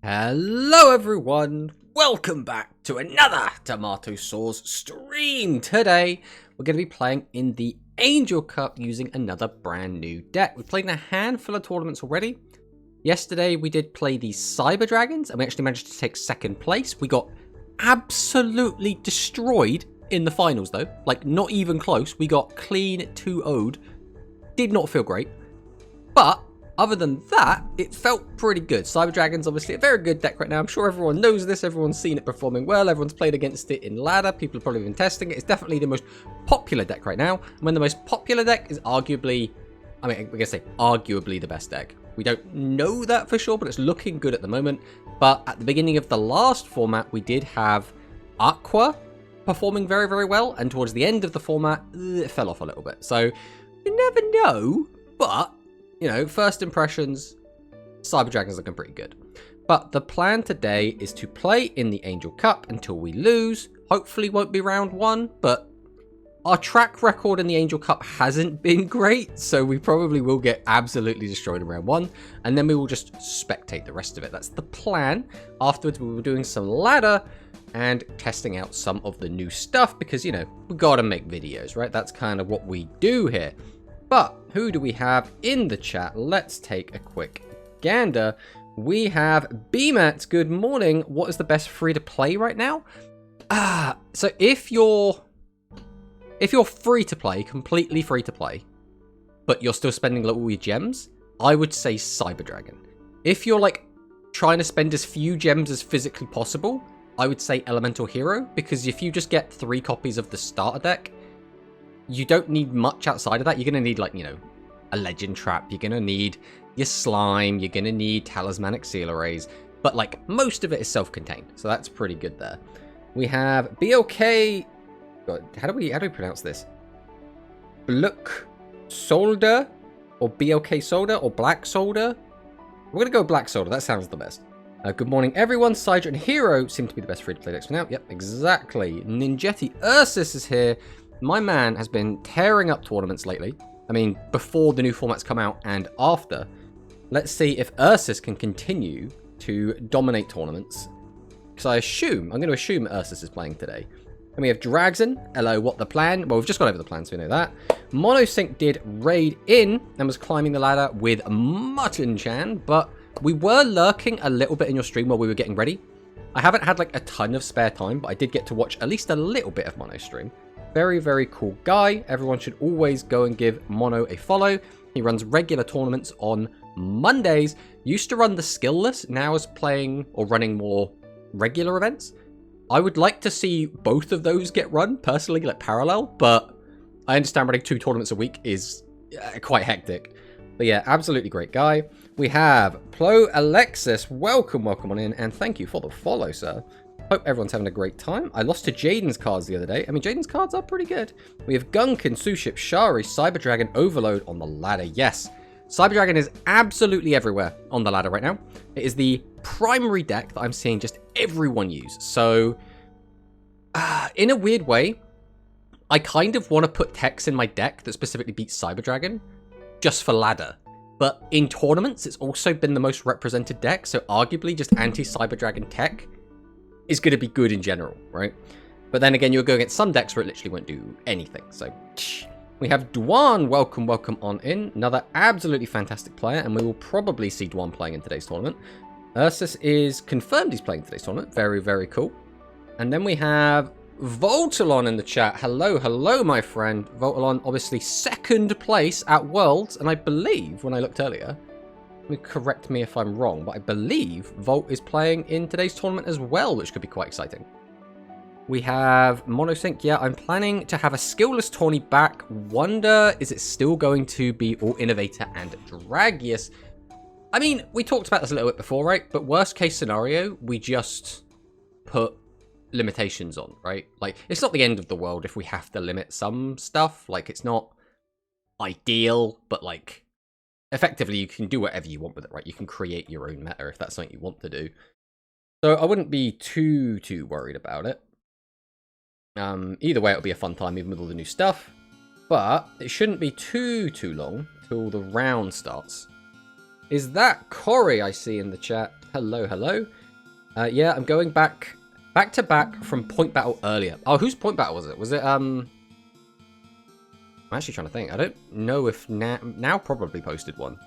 Hello everyone, welcome back to another Tomato Sauce stream. Today we're going to be playing in the Angel Cup using another brand new deck. We've played in a handful of tournaments already. Yesterday we did play the Cyber Dragons and we actually managed to take second place. We got absolutely destroyed in the finals though, like not even close. We got clean 2-0'd, did not feel great, but other than that, it felt pretty good. Cyber Dragon's obviously a very good deck right now. I'm sure everyone knows this. Everyone's seen it performing well. Everyone's played against it in ladder. People have probably been testing it. It's definitely the most popular deck right now. And when the most popular deck is arguably, we're going to say arguably the best deck. We don't know that for sure, but it's looking good at the moment. But at the beginning of the last format, we did have Aqua performing very, very well. And towards the end of the format, it fell off a little bit. So you never know, but you know, first impressions, Cyber Dragon's looking pretty good. But the plan today is to play in the Angel Cup until we lose. Hopefully won't be round one, but our track record in the Angel Cup hasn't been great, so we probably will get absolutely destroyed in round one, and then we will just spectate the rest of it. That's the plan. Afterwards, we will be doing some ladder and testing out some of the new stuff because, you know, we gotta make videos, right? That's kind of what we do here. But who do we have in the chat? Let's take a quick gander. We have BMAT. Good morning. What is the best free to play right now? So if you're free to play, completely free to play, but you're still spending all your gems, I would say Cyber Dragon. If you're like trying to spend as few gems as physically possible, I would say Elemental Hero, because if you just get 3 copies of the starter deck, you don't need much outside of that. You're going to need, like, you know, a Legend Trap. You're going to need your Slime. You're going to need Talismanic Seal Arrays. But, like, most of it is self-contained. So that's pretty good there. We have BLK. God, how do we pronounce this? Bluk Solder or BLK Solder or Black Solder? We're going to go Black Solder. That sounds the best. Good morning, everyone. Sidra and Hero seem to be the best free-to-play decks for now. Yep, exactly. Ninjetti Ursus is here. My man has been tearing up tournaments lately. I mean, before the new formats come out and after. Let's see if Ursus can continue to dominate tournaments. Because I'm going to assume Ursus is playing today. And we have Dragson. Hello, what the plan? Well, we've just gone over the plan, so we know that. Monosync did raid in and was climbing the ladder with Mutton Chan. But we were lurking a little bit in your stream while we were getting ready. I haven't had like a ton of spare time, but I did get to watch at least a little bit of Mono's stream. Very, very cool guy. Everyone should always go and give Mono a follow. He runs regular tournaments on Mondays. Used to run the skillless, now is playing or running more regular events. I would like to see both of those get run, personally, like parallel, but I understand running 2 tournaments a week is quite hectic. But yeah, absolutely great guy. We have Plo Alexis. Welcome on in, and thank you for the follow, sir. Hope everyone's having a great time. I lost to Jaden's cards the other day. I mean, Jaden's cards are pretty good. We have Gunkin, Suship, Shari, Cyber Dragon, Overload on the ladder. Yes, Cyber Dragon is absolutely everywhere on the ladder right now. It is the primary deck that I'm seeing just everyone use. So, in a weird way, I kind of want to put techs in my deck that specifically beats Cyber Dragon just for ladder. But in tournaments, it's also been the most represented deck. So arguably just anti-Cyber Dragon tech is going to be good in general, right? But then again, you're going against some decks where it literally won't do anything. So we have Dwan. Welcome on in. Another absolutely fantastic player, and we will probably see Dwan playing in today's tournament. Ursus is confirmed he's playing today's tournament. Very, very cool. And then we have Voltalon in the chat. Hello, my friend. Voltalon, obviously second place at Worlds, and I believe, when I looked earlier, correct me if I'm wrong, but I believe Volt is playing in today's tournament as well, which could be quite exciting. We have Monosync. Yeah, I'm planning to have a skillless tourney back. Wonder, is it still going to be All Innovator and Dragius? I mean, we talked about this a little bit before, right? But worst case scenario, we just put limitations on, right? Like, it's not the end of the world if we have to limit some stuff. Like, it's not ideal, but like, effectively, you can do whatever you want with it, right? You can create your own meta if that's something you want to do. So I wouldn't be too worried about it. Either way, it'll be a fun time, even with all the new stuff. But it shouldn't be too long till the round starts. Is that Corey I see in the chat? Hello, hello. Yeah, I'm going back to back from Point Battle earlier. Oh, whose Point Battle was it? Was it, I'm actually trying to think. I don't know if now probably posted one.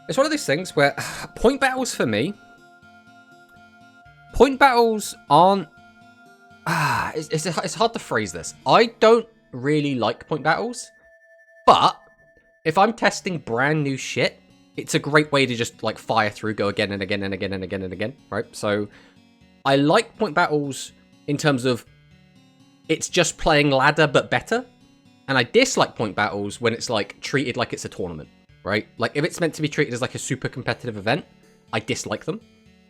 It's one of those things where Point Battles for me, Point Battles aren't... It's hard to phrase this. I don't really like Point Battles, but if I'm testing brand new shit, it's a great way to just like fire through, go again and again and again and again and again, right? So I like Point Battles in terms of it's just playing ladder but better, and I dislike Point Battles when it's like treated like it's a tournament, right? Like if it's meant to be treated as like a super competitive event, I dislike them.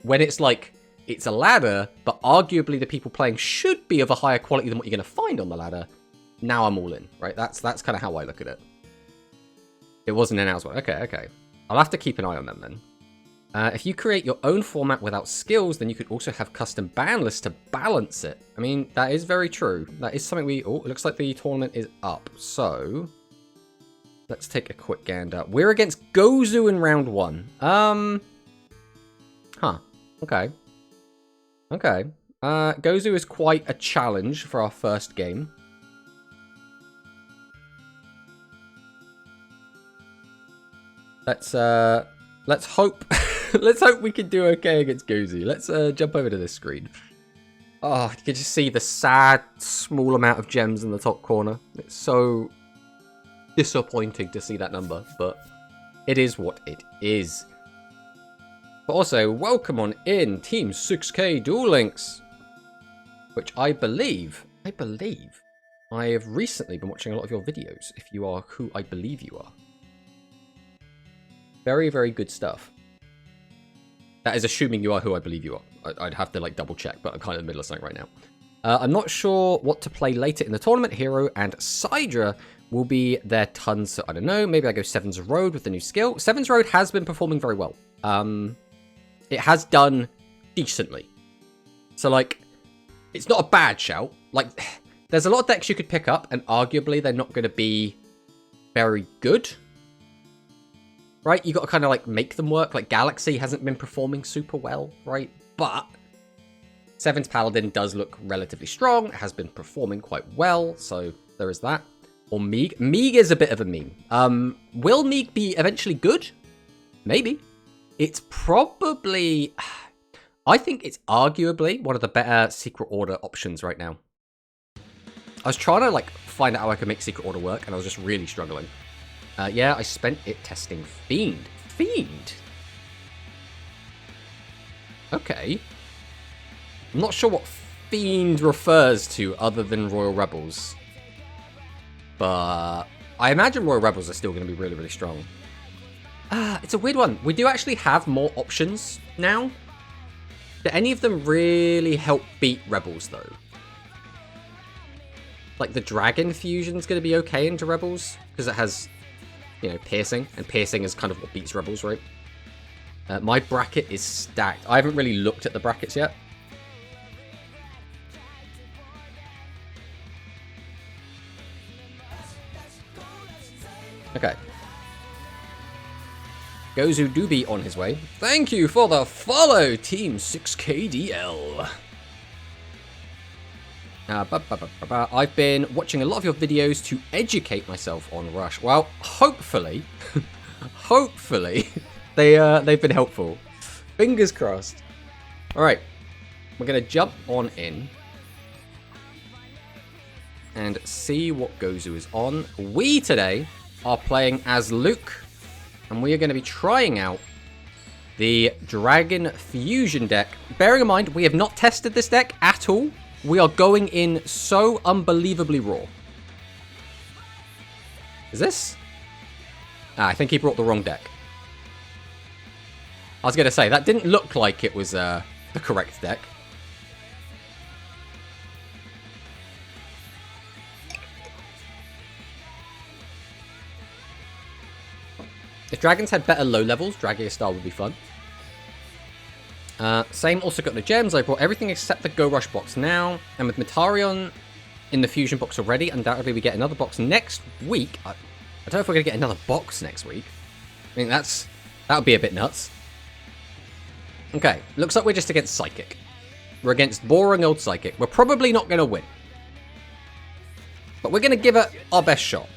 When it's like it's a ladder, but arguably the people playing should be of a higher quality than what you're going to find on the ladder, now I'm all in, right? That's kind of how I look at it. It wasn't an Owlswell. Okay. I'll have to keep an eye on them then. If you create your own format without skills, then you could also have custom ban lists to balance it. I mean, that is very true. That is something we... Oh, it looks like the tournament is up. So, let's take a quick gander. We're against Gozu in round 1. Huh. Okay. Gozu is quite a challenge for our first game. Let's hope let's hope we can do okay against Gozu. Let's jump over to this screen. Oh, you can just see the sad small amount of gems in the top corner. It's so disappointing to see that number, but it is what it is. But also, welcome on in Team 6K Duel Links, which I believe I have recently been watching a lot of your videos, if you are who I believe you are. Very, very good stuff. That is assuming you are who I believe you are. I'd have to like double check, but I'm kind of in the middle of something right now. I'm not sure what to play later in the tournament. Hero and Sidra will be there tons, so I don't know. Maybe I go Seven's Road with the new skill. Seven's Road has been performing very well. It has done decently. So like, it's not a bad shout. Like, there's a lot of decks you could pick up, and arguably they're not going to be very good. Right? You got to kind of like make them work. Like Galaxy hasn't been performing super well, right? But Seven's Paladin does look relatively strong. It has been performing quite well, so there is that. Or Meeg. Meeg is a bit of a meme. Will Meeg be eventually good? Maybe. It's probably... I think it's arguably one of the better Secret Order options right now. I was trying to like find out how I could make Secret Order work, and I was just really struggling. Yeah, I spent it testing Fiend. Fiend? Okay. I'm not sure what Fiend refers to other than Royal Rebels. But I imagine Royal Rebels are still going to be really, really strong. It's a weird one. We do actually have more options now. Do any of them really help beat Rebels, though? Like, the Dragon Fusion's going to be okay into Rebels, because it has, you know, Piercing, and Piercing is kind of what beats Rebels, right? My bracket is stacked. I haven't really looked at the brackets yet. Okay. Gozu Doobie on his way. Thank you for the follow, Team 6KDL. I've been watching a lot of your videos to educate myself on Rush. Well, hopefully, hopefully, they've been helpful. Fingers crossed. All right, we're gonna jump on in and see what Gozu is on. We today are playing as Luke, and we are going to be trying out the Dragon Fusion deck. Bearing in mind, we have not tested this deck at all. We are going in so unbelievably raw. Is this? I think he brought the wrong deck. I was going to say, that didn't look like it was the correct deck. If dragons had better low levels, Dragia Star would be fun. Same also got no gems. I brought everything except the Go Rush box now. And with Metarion in the Fusion box already, undoubtedly we get another box next week. I don't know if we're going to get another box next week. I mean, that would be a bit nuts. Okay, looks like we're just against Psychic. We're against boring old Psychic. We're probably not going to win. But we're going to give it our best shot.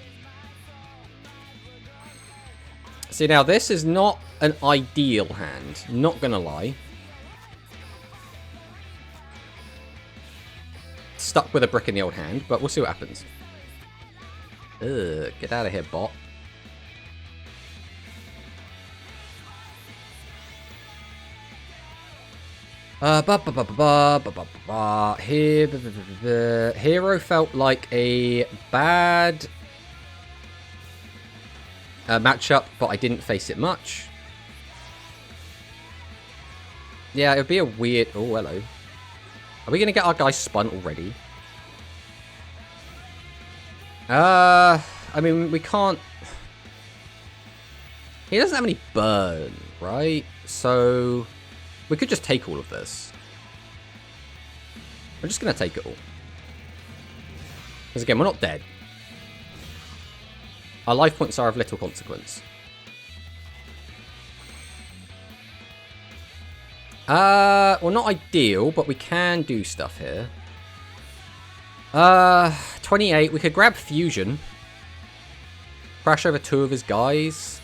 See, now this is not an ideal hand. Not going to lie. Stuck with a brick in the old hand, but we'll see what happens. Ugh, get out of here, bot. Hero felt like a bad matchup, but I didn't face it much. Yeah, it would be a weird... Oh, hello. Are we going to get our guy spun already? I mean, we can't... He doesn't have any burn, right? So... we could just take all of this. We're just going to take it all. Because again, we're not dead. Our life points are of little consequence. Well, not ideal, but we can do stuff here. 28. We could grab Fusion. Crash over 2 of his guys.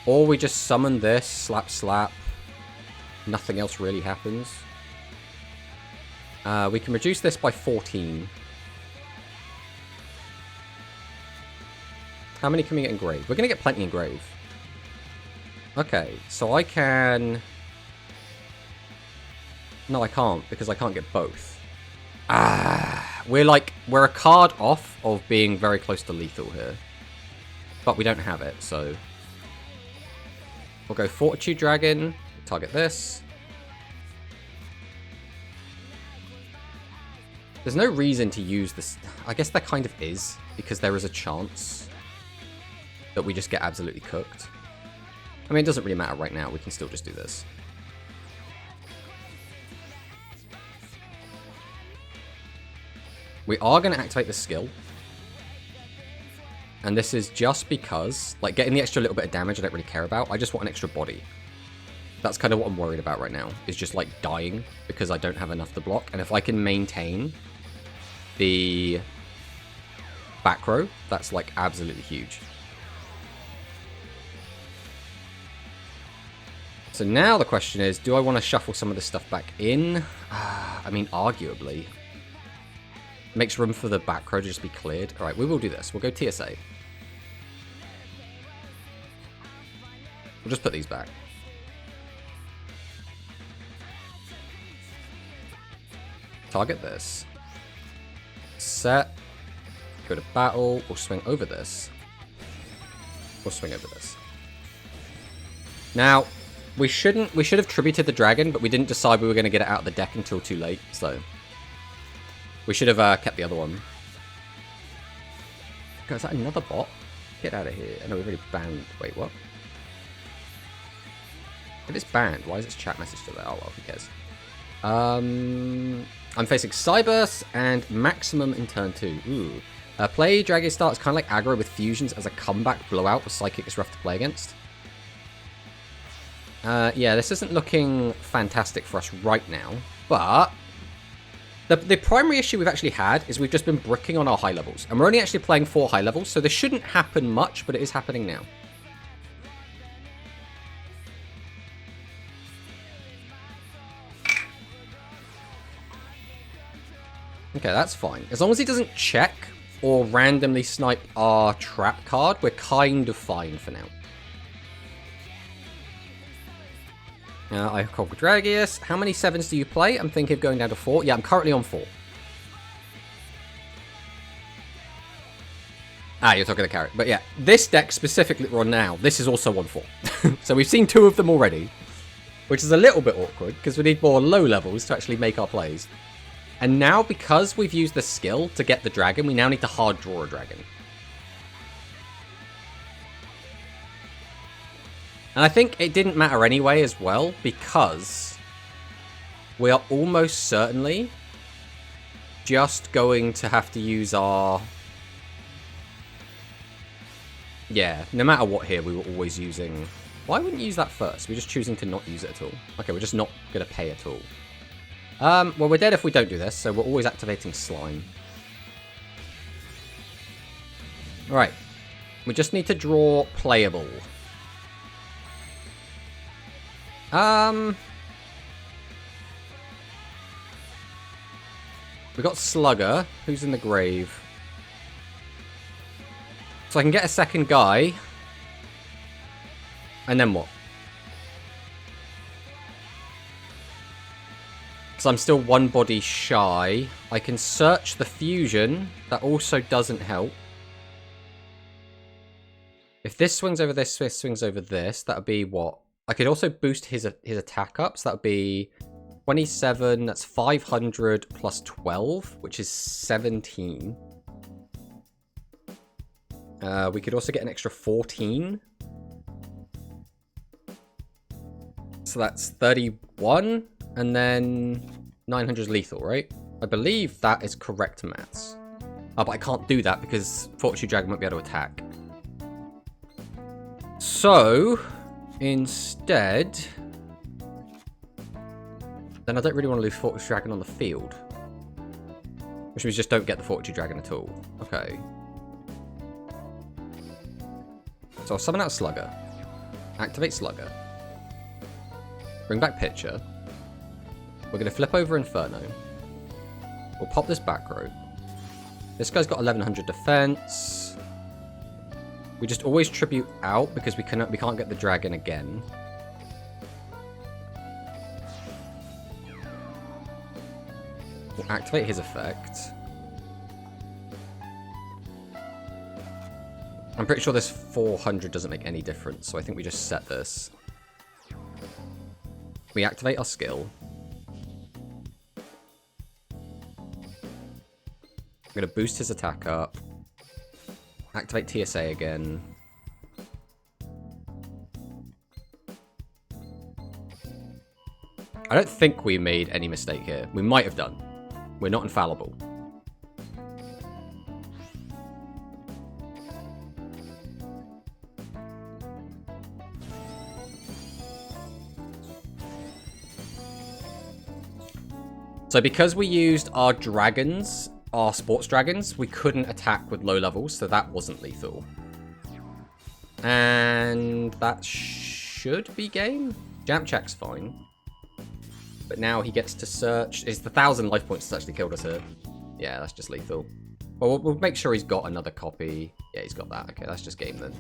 Or we just summon this, slap, slap. Nothing else really happens. We can reduce this by 14. How many can we get engraved? We're going to get plenty engraved. Okay, so I can... No, I can't, because I can't get both. We're a card off of being very close to lethal here. But we don't have it, so... We'll go Fortitude Dragon, target this. There's no reason to use this. I guess there kind of is, because there is a chance that we just get absolutely cooked. I mean, it doesn't really matter right now. We can still just do this. We are going to activate the skill. And this is just because, like, getting the extra little bit of damage I don't really care about. I just want an extra body. That's kind of what I'm worried about right now, is just, like, dying because I don't have enough to block. And if I can maintain the back row, that's, like, absolutely huge. So now the question is, do I want to shuffle some of this stuff back in? I mean, arguably. Makes room for the back row to just be cleared. Alright, we will do this. We'll go TSA. We'll just put these back. Target this. Set. Go to battle. We'll swing over this. We'll swing over this. Now, we should have tributed the dragon, but we didn't decide we were going to get it out of the deck until too late, so... We should have kept the other one. God, is that another bot? Get out of here. I know we've already banned... Wait, what? If it's banned, why is this chat message still there? Oh, well, who cares? I'm facing Cyburst and Maximum in turn 2. Ooh. Play Dragon starts kind of like aggro with fusions as a comeback blowout with Psychic is rough to play against. Yeah, this isn't looking fantastic for us right now, but... The primary issue we've actually had is we've just been bricking on our high levels. And we're only actually playing 4 high levels, so this shouldn't happen much, but it is happening now. Okay, that's fine. As long as he doesn't check or randomly snipe our trap card, we're kind of fine for now. I called Dragius. How many 7s do you play? I'm thinking of going down to 4. Yeah, I'm currently on 4. You're talking to Carrot. But yeah, this deck specifically we're on now, this is also on 4. So we've seen 2 of them already, which is a little bit awkward because we need more low levels to actually make our plays. And now, because we've used the skill to get the dragon, we now need to hard draw a dragon. And I think it didn't matter anyway as well, because we are almost certainly just going to have to use our... Yeah, no matter what here, we were always using Why wouldn't you use that first? We're just choosing to not use it at all. Okay, we're just not going to pay at all. Well, we're dead if we don't do this, so we're always activating slime. Alright. We just need to draw playable. We got Slugger, who's in the grave. So I can get a second guy. And then what? Because I'm still one body shy. I can search the fusion. That also doesn't help. If this swings over this swings over this, that would be what? I could also boost his attack up. So that would be 27. That's 500 plus 12, which is 17. We could also get an extra 14. So that's 31. And then 900 is lethal, right? I believe that is correct maths. Oh, but I can't do that because Fortitude Dragon won't be able to attack. So, instead... Then I don't really want to lose Fortitude Dragon on the field. Which means just don't get the Fortitude Dragon at all. Okay. So I'll summon out Slugger. Activate Slugger. Bring back Pitcher. We're going to flip over Inferno. We'll pop this back row. This guy's got 1100 defense. We just always tribute out because we can't get the dragon again. We'll activate his effect. I'm pretty sure this 400 doesn't make any difference, so I think we just set this. We activate our skill. I'm going to boost his attack up. Activate TSA again. I don't think we made any mistake here. We might have done. We're not infallible. So because we used our dragons, our sports dragons, we couldn't attack with low levels, so that wasn't lethal. And that should be game. Jump check's fine. But now he gets to search. It's the 1,000 life points that's actually killed us here. Yeah, that's just lethal. Well, we'll make sure he's got another copy. Yeah, he's got that. Okay, that's just game then.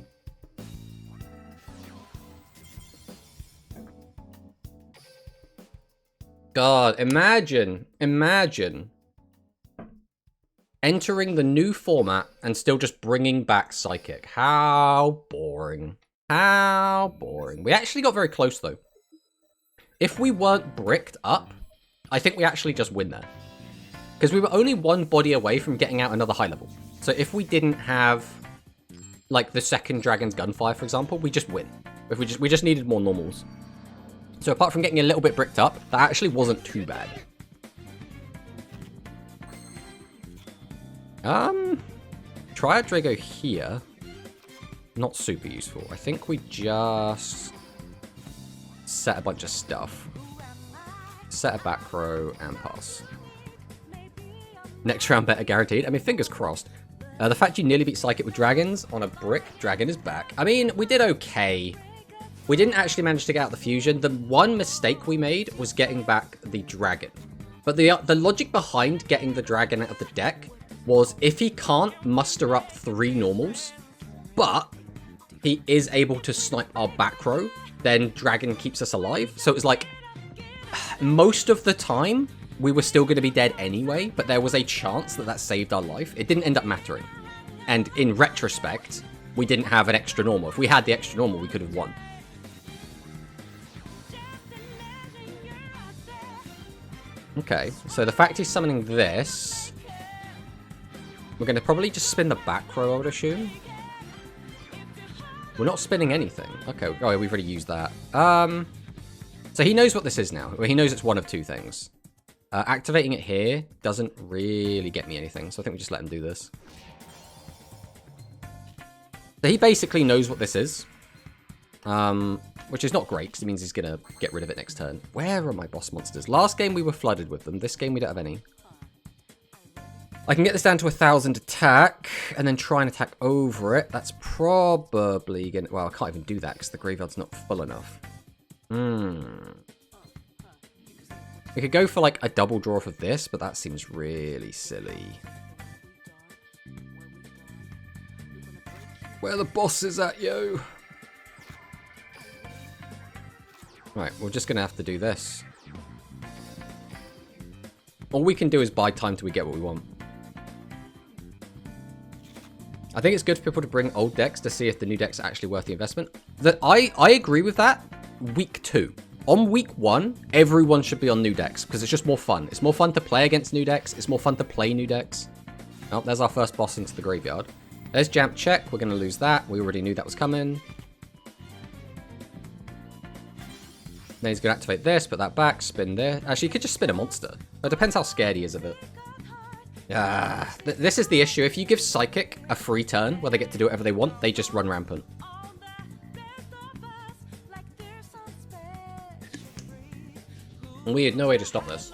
God, imagine entering the new format and still just bringing back Psychic. How boring. How boring. We actually got very close, though. If we weren't bricked up, I think we actually just win there. Because we were only one body away from getting out another high level. So if we didn't have, like, the second Dragon's Gunfire, for example, we just win. If we just needed more normals. So apart from getting a little bit bricked up, that actually wasn't too bad. Triad Drago here. Not super useful. I think we just set a bunch of stuff. Set a back row and pass. Next round better guaranteed. I mean, fingers crossed. The fact you nearly beat Psychic with dragons on a brick dragon is back. I mean, we did okay. We didn't actually manage to get out the fusion. The one mistake we made was getting back the dragon. But the logic behind getting the dragon out of the deck was if he can't muster up 3 normals, but he is able to snipe our back row, then dragon keeps us alive. So it was like, most of the time, we were still going to be dead anyway, but there was a chance that saved our life. It didn't end up mattering. And in retrospect, we didn't have an extra normal. If we had the extra normal, we could have won. Okay, so the fact he's summoning this, we're going to probably just spin the back row, I would assume. We're not spinning anything. Okay, oh, we've already used that. So he knows what this is now. Well, he knows it's one of 2 things. Activating it here doesn't really get me anything, so I think we just let him do this. So he basically knows what this is. which is not great because it means he's going to get rid of it next turn. Where are my boss monsters? Last game we were flooded with them. This game we don't have any. I can get this down to 1,000 attack and then try and attack over it. That's probably going to... Well, I can't even do that because the graveyard's not full enough. We could go for like a double draw for this, but that seems really silly. Where are the bosses at, yo? Right, we're just going to have to do this. All we can do is buy time till we get what we want. I think it's good for people to bring old decks to see if the new decks are actually worth the investment. I agree with that. Week 2. On week 1, everyone should be on new decks because it's just more fun. It's more fun to play against new decks. It's more fun to play new decks. Oh, there's our first boss into the graveyard. There's Jamp Check. We're going to lose that. We already knew that was coming. Then he's going to activate this, put that back, spin there. Actually, he could just spin a monster. It depends how scared he is of it. This is the issue. If you give Psychic a free turn where they get to do whatever they want, they just run rampant. And we had no way to stop this.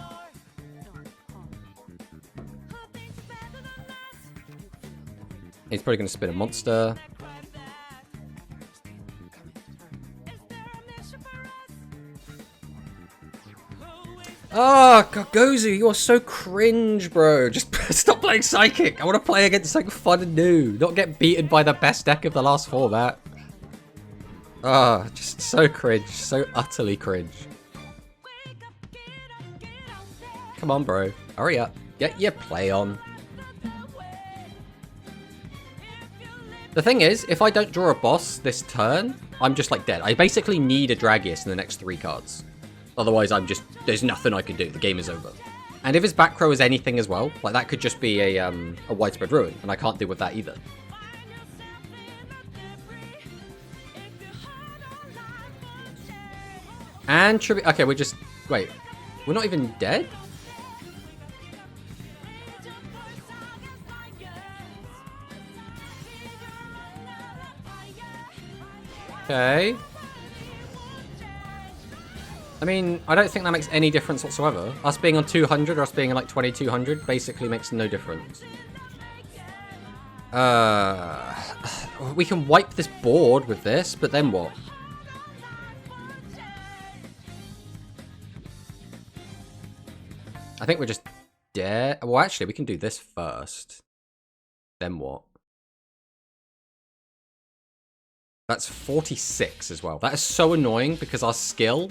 He's probably going to spin a monster. Oh, Gozu, you are so cringe, bro. Just stop playing Psychic. I want to play against something fun and new. Not get beaten by the best deck of the last format. Ah, oh, just so cringe. So utterly cringe. Come on, bro. Hurry up. Get your play on. The thing is, if I don't draw a boss this turn, I'm just like dead. I basically need a Dragius in the next 3 cards. Otherwise, there's nothing I can do. The game is over. And if his back row is anything as well, like that could just be a Widespread Ruin, and I can't deal with that either. And okay, wait, we're not even dead? Okay. I mean, I don't think that makes any difference whatsoever. Us being on 200 or us being on like 2200 basically makes no difference. We can wipe this board with this, but then what? I think we're just dead. Well, actually, we can do this first. Then what? That's 46 as well. That is so annoying because our skill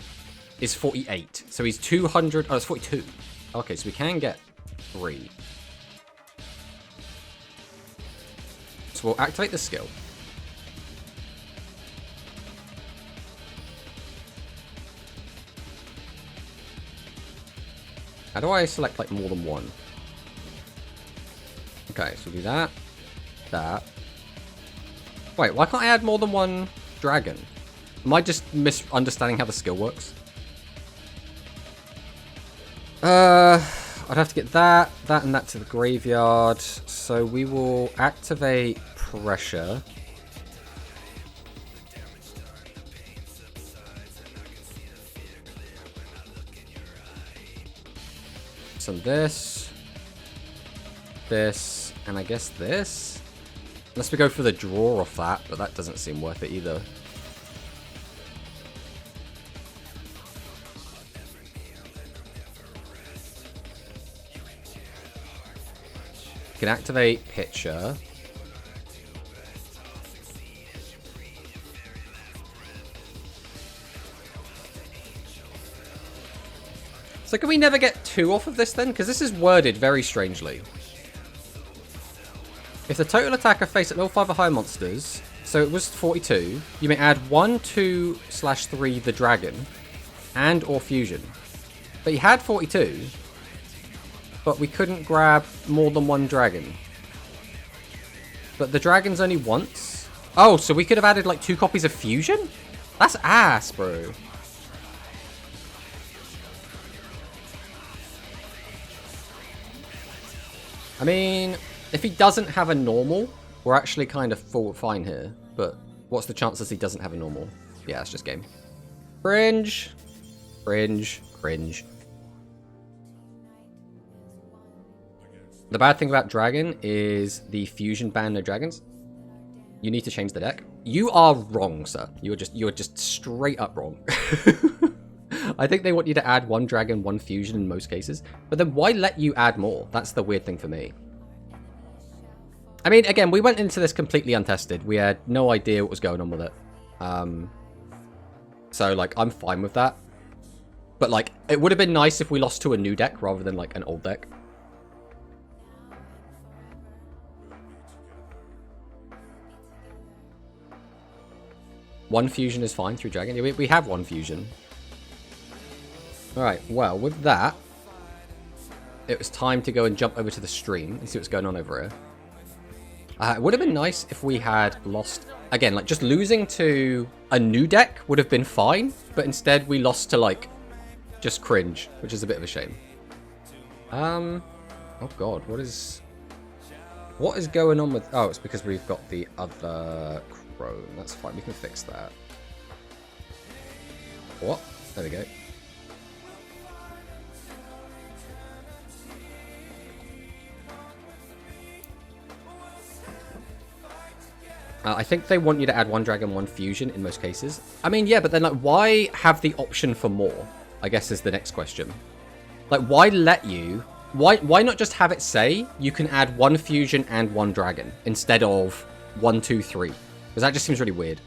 is 48. So he's 200. Oh, it's 42. Okay, so we can get 3. So we'll activate the skill. How do I select like more than one? Okay, so we'll do that. That. Wait, why can't I add more than one dragon? Am I just misunderstanding how the skill works? I'd have to get that, and that to the graveyard. So we will activate pressure. So this, and I guess this. Unless we go for the draw off that, but that doesn't seem worth it either. We can activate Pitcher. So can we never get 2 off of this then? Because this is worded very strangely. If the total attacker faced at level 5 or higher monsters, so it was 42, you may add 1, 2/3 the dragon, and or fusion. But he had 42, but we couldn't grab more than 1 dragon. But the dragon's only once? Oh, so we could have added like 2 copies of fusion? That's ass, bro. I mean, if he doesn't have a normal, we're actually kind of fine here. But what's the chances he doesn't have a normal? Yeah, it's just game. Cringe. Cringe. Cringe. The bad thing about Dragon is the fusion ban no dragons. You need to change the deck. You are wrong, sir. You're just straight up wrong. I think they want you to add 1 dragon, 1 fusion in most cases. But then why let you add more? That's the weird thing for me. I mean, again, we went into this completely untested. We had no idea what was going on with it. So, like, I'm fine with that. But, like, it would have been nice if we lost to a new deck rather than, like, an old deck. One fusion is fine through Dragon. Yeah, we have 1 fusion. Alright, well, with that, it was time to go and jump over to the stream and see what's going on over here. It would have been nice if we had lost... Again, like, just losing to a new deck would have been fine, but instead we lost to, like, just cringe, which is a bit of a shame. Oh god, what is going on with... Oh, it's because we've got the other Crone. That's fine, we can fix that. What? There we go. I think they want you to add 1 dragon, 1 fusion in most cases. I mean, yeah, but then, like, why have the option for more? I guess is the next question. Like, why let you... Why not just have it say you can add 1 fusion and 1 dragon instead of 1, 2, 3? Because that just seems really weird.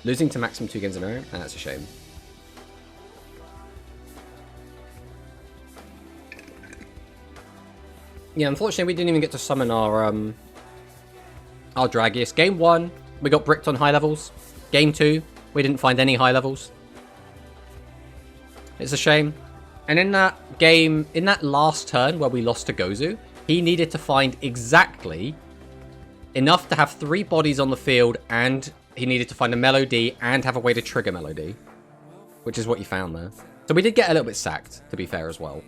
Losing to maximum 2 games in a row? And that's a shame. Yeah, unfortunately, we didn't even get to summon our Dragius. Game 1, we got bricked on high levels. Game 2, we didn't find any high levels. It's a shame. And in that game, in that last turn where we lost to Gozu, he needed to find exactly enough to have 3 bodies on the field, and he needed to find a Melody and have a way to trigger Melody, which is what you found there. So we did get a little bit sacked, to be fair as well.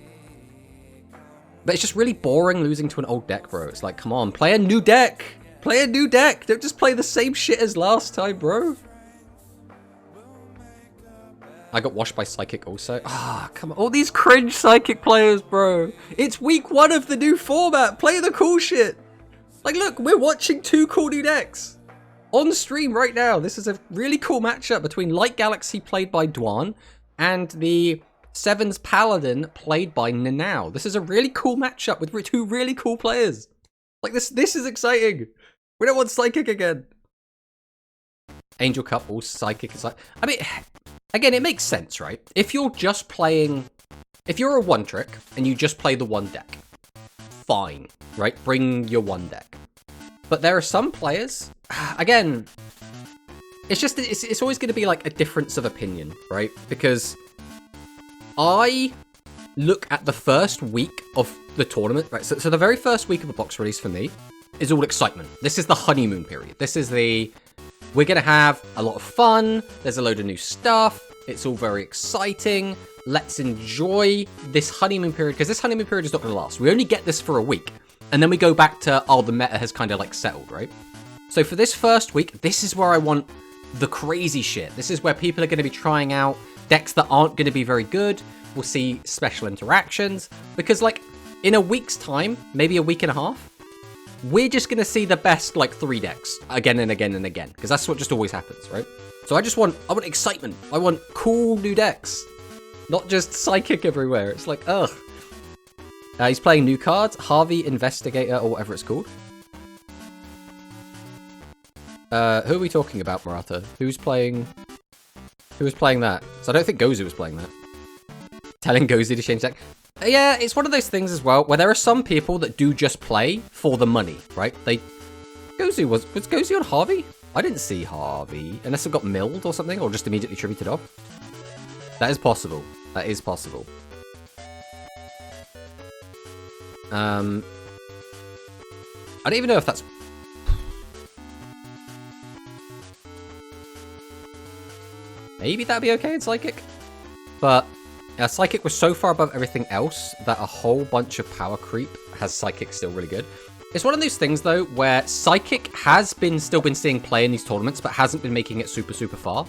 But it's just really boring losing to an old deck, bro. It's like, come on, play a new deck! Play a new deck! Don't just play the same shit as last time, bro. I got washed by Psychic also. Ah, come on. All these cringe Psychic players, bro. It's week 1 of the new format. Play the cool shit. Like, look, we're watching 2 cool new decks. On stream right now. This is a really cool matchup between Light Galaxy played by Dwan and the Sevens Paladin played by Nanao. This is a really cool matchup with 2 really cool players. Like, this is exciting. We don't want Psychic again. Angel Cup, all Psychic is like... I mean... Again, it makes sense, right? If you're just playing... If you're a 1-trick and you just play the 1 deck, fine, right? Bring your 1 deck. But there are some players... Again, it's just... It's always going to be like a difference of opinion, right? Because I look at the first week of the tournament, right? So the very first week of a box release for me is all excitement. This is the honeymoon period. This is the... We're going to have a lot of fun. There's a load of new stuff. It's all very exciting. Let's enjoy this honeymoon period, because this honeymoon period is not going to last. We only get this for a week. And then we go back to, oh, the meta has kind of like settled, right? So for this first week, this is where I want the crazy shit. This is where people are going to be trying out decks that aren't going to be very good. We'll see special interactions. Because, like, in a week's time, maybe a week and a half, we're just going to see the best, like, 3 decks again and again and again. Because that's what just always happens, right? So I want excitement. I want cool new decks. Not just Psychic everywhere. It's like, ugh. He's playing new cards. Harvey Investigator, or whatever it's called. Who are we talking about, Murata? Who was playing that? So I don't think Gozu was playing that. Telling Gozu to change deck. Yeah, it's one of those things as well, where there are some people that do just play for the money, right? Was Gozu on Harvey? I didn't see Harvey, unless it got milled or something, or just immediately tributed off. That is possible. That is possible. I don't even know if that's... Maybe that'd be okay in Psychic? But... Psychic was so far above everything else that a whole bunch of power creep has Psychic still really good. It's one of those things, though, where Psychic has still been seeing play in these tournaments, but hasn't been making it super, super far.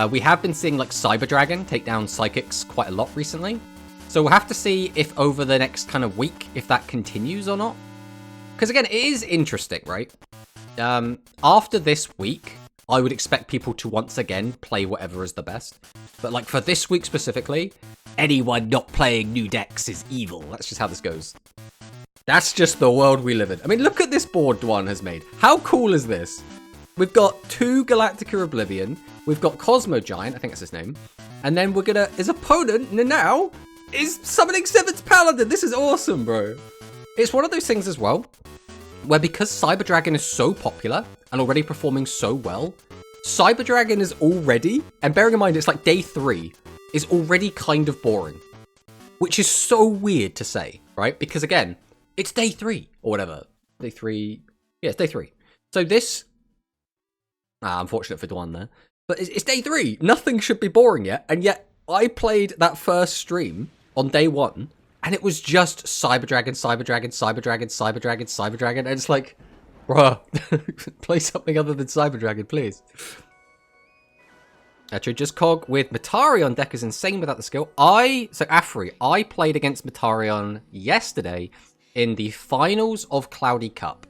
We have been seeing like Cyber Dragon take down Psychics quite a lot recently. So we'll have to see if over the next kind of week, if that continues or not. Because again, it is interesting, right? After this week, I would expect people to once again play whatever is the best. But like for this week specifically, anyone not playing new decks is evil. That's just how this goes. That's just the world we live in. I mean, look at this board Dwan has made. How cool is this? We've got 2 Galactica Oblivion. We've got Cosmo Giant, I think that's his name. And then we're gonna, his opponent, Nanao, is summoning 7th Paladin. This is awesome, bro. It's one of those things as well, where because Cyber Dragon is so popular and already performing so well, Cyber Dragon is already, and bearing in mind it's like day 3, is already kind of boring. Which is so weird to say, right? Because again, it's day 3, or whatever. Day 3, yeah, it's day 3. So this, unfortunate for Dwan there, but it's day 3. Nothing should be boring yet, and yet I played that first stream on day 1, and it was just Cyber Dragon, Cyber Dragon, Cyber Dragon, Cyber Dragon, Cyber Dragon, and it's like, bruh, play something other than Cyber Dragon, please. Actually, just Cog with Metarion deck is insane without the skill. So Afri, I played against Metarion yesterday in the finals of Cloudy Cup,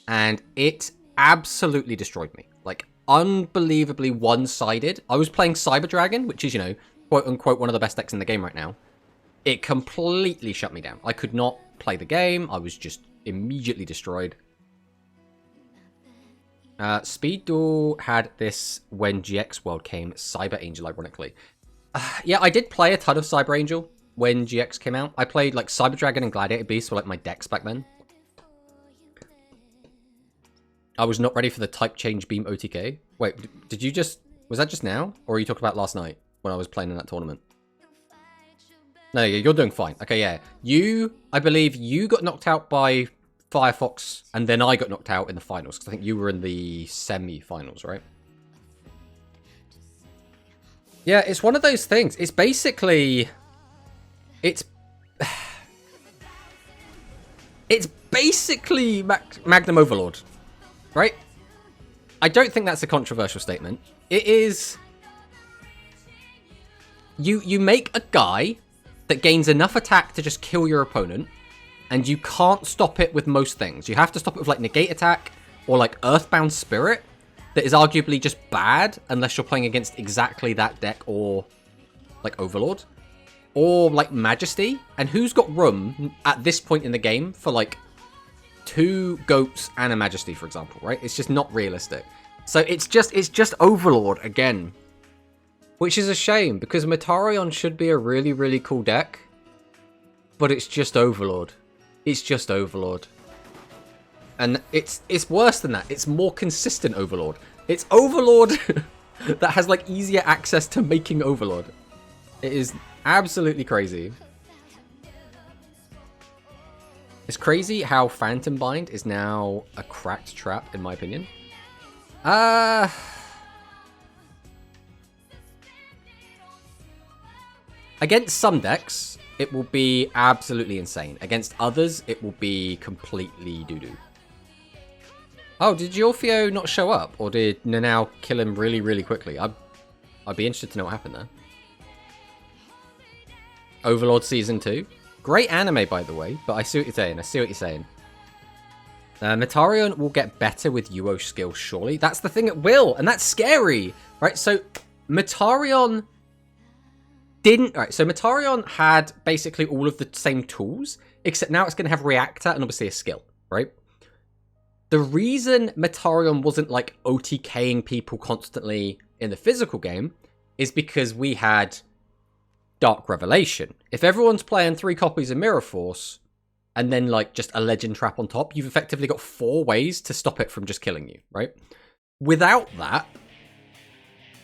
and it absolutely destroyed me. Like, unbelievably one-sided. I was playing Cyber Dragon, which is, you know, quote-unquote one of the best decks in the game right now. It completely shut me down. I could not play the game. I was just immediately destroyed. Speed Duel had this when GX World came, Cyber Angel, ironically. Yeah, I did play a ton of Cyber Angel when GX came out. I played, like, Cyber Dragon and Gladiator Beast were, like, my decks back then. I was not ready for the type change beam OTK. Wait, did you just... Was that just now? Or are you talking about last night when I was playing in that tournament? No, yeah, you're doing fine. Okay, yeah. I believe you got knocked out by Firefox, and then I got knocked out in the finals, because I think you were in the semi-finals, right? Yeah, it's one of those things. It's basically... It's basically Magnum Overlord, right? I don't think that's a controversial statement. It is... You make a guy that gains enough attack to just kill your opponent, and you can't stop it with most things. You have to stop it with, like, Negate Attack, or, like, Earthbound Spirit, that is arguably just bad, unless you're playing against exactly that deck, or, like, Overlord. Or, like, Majesty. And who's got room, at this point in the game, for, like, 2 Goats and a Majesty, for example, right? It's just not realistic. So it's just Overlord, again. Which is a shame, because Metarion should be a really, really cool deck. But it's just Overlord. It's just Overlord. And it's worse than that. It's more consistent Overlord. It's Overlord that has, like, easier access to making Overlord. It is absolutely crazy. It's crazy how Phantom Bind is now a cracked trap, in my opinion. Against some decks, it will be absolutely insane. Against others, it will be completely doo-doo. Oh, did Yorfio not show up? Or did Nanao kill him really, really quickly? I'd be interested to know what happened there. Overlord Season 2. Great anime, by the way, but I see what you're saying. I see what you're saying. Metarion will get better with UO skills, surely. That's the thing, it will, and that's scary, right? So, Metarion didn't... Right, so Metarion had basically all of the same tools, except now it's going to have Reactor and obviously a skill, right? The reason Metarion wasn't, like, OTKing people constantly in the physical game is because we had Dark Revelation. If everyone's playing 3 copies of Mirror Force, and then, like, just a Legend Trap on top, you've effectively got 4 ways to stop it from just killing you, right? Without that,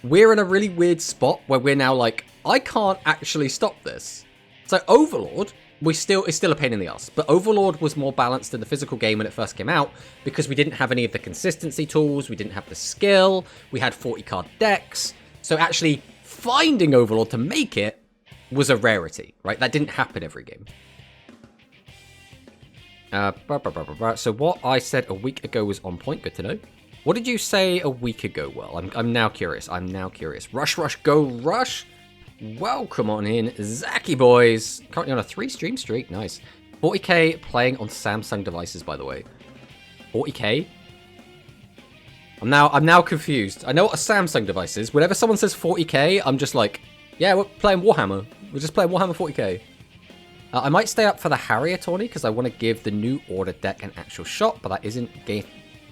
we're in a really weird spot where we're now like, I can't actually stop this. So Overlord, is still a pain in the ass, but Overlord was more balanced in the physical game when it first came out, because we didn't have any of the consistency tools, we didn't have the skill, we had 40-card decks, so actually finding Overlord to make it was a rarity, right? That didn't happen every game. So what I said a week ago was on point, good to know. What did you say a week ago? Well, I'm now curious. Rush, rush, go, rush. Welcome on in, Zaki boys. Currently on a 3-stream streak. Nice. 40k playing on Samsung devices, by the way. 40k? I'm now confused. I know what a Samsung device is. Whenever someone says 40k, I'm just like, yeah, we're playing Warhammer. We're just playing Warhammer 40k. I might stay up for the Harrier tourney because I want to give the New Order deck an actual shot, but that isn't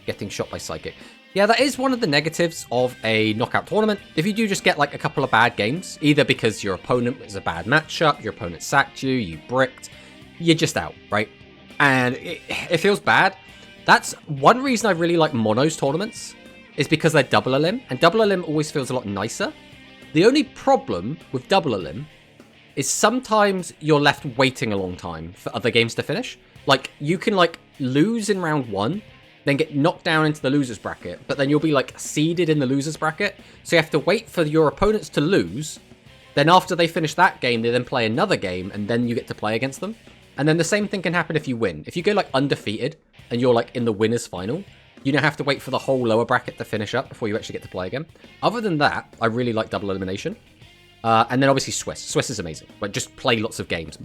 getting shot by Psychic. Yeah, that is one of the negatives of a knockout tournament. If you do just get like a couple of bad games, either because your opponent was a bad matchup, your opponent sacked you, you bricked, you're just out, right? And it feels bad. That's one reason I really like monos tournaments, is because they're double elim, and double elim always feels a lot nicer. The only problem with double elim is sometimes you're left waiting a long time for other games to finish. Like, you can like lose in round 1, then get knocked down into the loser's bracket, but then you'll be like seeded in the loser's bracket, so you have to wait for your opponents to lose. Then after they finish that game, they then play another game, and then you get to play against them. And then the same thing can happen if you win. If you go like undefeated, and you're like in the winner's final, you now have to wait for the whole lower bracket to finish up before you actually get to play again. Other than that, I really like double elimination. And then obviously Swiss. Swiss is amazing. Like, just play lots of games.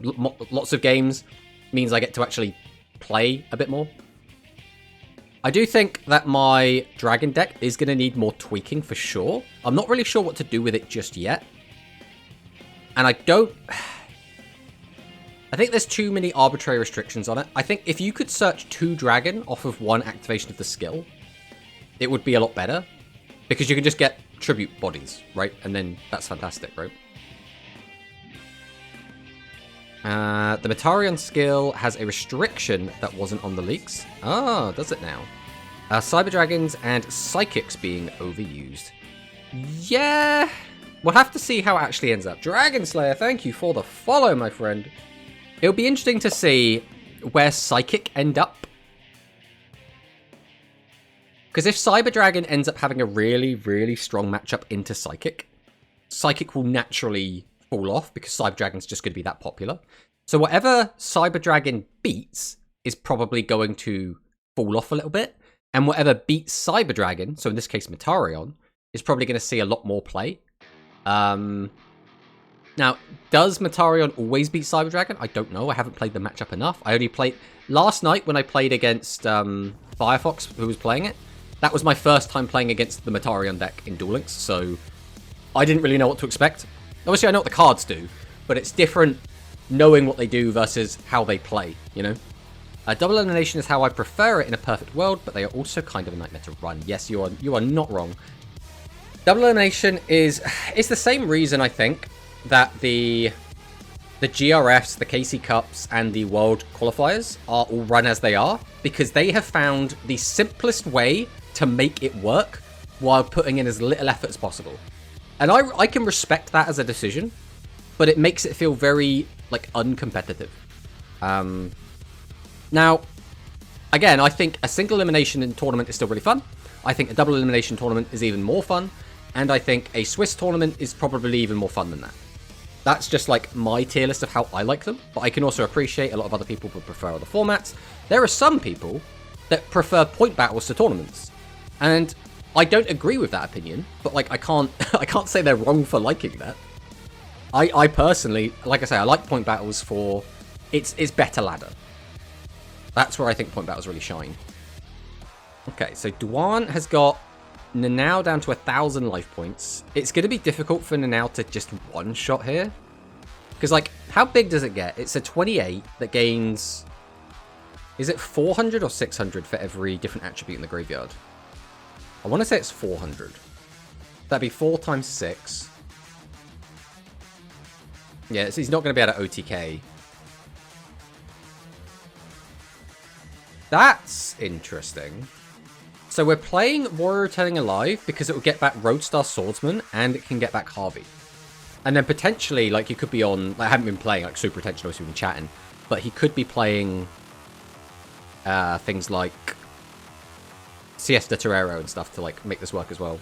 Lots of games means I get to actually play a bit more. I do think that my dragon deck is going to need more tweaking for sure. I'm not really sure what to do with it just yet. And I don't... I think there's too many arbitrary restrictions on it. I think if you could search 2 dragon off of 1 activation of the skill, it would be a lot better. Because you can just get tribute bodies, right? And then that's fantastic, right? The Metarion skill has a restriction that wasn't on the leaks. Oh, does it now? Cyber Dragons and Psychics being overused. Yeah, we'll have to see how it actually ends up. Dragon Slayer, thank you for the follow, my friend. It'll be interesting to see where Psychic end up. Because if Cyber Dragon ends up having a really, really strong matchup into Psychic, Psychic will naturally fall off because Cyber Dragon's just going to be that popular. So whatever Cyber Dragon beats is probably going to fall off a little bit. And whatever beats Cyber Dragon, so in this case Metarion, is probably going to see a lot more play. Now, does Metarion always beat Cyber Dragon? I don't know. I haven't played the matchup enough. I only played... Last night when I played against Firefox, who was playing it, that was my first time playing against the Metarion deck in Duel Links, so I didn't really know what to expect. Obviously, I know what the cards do, but it's different knowing what they do versus how they play, you know? Double elimination is how I prefer it in a perfect world, but they are also kind of a nightmare to run. Yes, you are not wrong. Double elimination is... It's the same reason, I think, that the GRFs, the KC Cups, and the World Qualifiers are all run as they are, because they have found the simplest way to make it work while putting in as little effort as possible. And I can respect that as a decision, but it makes it feel very, like, uncompetitive. Now, again, I think a single elimination in tournament is still really fun. I think a double elimination tournament is even more fun. And I think a Swiss tournament is probably even more fun than that. That's just like my tier list of how I like them, but I can also appreciate a lot of other people would prefer other formats. There are some people that prefer point battles to tournaments, and I don't agree with that opinion, but like I can't say they're wrong for liking that. I personally, like I say, I like point battles for it's better ladder. That's where I think point battles really shine. Okay, so Duan has got Nanao down to 1,000 life points. It's going to be difficult for Nanao to just one-shot here. Because, like, how big does it get? It's a 28 that gains... Is it 400 or 600 for every different attribute in the graveyard? I want to say it's 400. That'd be 4 times 6. Yeah, so he's not going to be able to OTK. That's interesting. So we're playing Warrior Returning Alive because it will get back Roadstar Swordsman and it can get back Harvey. And then potentially, like, you could be on... Like, I haven't been playing, like, super intentional, so we've been chatting. But he could be playing things like Siesta Torero and stuff to, like, make this work as well.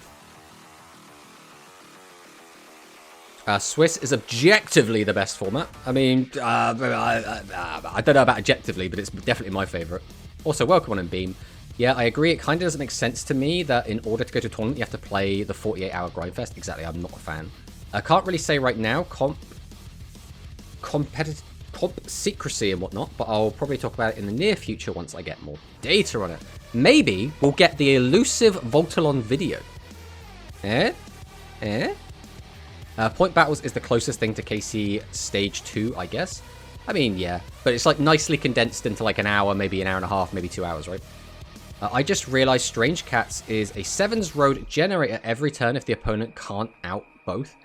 Swiss is objectively the best format. I mean, I don't know about objectively, but it's definitely my favourite. Also, welcome on in Beam. Yeah, I agree. It kind of doesn't make sense to me that in order to go to a tournament, you have to play the 48-hour Grindfest. Exactly, I'm not a fan. I can't really say right now comp secrecy and whatnot, but I'll probably talk about it in the near future once I get more data on it. Maybe we'll get the elusive Voltalon video. Point Battles is the closest thing to KC Stage 2, I guess. I mean, yeah, but it's like nicely condensed into like an hour, maybe an hour and a half, maybe 2 hours, right? I just realized Strange Cats is a Sevens Road generator every turn if the opponent can't out both.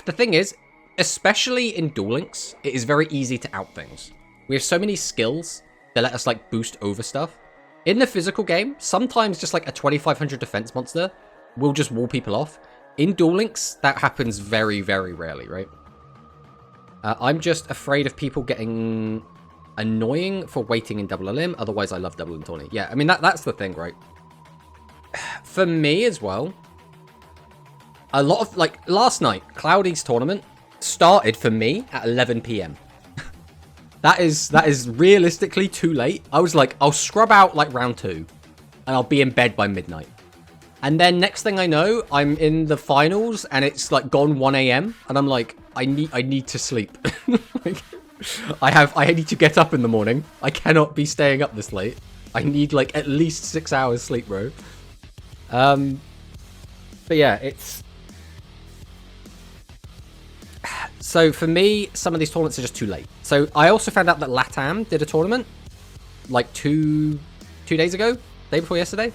The thing is, especially in Duel Links, it is very easy to out things. We have so many skills that let us like boost over stuff. In the physical game, sometimes just like a 2500 defense monster will just wall people off. In Duel Links, that happens very, very rarely, right? I'm just afraid of people getting annoying for waiting in Double Elim. Otherwise, I love Double Elim Tourney. Yeah, I mean, that's the thing, right? For me as well, a lot of, like, last night, Cloudy's tournament started for me at 11 PM. That is realistically too late. I was like, I'll scrub out, like, round 2, and I'll be in bed by midnight. And then next thing I know, I'm in the finals, and it's, like, gone 1 AM, and I'm like, I need to sleep. Like, I need to get up in the morning. I cannot be staying up this late. I need like at least 6 hours sleep, bro. But yeah, it's so for me, some of these tournaments are just too late. So I also found out that LATAM did a tournament like two days ago, day before yesterday.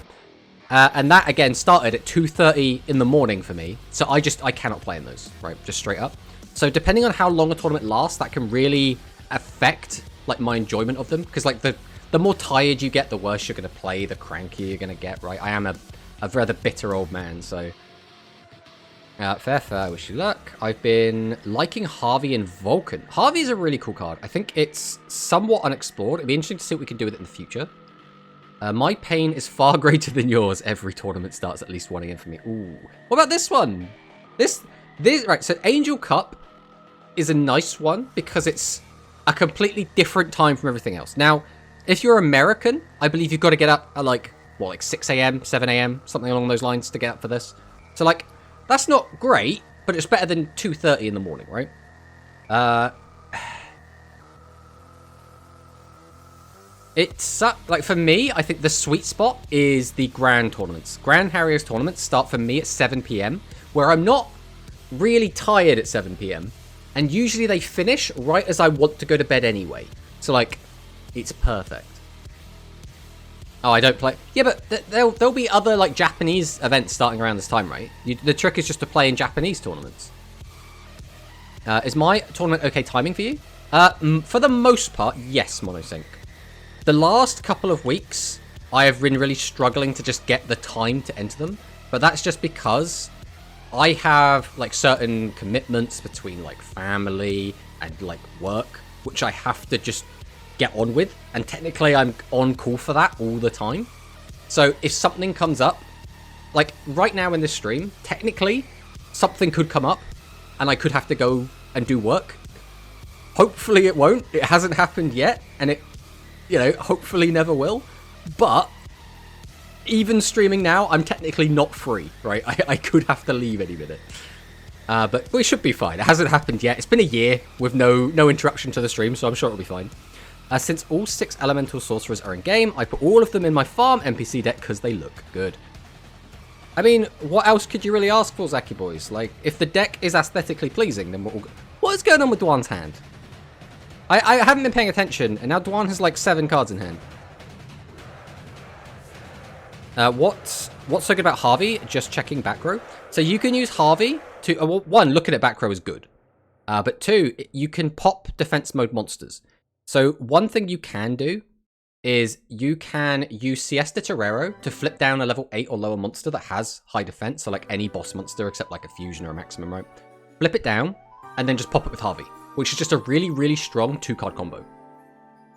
And that again started at 2:30 in the morning for me. So I cannot play in those, right? Just straight up. So depending on how long a tournament lasts, that can really affect like my enjoyment of them. Because like the more tired you get, the worse you're going to play, the crankier you're going to get, right? I am a rather bitter old man, so... fair, I wish you luck. I've been liking Harvey and Vulcan. Harvey's a really cool card. I think it's somewhat unexplored. It'd be interesting to see what we can do with it in the future. My pain is far greater than yours. Every tournament starts at least 1 AM for me. Ooh. What about this one? This right, so Angel Cup is a nice one because it's a completely different time from everything else. Now, if you're American, I believe you've got to get up at like 6 AM, 7 AM, something along those lines to get up for this. So like, that's not great, but it's better than 2:30 in the morning, right? It's like for me, I think the sweet spot is the Grand tournaments. Grand Harriers tournaments start for me at 7 PM, where I'm not really tired at 7 PM, and usually they finish right as I want to go to bed anyway. So like, it's perfect. Oh, I don't play. Yeah, but there'll be other like Japanese events starting around this time, right? The trick is just to play in Japanese tournaments. Is my tournament okay timing for you? For the most part, yes, Monosync. The last couple of weeks, I have been really struggling to just get the time to enter them, but that's just because I have like certain commitments between like family and like work, which I have to just get on with, and technically I'm on call for that all the time. So if something comes up, like right now in this stream, technically something could come up and I could have to go and do work. Hopefully it won't. It hasn't happened yet, and it, you know, hopefully never will. But even streaming now, I'm technically not free, right? I could have to leave any minute. But we should be fine. It hasn't happened yet. It's been a year with no interruption to the stream, so I'm sure it'll be fine. Since all 6 elemental sorcerers are in game, I put all of them in my farm NPC deck because they look good. I mean, what else could you really ask for, Zaki boys? Like, if the deck is aesthetically pleasing, then what is going on with Dwan's hand? I haven't been paying attention, and now Dwan has like 7 cards in hand. What's so good about Harvey? Just checking back row. So you can use Harvey to... well, 1, looking at back row is good. But 2, you can pop defense mode monsters. So one thing you can do is you can use Siesta Torero to flip down a level 8 or lower monster that has high defense. So like any boss monster except like a fusion or a maximum, right? Flip it down and then just pop it with Harvey, which is just a really, really strong 2-card combo.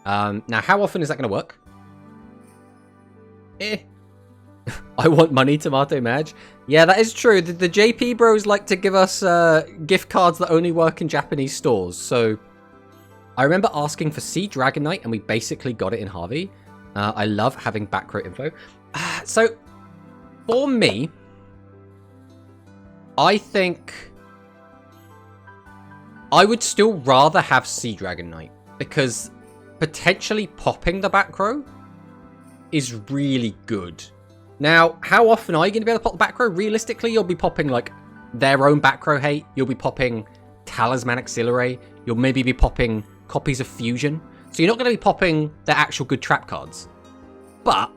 Now, how often is that going to work? I want money, Tomato Madge. Yeah, that is true. The JP bros like to give us gift cards that only work in Japanese stores. So I remember asking for Sea Dragon Knight, and we basically got it in Harvey. I love having back row info. So, for me, I think I would still rather have Sea Dragon Knight, because potentially popping the back row is really good. Now, how often are you going to be able to pop the back row? Realistically, you'll be popping like their own back row hate. You'll be popping Talisman Auxiliary. You'll maybe be popping copies of Fusion. So you're not going to be popping the actual good trap cards. But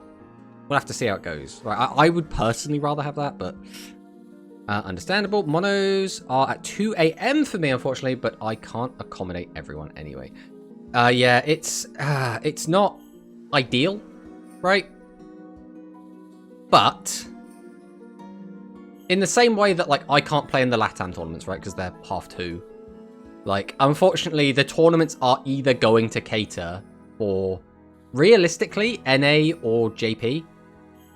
we'll have to see how it goes. Right, I would personally rather have that, but understandable. Monos are at 2 AM for me, unfortunately, but I can't accommodate everyone anyway. Yeah, it's not ideal, right? But in the same way that, like, I can't play in the LATAM tournaments, right? Because they're half 2. Like, unfortunately, the tournaments are either going to cater for, realistically, NA or JP.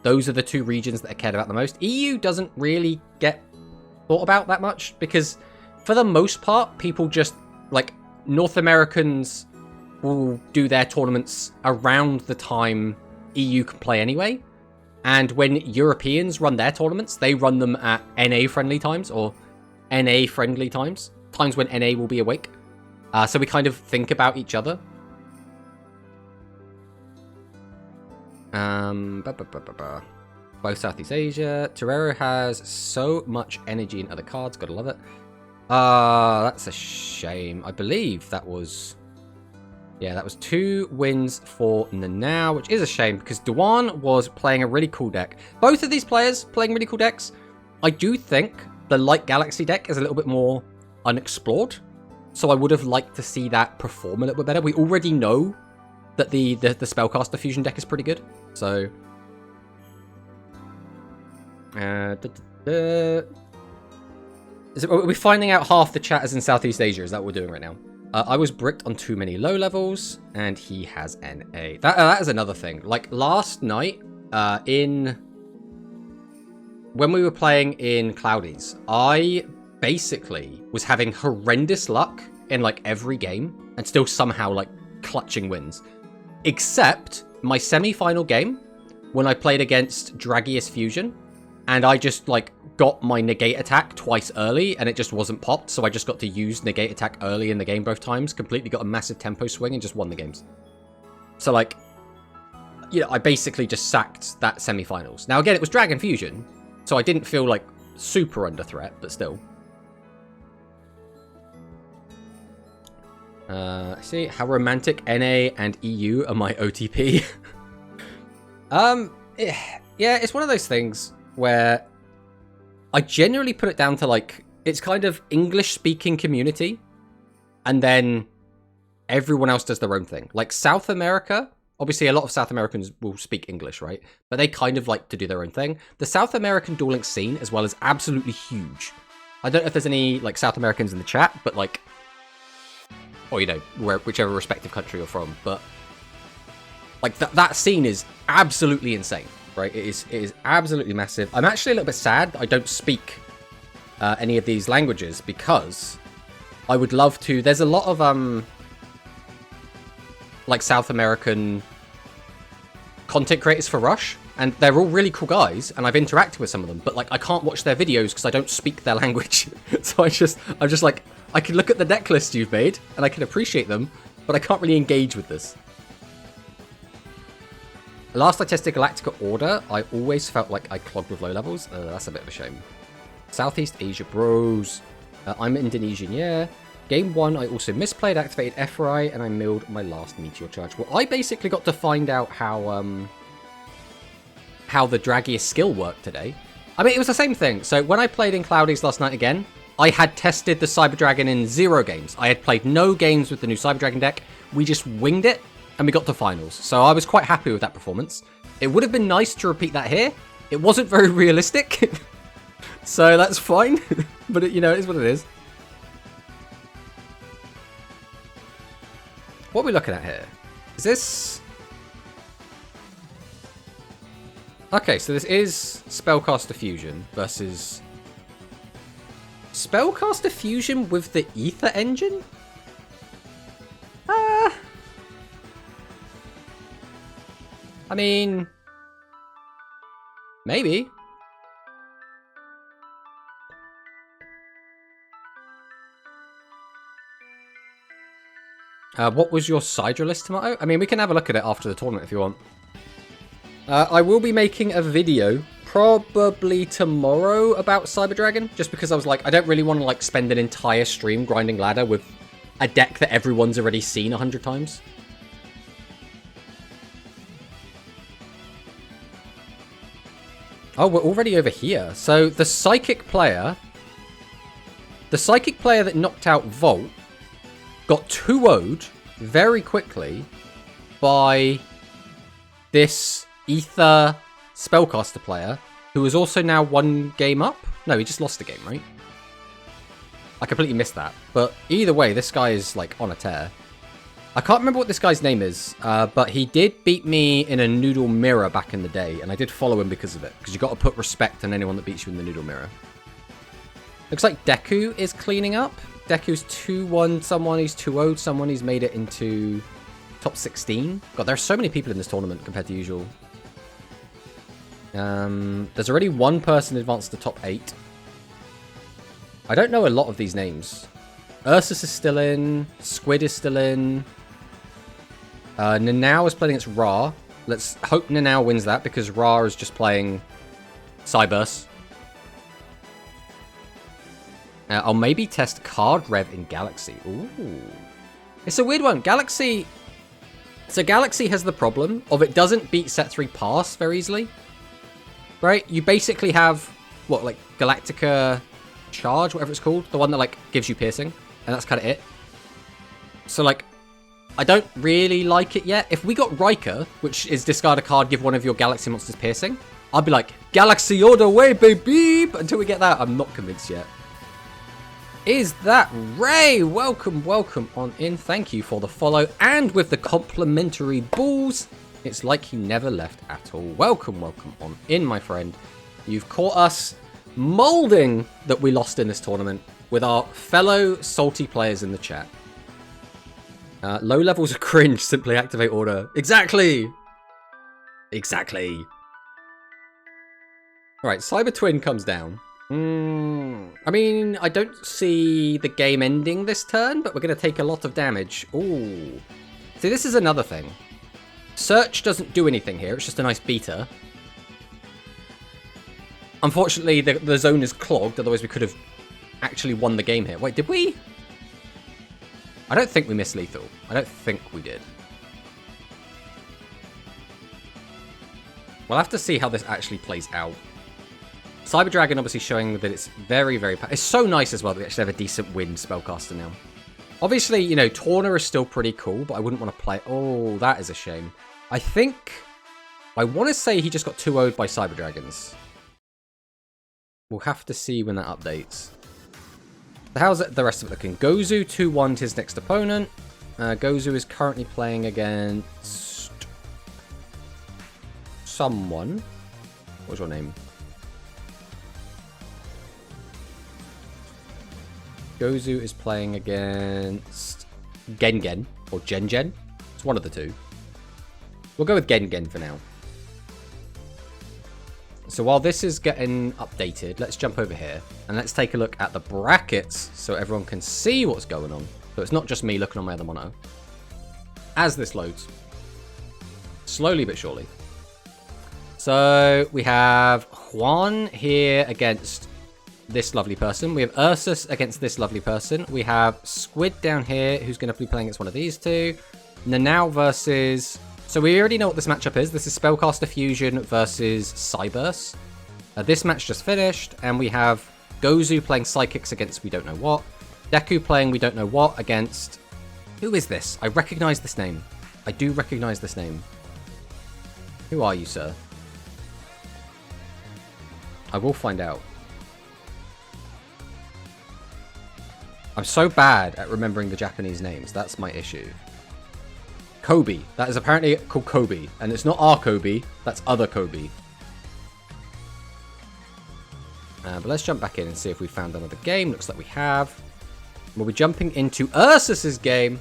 Those are the 2 regions that are cared about the most. EU doesn't really get thought about that much, because for the most part, people just, like, North Americans will do their tournaments around the time EU can play anyway. And when Europeans run their tournaments, they run them at NA-friendly times, or NA-friendly times. Times when NA will be awake. So we kind of think about each other. Both Southeast Asia. Torero has so much energy in other cards. Gotta love it. That's a shame. I believe that was... Yeah, that was 2 wins for Nanao, which is a shame because Duan was playing a really cool deck. Both of these players playing really cool decks. I do think the Light Galaxy deck is a little bit more unexplored, so I would have liked to see that perform a little bit better. We already know that the Spellcaster Fusion deck is pretty good, so... Are we finding out half the chat is in Southeast Asia? Is that what we're doing right now? I was bricked on too many low levels, and he has NA. That is another thing. Like, last night, when we were playing in Cloudies, I basically was having horrendous luck in, like, every game, and still somehow, like, clutching wins. Except my semi-final game, when I played against Dragius Fusion, and I just, like, got my negate attack twice early, and it just wasn't popped, so I just got to use negate attack early in the game both times, completely got a massive tempo swing, and just won the games. So, like, you know, I basically just sacked that semi-finals. Now, again, it was Dragon Fusion, so I didn't feel, like, super under threat, but still. See, how romantic NA and EU are my OTP. Yeah, it's one of those things where I genuinely put it down to, like, it's kind of English-speaking community, and then everyone else does their own thing. Like, South America, obviously a lot of South Americans will speak English, right? But they kind of like to do their own thing. The South American Duel Links scene, as well, is absolutely huge. I don't know if there's any, like, South Americans in the chat, but, like, or, you know, whichever respective country you're from, but, like, that scene is absolutely insane. Right, it is absolutely massive. I'm actually a little bit sad that I don't speak any of these languages, because I would love to. There's a lot of like, South American content creators for Rush, and they're all really cool guys, and I've interacted with some of them, but, like, I can't watch their videos because I don't speak their language. So I'm just like, I can look at the deck list you've made and I can appreciate them, but I can't really engage with this. Last I tested Galactica Order, I always felt like I clogged with low levels. That's a bit of a shame. Southeast Asia bros. I'm Indonesian, yeah. Game 1, I also misplayed, activated Epherai, and I milled my last Meteor Charge. Well, I basically got to find out how the Dragius skill worked today. I mean, it was the same thing. So when I played in Cloudies last night again, I had tested the Cyber Dragon in 0 games. I had played no games with the new Cyber Dragon deck. We just winged it, and we got to finals. So I was quite happy with that performance. It would have been nice to repeat that here. It wasn't very realistic. So that's fine. But, you know, it is what it is. What are we looking at here? Is this... Okay, so this is Spellcaster Fusion versus... Spellcaster Fusion with the Ether Engine? I mean, maybe. What was your Sidra list, Tomato? I mean, we can have a look at it after the tournament if you want. I will be making a video probably tomorrow about Cyber Dragon, just because I was like, I don't really want to like spend an entire stream grinding ladder with a deck that everyone's already seen 100 times. Oh, we're already over here. So the Psychic player that knocked out Volt got 2-0'd very quickly by this Ether Spellcaster player, who is also now 1 game up. No, he just lost the game, right? I completely missed that. But either way, this guy is like on a tear. I can't remember what this guy's name is, but he did beat me in a Noodle Mirror back in the day, and I did follow him because of it, because you got to put respect on anyone that beats you in the Noodle Mirror. Looks like Deku is cleaning up. Deku's 2-1 someone, he's 2-0'd someone, he's made it into top 16. God, there's so many people in this tournament compared to usual. There's already 1 person advanced to top 8. I don't know a lot of these names. Ursus is still in. Squid is still in. Nanao is playing against Ra. Let's hope Nanao wins that, because Ra is just playing Cyberse. I'll maybe test Card Rev in Galaxy. Ooh. It's a weird one. Galaxy... So Galaxy has the problem of it doesn't beat Set 3 Pass very easily. Right? You basically have, what, like Galactica Charge, whatever it's called? The one that, like, gives you piercing. And that's kind of it. So, like, I don't really like it yet. If we got Riker, which is discard a card, give one of your Galaxy monsters piercing, I'd be like, Galaxy all the way, baby! But until we get that, I'm not convinced yet. Is that Ray? Welcome, welcome on in. Thank you for the follow. And with the complimentary balls, it's like he never left at all. Welcome, welcome on in, my friend. You've caught us molding that we lost in this tournament with our fellow salty players in the chat. Low levels of cringe, simply activate order. Exactly! Exactly. Alright, Cyber Twin comes down. I mean, I don't see the game ending this turn, but we're going to take a lot of damage. Ooh. See, this is another thing. Search doesn't do anything here. It's just a nice beater. Unfortunately, the zone is clogged. Otherwise, we could have actually won the game here. Wait, did we? I don't think we missed lethal. I don't think we did. We'll have to see how this actually plays out. Cyber Dragon obviously showing that it's very, very... It's so nice as well that we actually have a decent wind spellcaster now. Obviously, you know, Torna is still pretty cool, but I wouldn't want to play... Oh, that is a shame. I think... I want to say he just got 2-0'd by Cyber Dragons. We'll have to see when that updates. So how's the rest of it looking? Gozu 2-1'd his next opponent. Gozu is currently playing against... someone. What's your name? Gozu is playing against Gengen, or Gen. It's one of the two. We'll go with Gengen for now. So while this is getting updated, let's jump over here and let's take a look at the brackets so everyone can see what's going on. So it's not just me looking on my other monitor. As this loads. Slowly but surely. So we have Juan here against this lovely person. We have Ursus against this lovely person. We have Squid down here, who's going to be playing against one of these two. Nanao versus... So we already know what this matchup is. This is Spellcaster Fusion versus Cyberse. This match just finished, and we have Gozu playing Psychics against we don't know what. Deku playing we don't know what against... Who is this? I recognize this name. I do recognize this name. Who are you, sir? I will find out. I'm so bad at remembering the Japanese names. That's my issue. Kobe. That is apparently called Kobe. And it's not our Kobe. That's other Kobe. But let's jump back in and see if we found another game. Looks like we have. We'll be jumping into Ursus's game.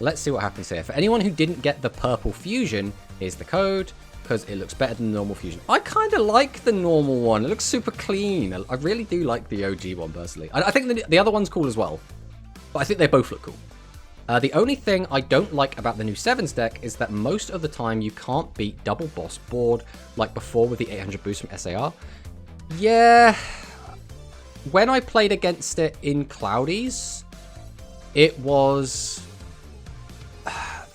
Let's see what happens here. For anyone who didn't get the purple fusion, Here's the code, because it looks better than the normal Fusion. I kind of like the normal one. It looks super clean. I really do like the OG one, personally. I think the other one's cool as well, but I think they both look cool. The only thing I don't like about the new 7s deck is that most of the time you can't beat double boss board like before with the 800 boost from SAR. Yeah, when I played against it in Cloudies, it was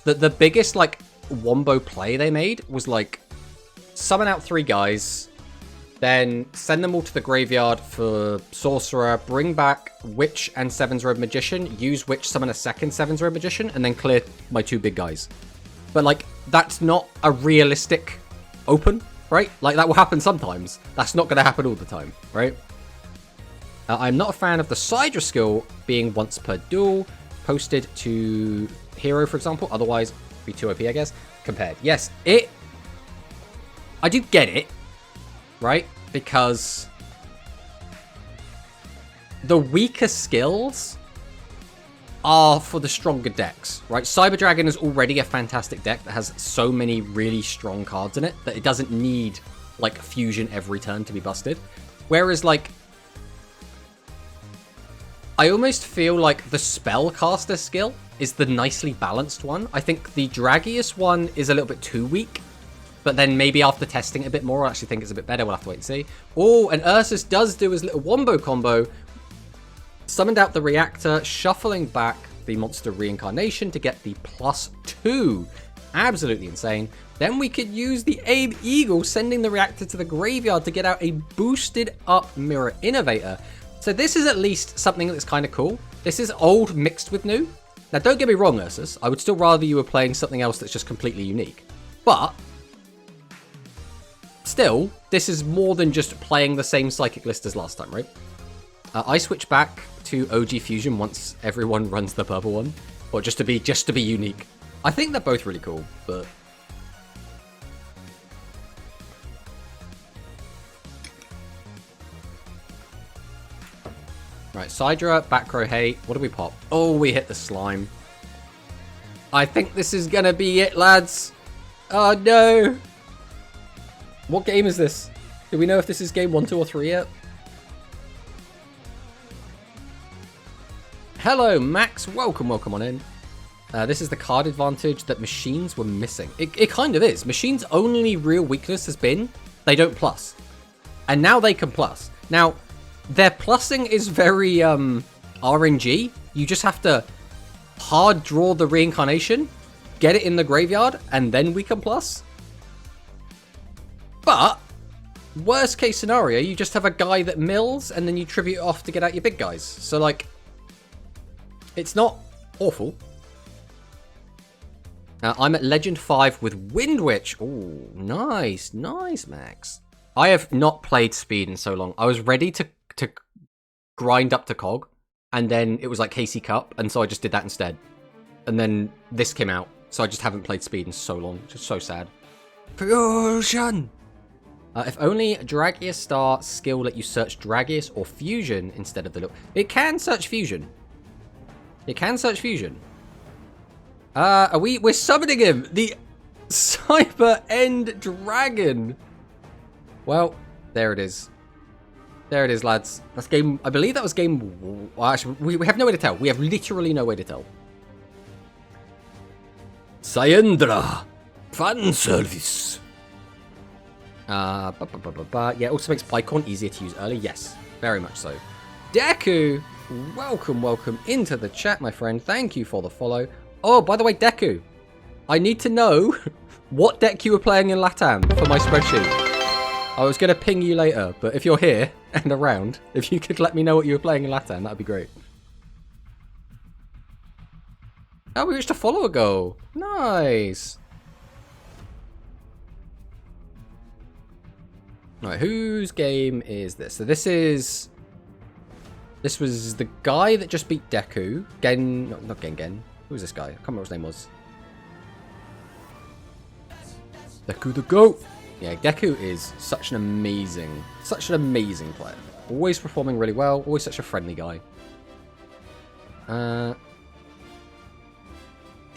the biggest like wombo play they made was like summon out 3 guys, then send them all to the graveyard for Sorcerer, bring back Witch and 7's Robe Magician, use Witch, summon a second 7's Robe Magician, and then clear my 2 big guys. But, like, that's not a realistic open, right? Like, that will happen sometimes. That's not going to happen all the time, right? I'm not a fan of the Sidra skill being once per duel, posted to Hero, for example. Otherwise, be too OP, I guess. Compared. Yes, I do get it. Right? Because the weaker skills are for the stronger decks, right? Cyber Dragon is already a fantastic deck that has so many really strong cards in it that it doesn't need, like, Fusion every turn to be busted. Whereas, like, I almost feel like the Spellcaster skill is the nicely balanced one. I think the Dragius one is a little bit too weak. But then maybe after testing it a bit more, I actually think it's a bit better. We'll have to wait and see. Oh, and Ursus does do his little wombo combo. Summoned out the reactor, shuffling back the monster reincarnation to get the +2. Absolutely insane. Then we could use the Abe Eagle, sending the reactor to the graveyard to get out a boosted up Mirror Innovator. So this is at least something that's kind of cool. This is old mixed with new. Now, don't get me wrong, Ursus. I would still rather you were playing something else that's just completely unique. But still, this is more than just playing the same Psychic list as last time, right? I switch back to OG Fusion once everyone runs the purple one, or just to be unique. I think they're both really cool, but right, Sidra, back row hate. What do we pop? Oh, we hit the slime. I think this is gonna be it, lads. Oh no. What game is this? Do we know if this is game 1, 2, or 3 yet? Hello, Max. Welcome on in. This is the card advantage that machines were missing. It kind of is. Machines' only real weakness has been they don't plus. And now they can plus. Now, their plussing is very RNG. You just have to hard draw the reincarnation, get it in the graveyard, and then we can plus. But, worst case scenario, you just have a guy that mills and then you tribute it off to get out your big guys. So, like, it's not awful. I'm at Legend 5 with Wind Witch. Oh, nice, Max. I have not played Speed in so long. I was ready to grind up to Cog, and then it was like KC Cup, and so I just did that instead. And then this came out, so I just haven't played Speed in so long. Just so sad. Fusion! If only Dragius Star skill let you search Dragius or Fusion instead of the... It can search Fusion. It can search Fusion. We're summoning him! The Cyber End Dragon! Well, there it is. There it is, lads. That's game... I believe that was game... Well, actually, we have no way to tell. We have literally no way to tell. Syandra! Fan service! Yeah, also makes Pycorn easier to use early. Yes, very much so. Deku! Welcome into the chat, my friend. Thank you for the follow. Oh, by the way, Deku, I need to know what deck you were playing in LATAM for my spreadsheet. I was going to ping you later, but if you're here and around, if you could let me know what you were playing in LATAM, that'd be great. Oh, we reached a follower goal. Nice. Right, whose game is this? So this was the guy that just beat Deku. No, not Gengen. Who was this guy? I can't remember what his name was. Deku the GOAT! Yeah, Deku is such an amazing player. Always performing really well. Always such a friendly guy.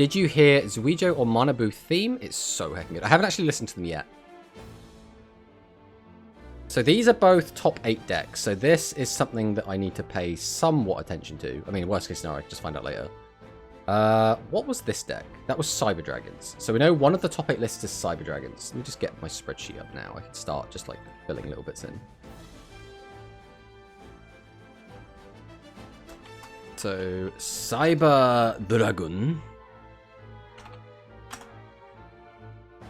Did you hear Zuijo or Manabu theme? It's so heckin' good. I haven't actually listened to them yet. So these are both top 8 decks. So this is something that I need to pay somewhat attention to. I mean, worst case scenario, I can just find out later. What was this deck? That was Cyber Dragons. So we know one of the top 8 lists is Cyber Dragons. Let me just get my spreadsheet up now. I can start just like filling little bits in. So Cyber Dragon.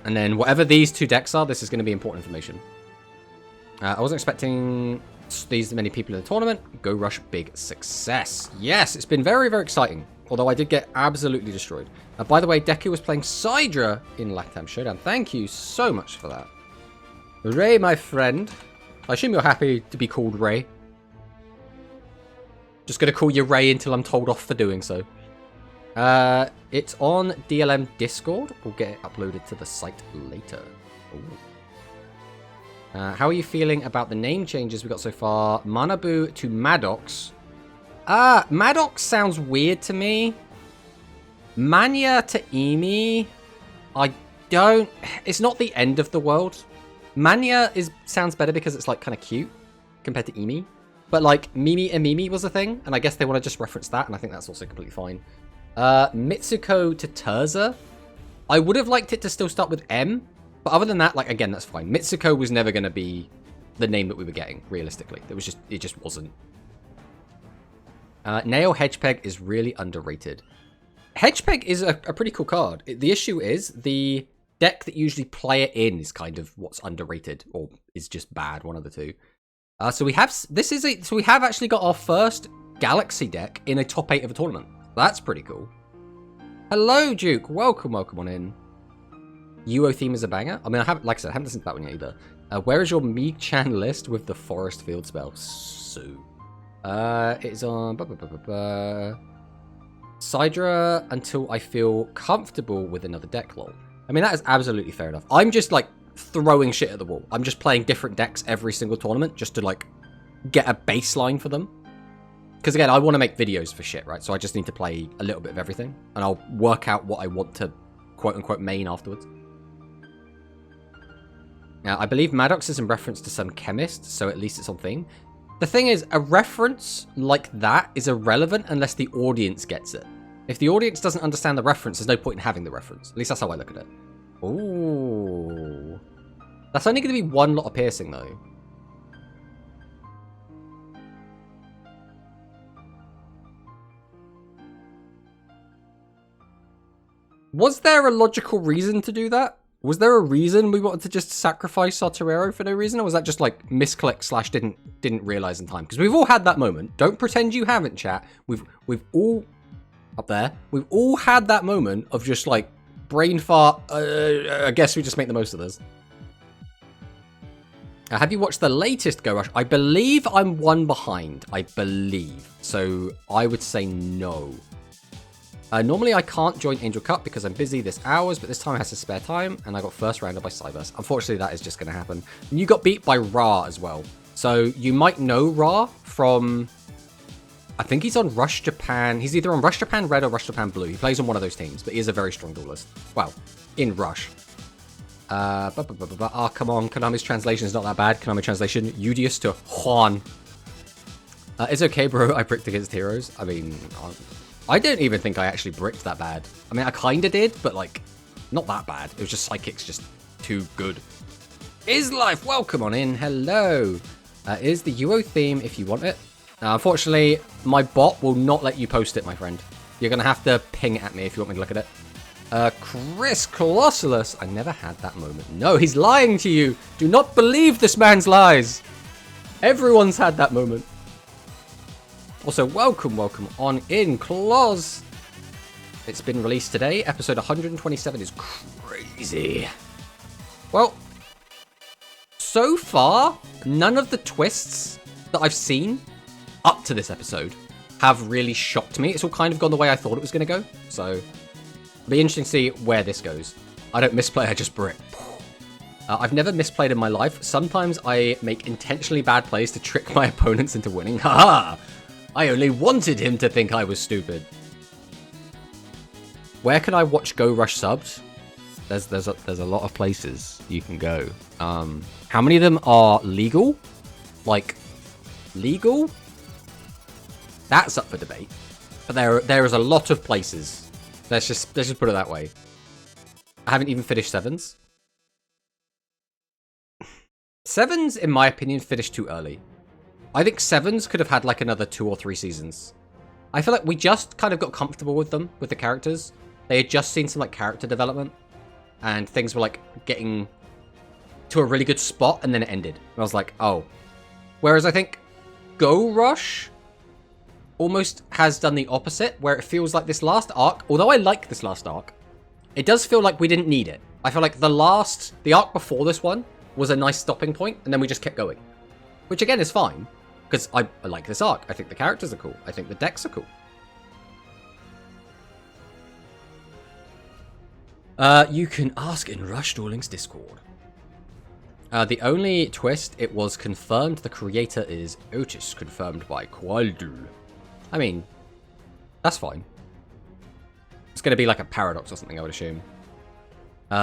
And then whatever these 2 decks are, this is going to be important information. I wasn't expecting these many people in the tournament. Go Rush, big success. Yes, it's been very, very exciting. Although I did get absolutely destroyed. By the way, Deku was playing Sidra in Latam Showdown. Thank you so much for that. Ray, my friend. I assume you're happy to be called Ray. Just going to call you Ray until I'm told off for doing so. It's on DLM Discord. We'll get it uploaded to the site later. Ooh. How are you feeling about the name changes we got so far? Manabu to Maddox. Maddox sounds weird to me. Mania to Emi. I don't... It's not the end of the world. Mania sounds better because it's like kind of cute compared to Emi. But like Mimi and Mimi was a thing, and I guess they want to just reference that, and I think that's also completely fine. Mitsuko to Terza. I would have liked it to still start with M. But other than that, like, again, that's fine. Mitsuko was never going to be the name that we were getting, realistically. It just wasn't. Nail Hedgepeg is really underrated. Hedgepeg is a pretty cool card. The issue is the deck that usually play it in is kind of what's underrated, or is just bad, one of the two. So we have actually got our first Galaxy deck in a top 8 of a tournament. That's pretty cool. Hello, Duke. Welcome on in. UO theme is a banger. I mean, like I said, I haven't listened to that one yet either. Where is your Meeg-chan list with the Forest Field spell? So, it's on Sidra until I feel comfortable with another deck, lol. I mean, that is absolutely fair enough. I'm just like throwing shit at the wall. I'm just playing different decks every single tournament just to like get a baseline for them. Because again, I want to make videos for shit, right? So I just need to play a little bit of everything, and I'll work out what I want to quote-unquote main afterwards. Now, I believe Maddox is in reference to some chemist, so at least it's on theme. The thing is, a reference like that is irrelevant unless the audience gets it. If the audience doesn't understand the reference, there's no point in having the reference. At least that's how I look at it. Ooh. That's only going to be 1 lot of piercing, though. Was there a logical reason to do that? Was there a reason we wanted to just sacrifice our Torero for no reason? Or was that just like misclick / didn't realize in time? Because we've all had that moment. Don't pretend you haven't, chat. We've all up there. We've all had that moment of just like brain fart. I guess we just make the most of this. Have you watched the latest Go Rush? I believe I'm 1 behind. I believe. So I would say no. Normally I can't join Angel Cup because I'm busy this hours, but this time I have some spare time, and I got first rounded by Cybers. Unfortunately, that is just going to happen. And you got beat by Ra as well. So you might know Ra from... I think he's on Rush Japan. He's either on Rush Japan Red or Rush Japan Blue. He plays on one of those teams, but he is a very strong duelist. Well, in Rush. Come on. Konami's translation is not that bad. Konami translation, Udius to Juan. It's okay, bro. I bricked against heroes. I mean... I don't even think I actually bricked that bad. I mean, I kind of did, but like, not that bad. It was just Psychic's just too good. Is Life, welcome on in. Hello. Is the UO theme if you want it. Unfortunately, my bot will not let you post it, my friend. You're going to have to ping it at me if you want me to look at it. Chris Colossalus. I never had that moment. No, he's lying to you. Do not believe this man's lies. Everyone's had that moment. Also, welcome on in, Claus. It's been released today. Episode 127 is crazy. Well, so far, none of the twists that I've seen up to this episode have really shocked me. It's all kind of gone the way I thought it was going to go. So, it'll be interesting to see where this goes. I don't misplay, I just brick. I've never misplayed in my life. Sometimes I make intentionally bad plays to trick my opponents into winning. Haha! I only wanted him to think I was stupid. Where can I watch Go Rush subs? There's a lot of places you can go. How many of them are legal? Like, legal? That's up for debate. But there is a lot of places. Let's just put it that way. I haven't even finished Sevens. Sevens, in my opinion, finished too early. I think Sevens could have had like another 2 or 3 seasons. I feel like we just kind of got comfortable with them, with the characters. They had just seen some like character development. And things were like getting to a really good spot, and then it ended. And I was like, oh. Whereas I think Go Rush almost has done the opposite, where it feels like this last arc, although I like this last arc, it does feel like we didn't need it. I feel like the arc before this one was a nice stopping point, and then we just kept going. Which again is fine, because I like this arc. I think the characters are cool. I think the decks are cool. You can ask in Rush Duel Links Discord. The only twist, it was confirmed the creator is Otis, confirmed by Qualdul. I mean, that's fine. It's going to be like a paradox or something, I would assume.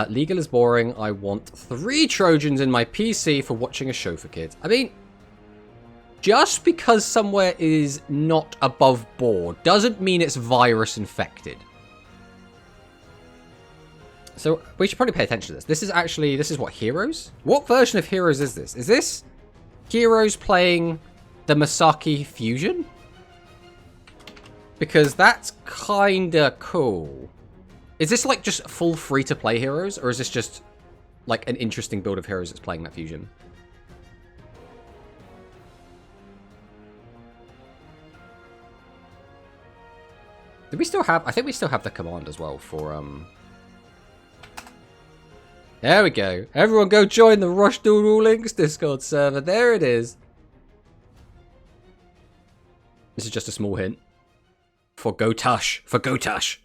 Legal is boring. I want 3 Trojans in my PC for watching a show for kids. I mean, just because somewhere is not above board doesn't mean it's virus infected. So we should probably pay attention to this. This is what, Heroes? What version of Heroes is this? Is this Heroes playing the Masaki Fusion? Because that's kinda cool. Is this like just full free-to-play Heroes? Or is this just like an interesting build of Heroes that's playing that Fusion? Do we still have... I think we still have the command as well for... There we go. Everyone go join the Rush Duel Links Discord server. There it is. This is just a small hint. For Gotush. For Gotush.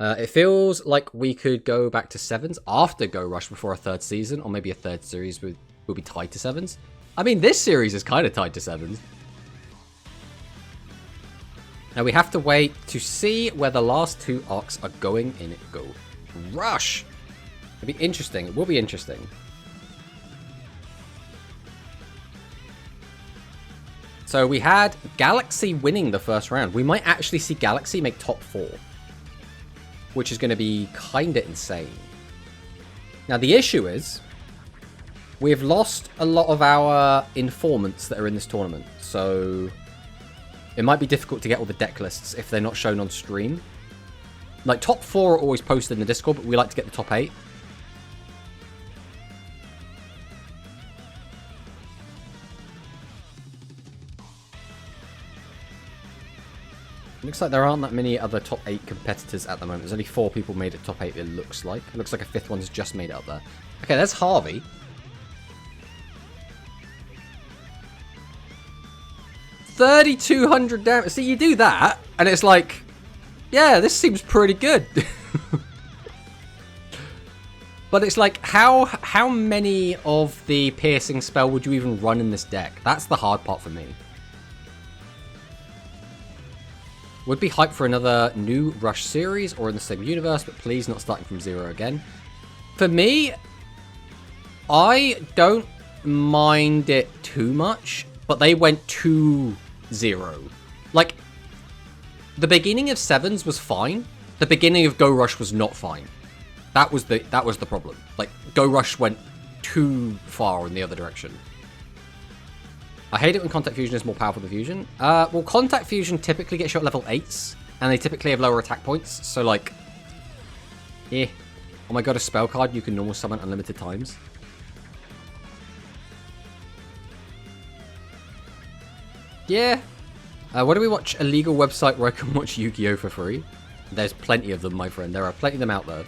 It feels like we could go back to Sevens after Go Rush before a 3rd season. Or maybe a 3rd series will be tied to Sevens. I mean, this series is kind of tied to Sevens. Now we have to wait to see where the last 2 arcs are going in Go Rush. It'll be interesting. It will be interesting. So we had Galaxy winning the first round. We might actually see Galaxy make top 4. Which is going to be kind of insane. Now the issue is, we've lost a lot of our informants that are in this tournament. So it might be difficult to get all the deck lists if they're not shown on stream. Like top 4 are always posted in the Discord, but we like to get the top 8. Looks like there aren't that many other top 8 competitors at the moment. There's only 4 people made it top 8, it looks like. It looks like a 5th one's just made it up there. Okay, there's Harvey. 3,200 damage. See, you do that, and it's like, yeah, this seems pretty good. But it's like, how many of the piercing spell would you even run in this deck? That's the hard part for me. Would be hyped for another new Rush series or in the same universe, but please not starting from 0 again. For me, I don't mind it too much, but they went to 0. Like, the beginning of Sevens was fine. The beginning of Go Rush was not fine. That was the problem. Like, Go Rush went too far in the other direction. I hate it when Contact Fusion is more powerful than Fusion. Well, Contact Fusion typically gets you at level 8s, and they typically have lower attack points, so like... yeah. Oh my god, a spell card you can normal summon unlimited times. Yeah. Why do we watch a legal website where I can watch Yu-Gi-Oh! For free? There's plenty of them, my friend. There are plenty of them out there.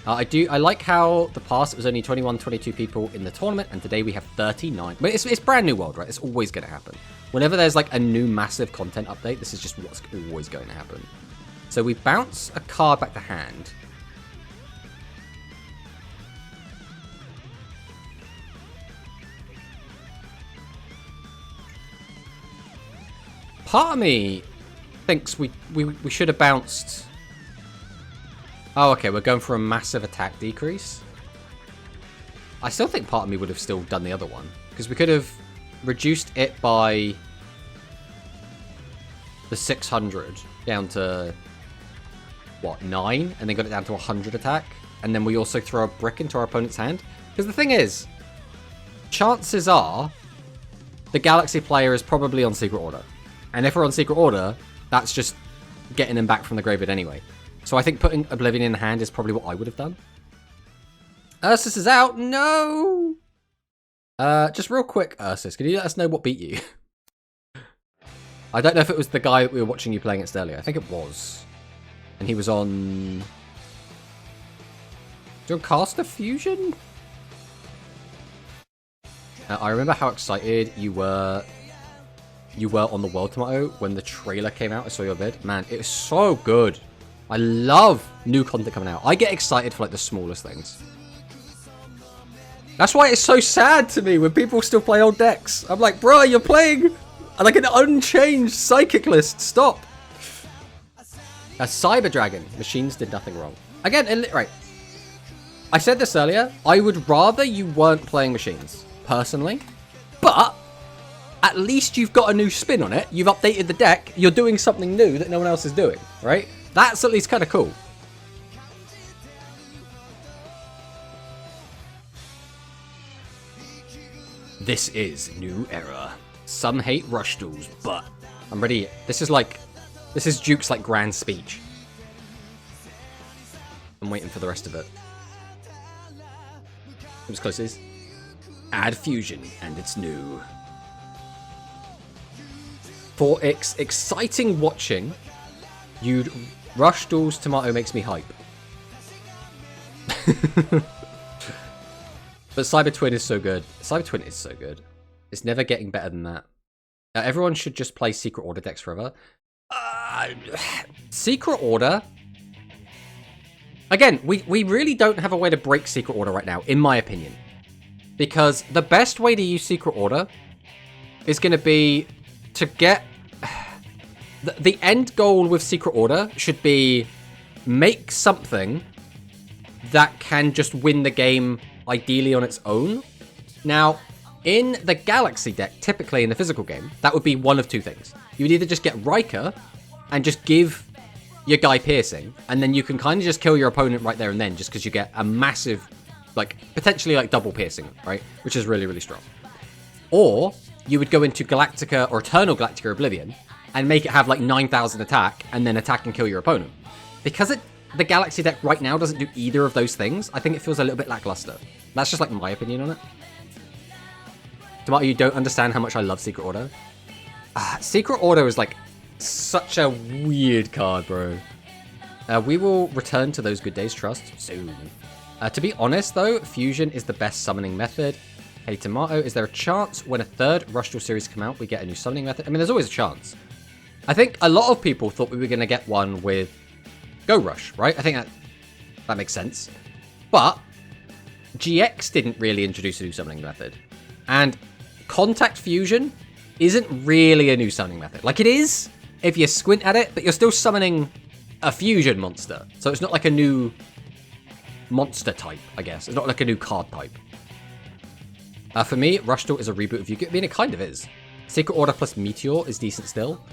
I like how the past it was only 21, 22 people in the tournament, and today we have 39. But it's brand new world, right? It's always going to happen. Whenever there's like a new massive content update, this is just what's always going to happen. So we bounce a card back to hand. Part of me thinks we should have bounced Oh, okay, we're going for a massive attack decrease. I still think part of me would have still done the other one. Because we could have reduced it by the 600 down to, what, 9? And then got it down to 100 attack. And then we also throw a brick into our opponent's hand. Because the thing is, chances are the Galaxy player is probably on Secret Order. And if we're on Secret Order, that's just getting them back from the graveyard anyway. So I think putting Oblivion in the hand is probably what I would have done. Ursus is out. No! Just real quick, Ursus, can you let us know what beat you? I don't know if it was the guy that we were watching you playing against earlier. I think it was. And he was on... Was he on Caster Fusion? I remember how excited you were on the World Tomato when the trailer came out. I saw your vid. Man, it was so good. I love new content coming out. I get excited for like the smallest things. That's why it's so sad to me when people still play old decks. I'm like, bro, you're playing like an unchanged Psychic list. Stop. A Cyber Dragon. Machines did nothing wrong. Again, right. I said this earlier. I would rather you weren't playing machines, personally. But at least you've got a new spin on it. You've updated the deck. You're doing something new that no one else is doing, right? That's at least kind of cool. This is New Era. Some hate rush duels, but I'm ready. This is Duke's like grand speech. I'm waiting for the rest of it. Who's closest? Add fusion, and it's new. For exciting watching, you'd rush duels. Tomato makes me hype. But Cyber Twin is so good. Cyber Twin is so good. It's never getting better than that. Everyone should just play Secret Order decks forever. Secret Order... Again, we really don't have a way to break Secret Order right now, in my opinion. Because the best way to use Secret Order is going to be to get... The end goal with Secret Order should be make something that can just win the game ideally on its own. Now, in the Galaxy deck, typically in the physical game, that would be one of two things. You would either just get Riker and just give your guy piercing, and then you can kind of just kill your opponent right there and then, just because you get a massive, like, potentially like double piercing, right? Which is really, really strong. Or you would go into Galactica or Eternal Galactica Oblivion and make it have like 9,000 attack and then attack and kill your opponent. Because the Galaxy deck right now doesn't do either of those things, I think it feels a little bit lackluster. That's just like my opinion on it. Tomato, you don't understand how much I love Secret Order. Secret Order is like such a weird card, bro. We will return to those good days, trust, soon. To be honest, though, Fusion is the best summoning method. Hey, Tomato, is there a chance when a third Rush Duel series come out, we get a new summoning method? I mean, there's always a chance. I think a lot of people thought we were going to get one with Go Rush, right? I think that makes sense. But GX didn't really introduce a new summoning method. And Contact Fusion isn't really a new summoning method. Like, it is if you squint at it, but you're still summoning a fusion monster. So it's not like a new monster type, I guess. It's not like a new card type. For me, Rush Duel is a reboot of Yu-Gi-Oh! I mean, it kind of is. Secret Order plus Meteor is decent still.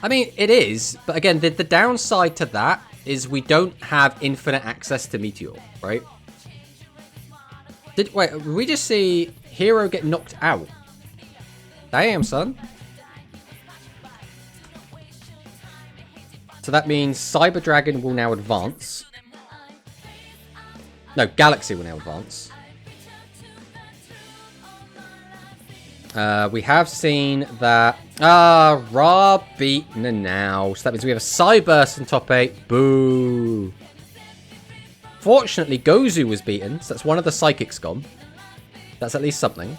I mean, it is, but again, the downside to that is we don't have infinite access to Meteor, right? Wait, did we just see Hero get knocked out? Damn, son. So that means Cyber Dragon will now advance. No, Galaxy will now advance. We have seen that... Ra beaten now. So that means we have a Cyburst in top 8. Boo. Fortunately, Gozu was beaten, so that's one of the Psychics gone. That's at least something.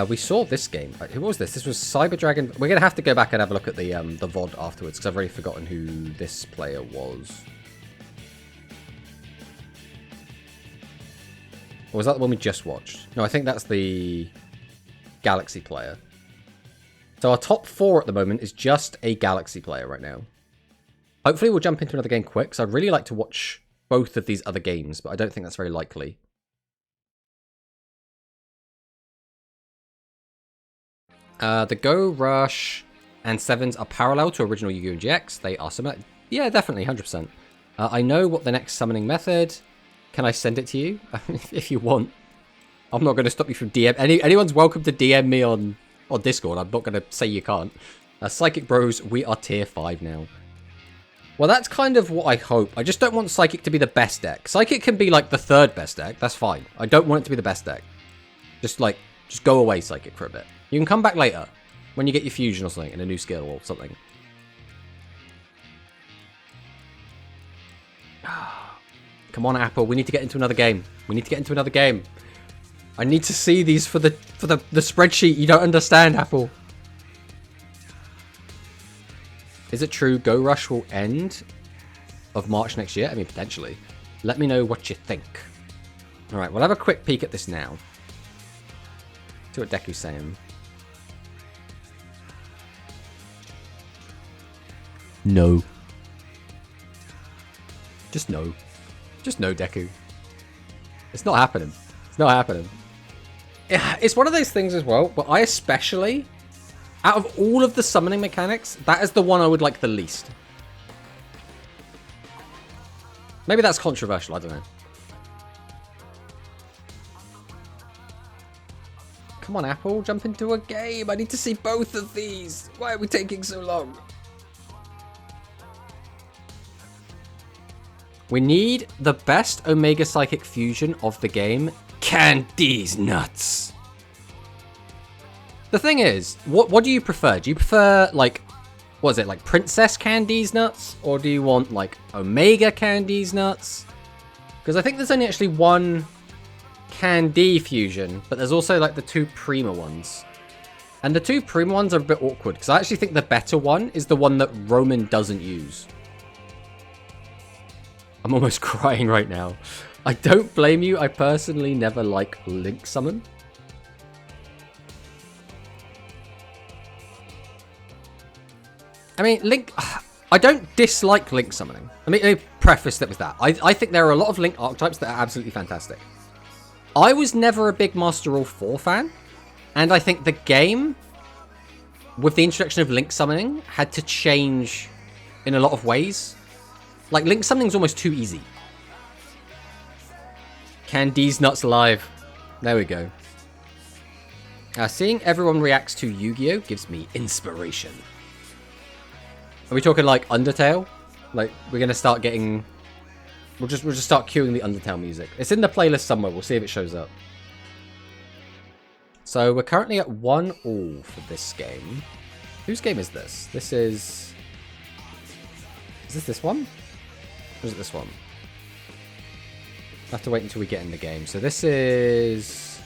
We saw this game. Who was this? This was Cyber Dragon. We're going to have to go back and have a look at the VOD afterwards, because I've already forgotten who this player was. Or was that the one we just watched? No, I think that's the Galaxy player. So our top 4 at the moment is just a Galaxy player right now. Hopefully we'll jump into another game quick, because I'd really like to watch both of these other games, but I don't think that's very likely. The Go Rush and Sevens are parallel to original Yu-Gi-Oh! GX. They are similar. Yeah, definitely, 100%. I know what the next summoning method. Can I send it to you? If you want. I'm not going to stop you from DM. Anyone's welcome to DM me on Discord. I'm not going to say you can't. Psychic Bros, we are tier 5 now. Well, that's kind of what I hope. I just don't want Psychic to be the best deck. Psychic can be like the 3rd best deck. That's fine. I don't want it to be the best deck. Just go away, Psychic, for a bit. You can come back later when you get your fusion or something and a new skill or something. Come on, Apple. We need to get into another game. I need to see these for the spreadsheet. You don't understand, Apple. Is it true Go Rush will end of March next year? I mean, potentially. Let me know what you think. All right, we'll have a quick peek at this now. See what Deku's saying. No. Just no. Just no, Deku. It's not happening. It's not happening. It's one of those things as well, but I especially, out of all of the summoning mechanics, that is the one I would like the least. Maybe that's controversial, I don't know. Come on, Apple, jump into a game. I need to see both of these. Why are we taking so long? We need the best Omega Psychic fusion of the game. Candies nuts. The thing is, what do you prefer? Do you prefer, like, what is it, like Princess Candies nuts? Or do you want, like, Omega Candies nuts? Because I think there's only actually one Candy fusion, but there's also, like, the 2 Prima ones. And the 2 Prima ones are a bit awkward, because I actually think the better one is the one that Roman doesn't use. I'm almost crying right now. I don't blame you. I personally never like Link Summon. I mean, Link... I don't dislike Link Summoning. Let me preface that with that. I think there are a lot of Link archetypes that are absolutely fantastic. I was never a big Master Rule 4 fan. And I think the game, with the introduction of Link Summoning, had to change in a lot of ways. Like, Link Summoning's almost too easy. Candies Nuts live. There we go. Seeing everyone reacts to Yu-Gi-Oh! Gives me inspiration. Are we talking like Undertale? Like, we're going to start getting... We'll just start queuing the Undertale music. It's in the playlist somewhere. We'll see if it shows up. So, we're currently at 1-1 for this game. Whose game is this? This is... Is this one? Or is it this one? I have to wait until we get in the game. So this is...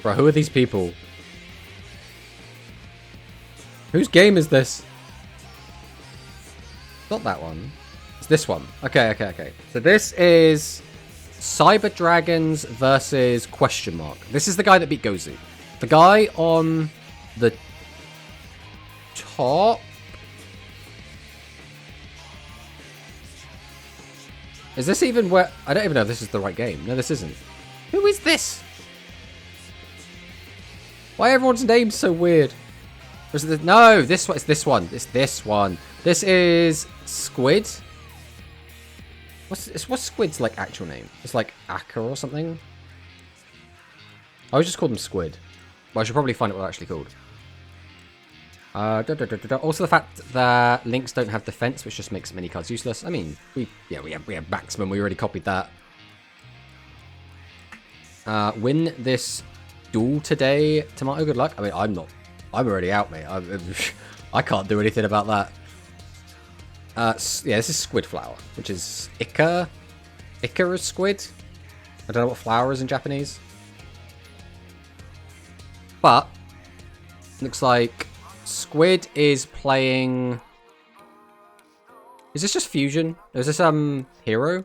Bro, who are these people? Whose game is this? Not that one. It's this one. Okay. So this is Cyber Dragons versus Question Mark. This is the guy that beat Gozu. The guy on the top... Is this even where... I don't even know if this is the right game. No, this isn't. Who is this? Why are everyone's names so weird? Or is it no, this one. It's this one. It's this one. This is Squid. What's Squid's like actual name? It's like Akka or something. I always just called them Squid. But I should probably find out what they're actually called. Also the fact that links don't have defense, which just makes mini cards useless. I mean, we have Maximum. We already copied that. Win this duel today, Tomato. Good luck. I mean, I'm already out, mate. I can't do anything about that. Yeah, this is Squid Flower, which is Icarus Squid. I don't know what flower is in Japanese. But looks like Squid is playing... Is this just Fusion? Or is this Hero?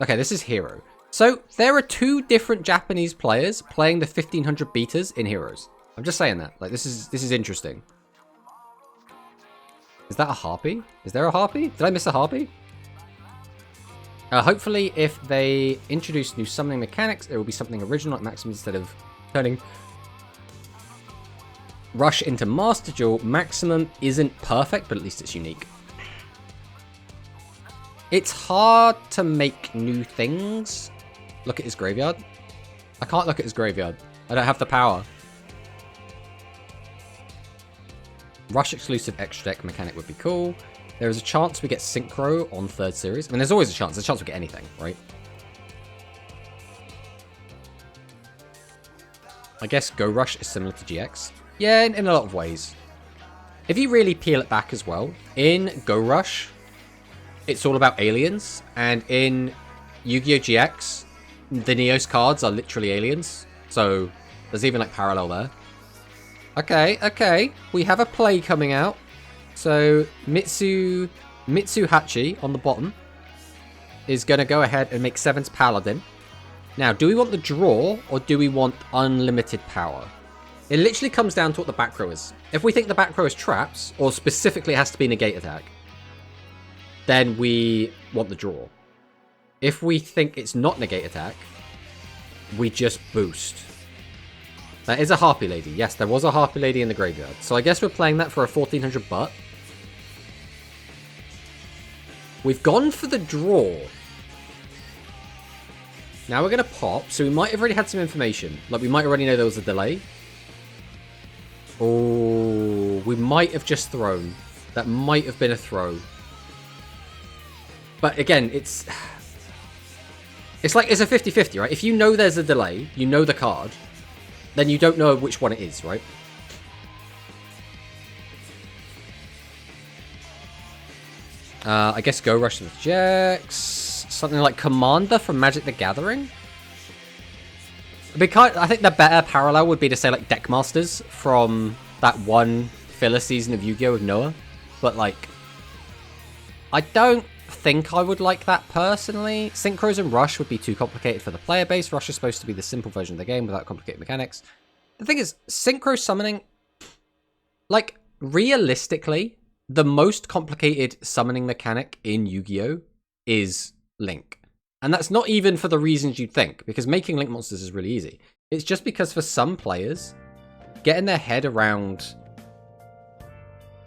Okay, this is Hero. So there are two different Japanese players playing the 1500 beaters in Heroes. I'm just saying that. Like, this is interesting. Is that a harpy? Is there a harpy? Did I miss a harpy? Hopefully, if they introduce new summoning mechanics, it will be something original at Maximum instead of turning Rush into Master Duel. Maximum isn't perfect, but at least it's unique. It's hard to make new things. Look at his graveyard. I can't look at his graveyard. I don't have the power. Rush exclusive extra deck mechanic would be cool. There is a chance we get Synchro on 3rd series. I mean, there's always a chance. There's a chance we get anything, right? I guess Go Rush is similar to GX. Yeah, in a lot of ways. If you really peel it back as well, in Go Rush, it's all about aliens. And in Yu-Gi-Oh! GX, the Neos cards are literally aliens. So there's even like parallel there. Okay. We have a play coming out. So Mitsu Hachi on the bottom is going to go ahead and make 7's Paladin. Now, do we want the draw or do we want unlimited power? It literally comes down to what the back row is. If we think the back row is traps, or specifically it has to be negate attack, then we want the draw. If we think it's not negate attack, we just boost. That is a Harpy Lady. Yes, there was a Harpy Lady in the graveyard. So I guess we're playing that for a 1400 butt. We've gone for the draw. Now we're going to pop. So we might have already had some information. Like, we might already know there was a delay. Oh, we might have just thrown. That might have been a throw. But again, it's like, it's a 50-50, right? If you know there's a delay, you know the card, then you don't know which one it is, right? I guess Go Rush with Jax. Something like Commander from Magic the Gathering. Because I think the better parallel would be to say like Deckmasters from that one filler season of Yu-Gi-Oh! With Noah. But like, I don't think I would like that personally. Synchros and Rush would be too complicated for the player base. Rush is supposed to be the simple version of the game without complicated mechanics. The thing is, Synchro summoning, like, realistically, the most complicated summoning mechanic in Yu-Gi-Oh! Is Link. And that's not even for the reasons you'd think, because making Link monsters is really easy. It's just because for some players, getting their head around,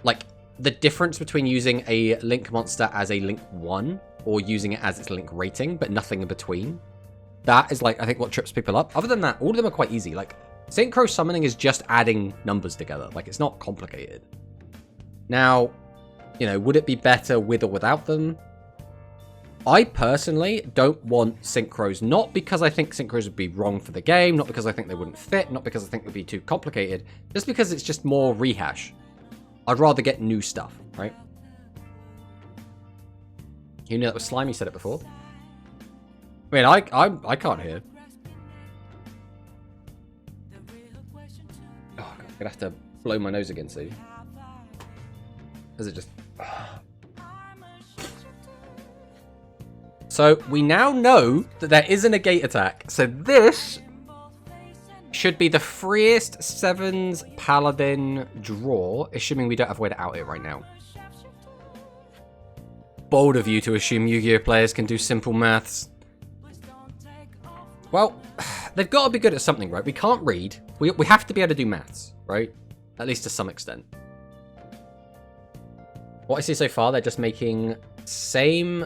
like, the difference between using a Link monster as a Link 1 or using it as its Link rating, but nothing in between, that is, like, I think what trips people up. Other than that, all of them are quite easy. Like, Synchro summoning is just adding numbers together. Like, it's not complicated. Now, you know, would it be better with or without them? I personally don't want Synchros, not because I think Synchros would be wrong for the game, not because I think they wouldn't fit, not because I think it would be too complicated, just because it's just more rehash. I'd rather get new stuff, right? You knew that was Slimy said it before. I mean, I can't hear. Oh, I'm gonna have to blow my nose again soon. Is it just... So, we now know that there is a negate attack. So this should be the freest 7's Paladin draw, assuming we don't have a way to out it right now. Bold of you to assume Yu-Gi-Oh! Players can do simple maths. Well, they've got to be good at something, right? We can't read. We have to be able to do maths, right? At least to some extent. What I see so far, they're just making same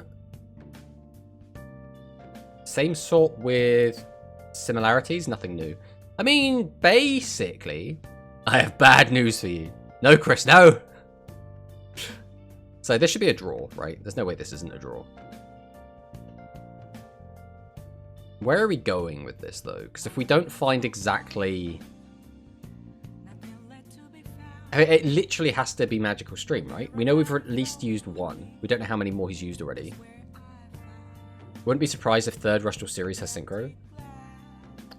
sort with similarities, nothing new. I mean, basically, I have bad news for you. No, Chris, no! So this should be a draw, right? There's no way this isn't a draw. Where are we going with this, though? Because if we don't find exactly... I mean, it literally has to be Magical Stream, right? We know we've at least used one. We don't know how many more he's used already. Wouldn't be surprised if 3rd Rush Duel Series has Synchro.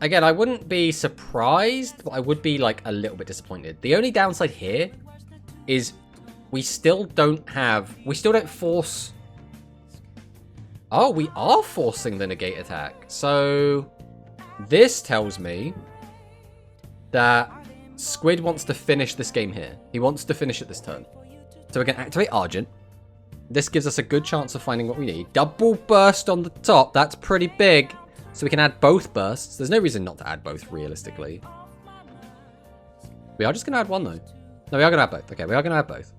Again, I wouldn't be surprised, but I would be, like, a little bit disappointed. The only downside here is we still don't have... We still don't force... Oh, we are forcing the negate attack. So, this tells me that Squid wants to finish this game here. He wants to finish it this turn. So we're going to activate Argent. This gives us a good chance of finding what we need. Double burst on the top. That's pretty big. So we can add both bursts. There's no reason not to add both, realistically. We are just going to add one, though. No, we are going to add both. Okay, we are going to add both.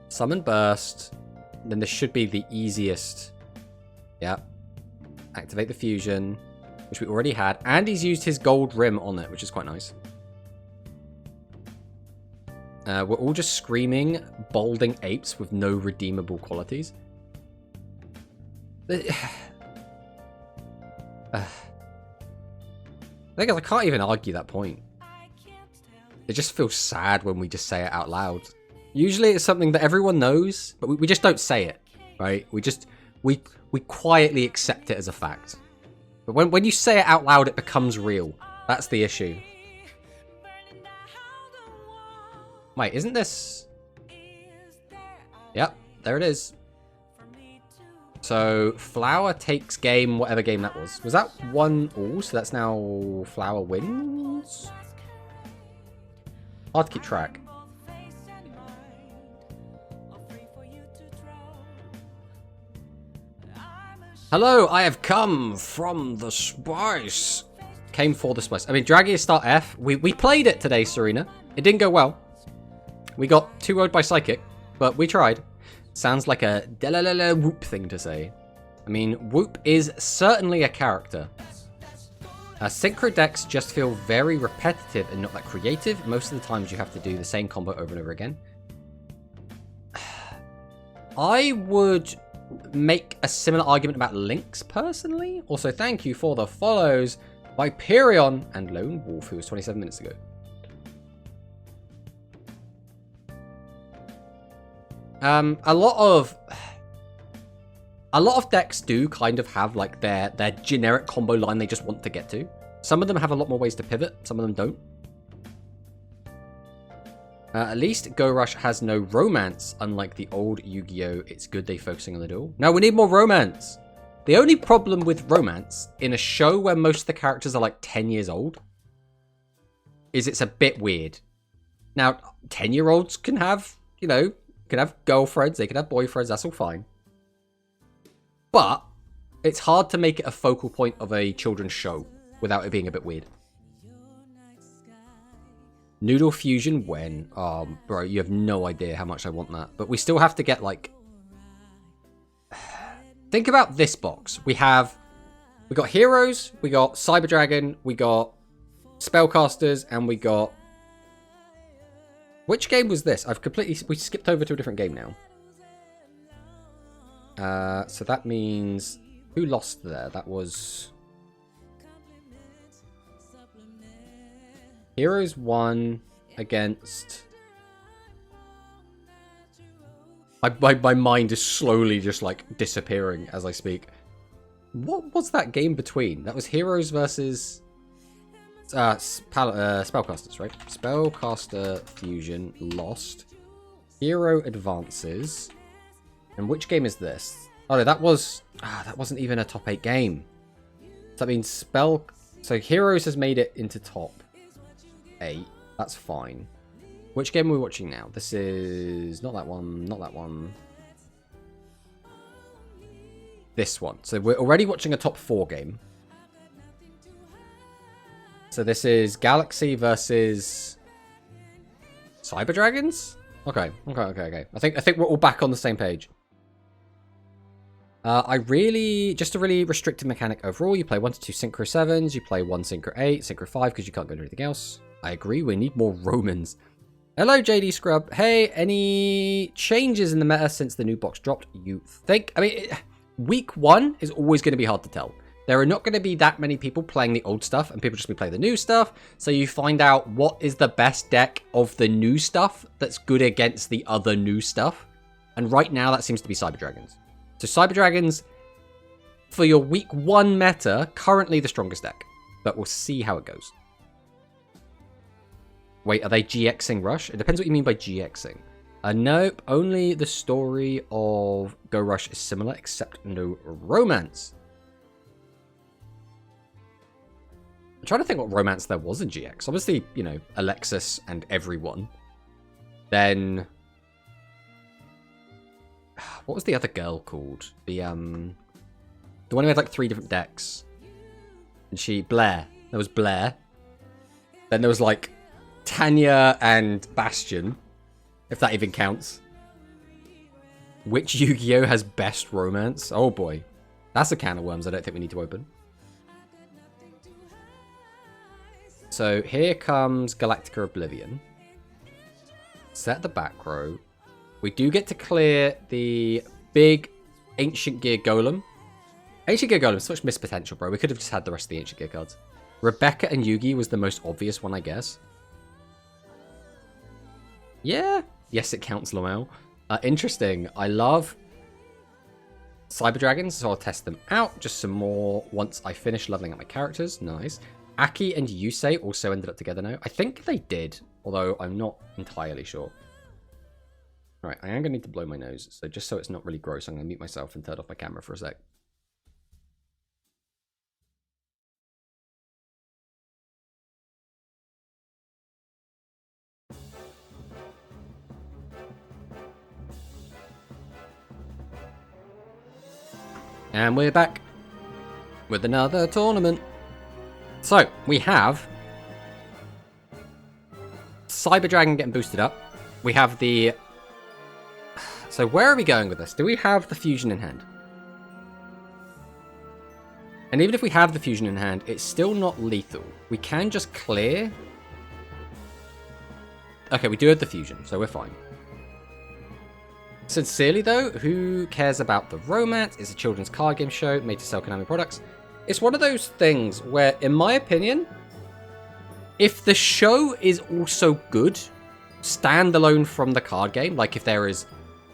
Summon burst. Then this should be the easiest. Yeah. Activate the fusion, which we already had. And he's used his gold rim on it, which is quite nice. We're all just screaming, balding apes with no redeemable qualities. I can't even argue that point. It just feels sad when we just say it out loud. Usually it's something that everyone knows, but we just don't say it, right? We quietly accept it as a fact. But when you say it out loud, it becomes real. That's the issue. Wait, isn't this... Yep, there it is. So, Flower takes game, whatever game that was. Was that 1-all? So that's now Flower wins? Hard to keep track. Hello, I have come from the spice. Came for the spice. I mean, Draggy start F. We played it today, Serena. It didn't go well. We got 2-0'd by Psychic, but we tried. Sounds like a Delalala Whoop thing to say. I mean, Whoop is certainly a character. Synchro decks just feel very repetitive and not that creative. Most of the times you have to do the same combo over and over again. I would make a similar argument about Lynx, personally. Also, thank you for the follows by Pyrion and Lone Wolf, who was 27 minutes ago. A lot of decks do kind of have like their generic combo line they just want to get to. Some of them have a lot more ways to pivot, some of them don't. At least Go Rush has no romance, unlike the old Yu-Gi-Oh! It's good they focusing on the duel. No, we need more romance. The only problem with romance in a show where most of the characters are like 10 years old is it's a bit weird. Now, 10-year-olds can have, you know, can have girlfriends, they can have boyfriends, that's all fine. But it's hard to make it a focal point of a children's show without it being a bit weird. Noodle Fusion when? Oh, bro, you have no idea how much I want that. But we still have to get, like... Think about this box. We got Heroes, we got Cyber Dragon, we got Spellcasters, and we got... Which game was this? We skipped over to a different game now. So that means... Who lost there? That was... Heroes won against... My mind is slowly just, like, disappearing as I speak. What was that game between? That was Heroes versus... Spellcasters, right? Spellcaster Fusion lost. Hero advances. And which game is this? Oh, no, that wasn't even a top 8 game. So that means So Heroes has made it into top 8. That's fine. Which game are we watching now? This is... Not that one. Not that one. This one. So we're already watching a top 4 game. So this is Galaxy versus... Cyber Dragons? Okay. I think we're all back on the same page. Just a really restricted mechanic overall. You play 1 to 2 Synchro 7s, you play 1 Synchro 8, Synchro 5 because you can't go to anything else. I agree, we need more Romans. Hello, JD Scrub. Hey, any changes in the meta since the new box dropped, you think? I mean, week 1 is always going to be hard to tell. There are not going to be that many people playing the old stuff, and people just going to play the new stuff. So you find out what is the best deck of the new stuff that's good against the other new stuff. And right now, that seems to be Cyber Dragons. So Cyber Dragons, for your week 1 meta, currently the strongest deck. But we'll see how it goes. Wait, are they GXing Rush? It depends what you mean by GXing. Nope, only the story of Go Rush is similar, except no romance. I'm trying to think what romance there was in GX. Obviously, you know, Alexis and everyone. Then... What was the other girl called? The one who had like 3 different decks. And Blair. There was Blair. Then there was like Tanya and Bastion. If that even counts. Which Yu-Gi-Oh! Has best romance? Oh boy. That's a can of worms I don't think we need to open. So here comes Galactica Oblivion. Set the back row. We do get to clear the big Ancient Gear Golem. Ancient Gear Golem, such missed potential, bro. We could have just had the rest of the Ancient Gear cards. Rebecca and Yugi was the most obvious one, I guess. Yeah. Yes, it counts, Lamel. Interesting. I love Cyber Dragons, so I'll test them out. Just some more once I finish leveling up my characters. Nice. Aki and Yusei also ended up together now. I think they did, although I'm not entirely sure. Alright, I am going to need to blow my nose, so just so it's not really gross, I'm going to mute myself and turn off my camera for a sec. And we're back with another tournament. So, we have Cyber Dragon getting boosted up. We have the... So where are we going with this? Do we have the fusion in hand? And even if we have the fusion in hand, it's still not lethal. We can just clear. Okay, we do have the fusion, so we're fine. Sincerely though, who cares about the romance? It's a children's card game show made to sell Konami products. It's one of those things where, in my opinion, if the show is also good, standalone from the card game, like if there is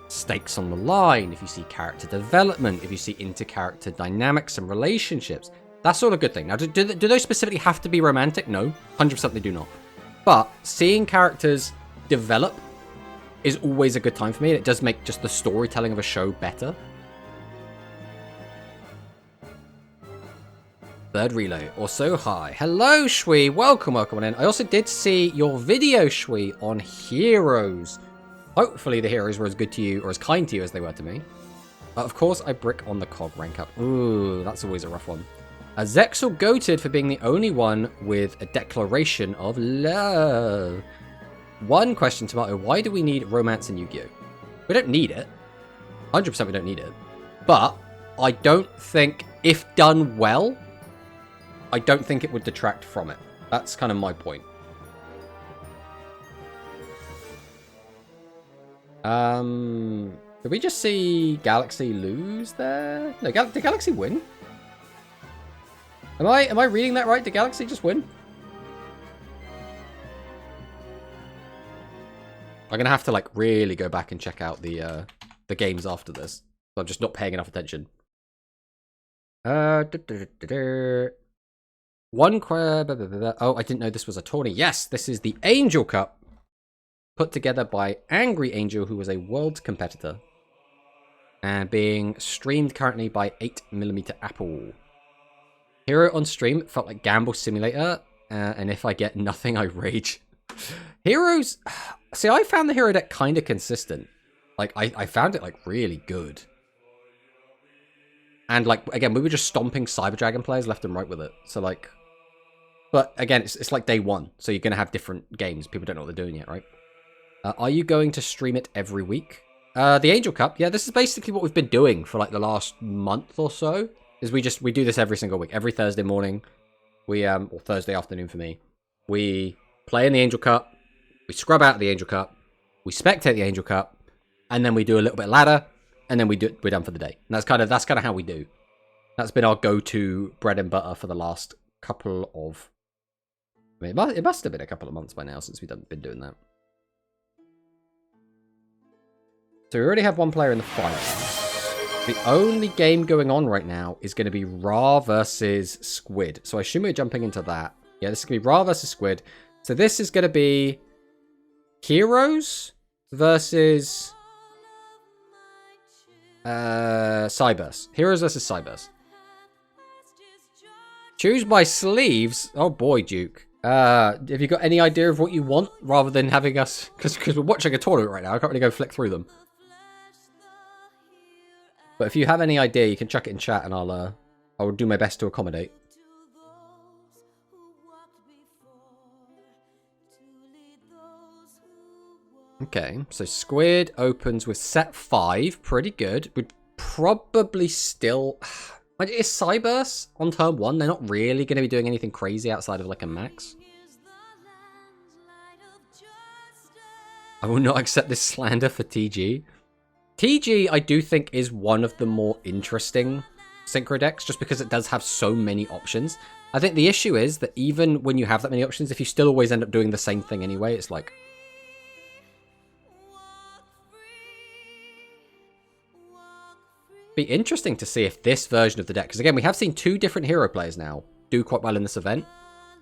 stakes on the line, if you see character development, if you see inter-character dynamics and relationships, that's all a good thing. Now, do those specifically have to be romantic? No, 100% they do not. But seeing characters develop is always a good time for me, and it does make just the storytelling of a show better. Third relay, also hi. Hello, Shui. Welcome on in. I also did see your video, Shui, on Heroes. Hopefully the heroes were as good to you or as kind to you as they were to me. Of course, I brick on the COG rank up. Ooh, that's always a rough one. Zexal goated for being the only one with a declaration of love. One question, Tomato. Why do we need romance in Yu-Gi-Oh? We don't need it. 100% we don't need it. But I don't think, if done well, I don't think it would detract from it. That's kind of my point. Did we just see Galaxy lose there? No, did Galaxy win? Am I reading that right? Did Galaxy just win? I'm gonna have to like really go back and check out the games after this. I'm just not paying enough attention. Oh, I didn't know this was a tourney. Yes, this is the Angel Cup, put together by Angry Angel, who was a world competitor, and being streamed currently by 8mm Apple. Hero on stream felt like Gamble Simulator, and if I get nothing, I rage. Heroes, see, I found the hero deck kind of consistent. Like, I found it like really good. And like, again, we were just stomping Cyber Dragon players left and right with it. So like, but again, it's like day one. So you're going to have different games. People don't know what they're doing yet, right? Are you going to stream it every week? The Angel Cup. Yeah, this is basically what we've been doing for like the last month or so. Is we do this every single week. Every Thursday morning. Or Thursday afternoon for me. We play in the Angel Cup. We scrub out the Angel Cup. We spectate the Angel Cup. And then we do a little bit of ladder. And then we're done for the day. And that's kind of how we do. That's been our go-to bread and butter for the last couple of... I mean, it must have been a couple of months by now since we've been doing that. So we already have one player in the finals. The only game going on right now is going to be Ra versus Squid. So I assume we're jumping into that. Yeah, this is going to be Ra versus Squid. So this is going to be Heroes versus... Cyberse. Heroes versus Cyberse. Choose my sleeves? Oh boy, Duke. Have you got any idea of what you want rather than having us... Because we're watching a tournament right now. I can't really go flick through them. But if you have any idea, you can chuck it in chat and I'll do my best to accommodate. Okay, so Squid opens with set 5. Pretty good. Would probably still... Is Cyberse on turn 1? They're not really going to be doing anything crazy outside of like a max. I will not accept this slander for TG. TG, I do think, is one of the more interesting synchro decks, just because it does have so many options. I think the issue is that even when you have that many options, if you still always end up doing the same thing anyway, it's like... Be interesting to see if this version of the deck, because again, we have seen 2 different hero players now do quite well in this event,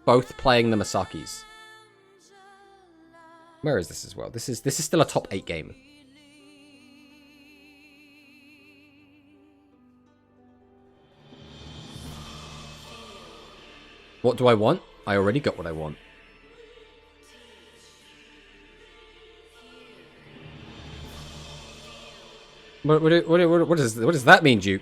both playing the Masakis. Where is this as well? This is still a top 8 game. What do I want? I already got what I want. What does that mean, Duke?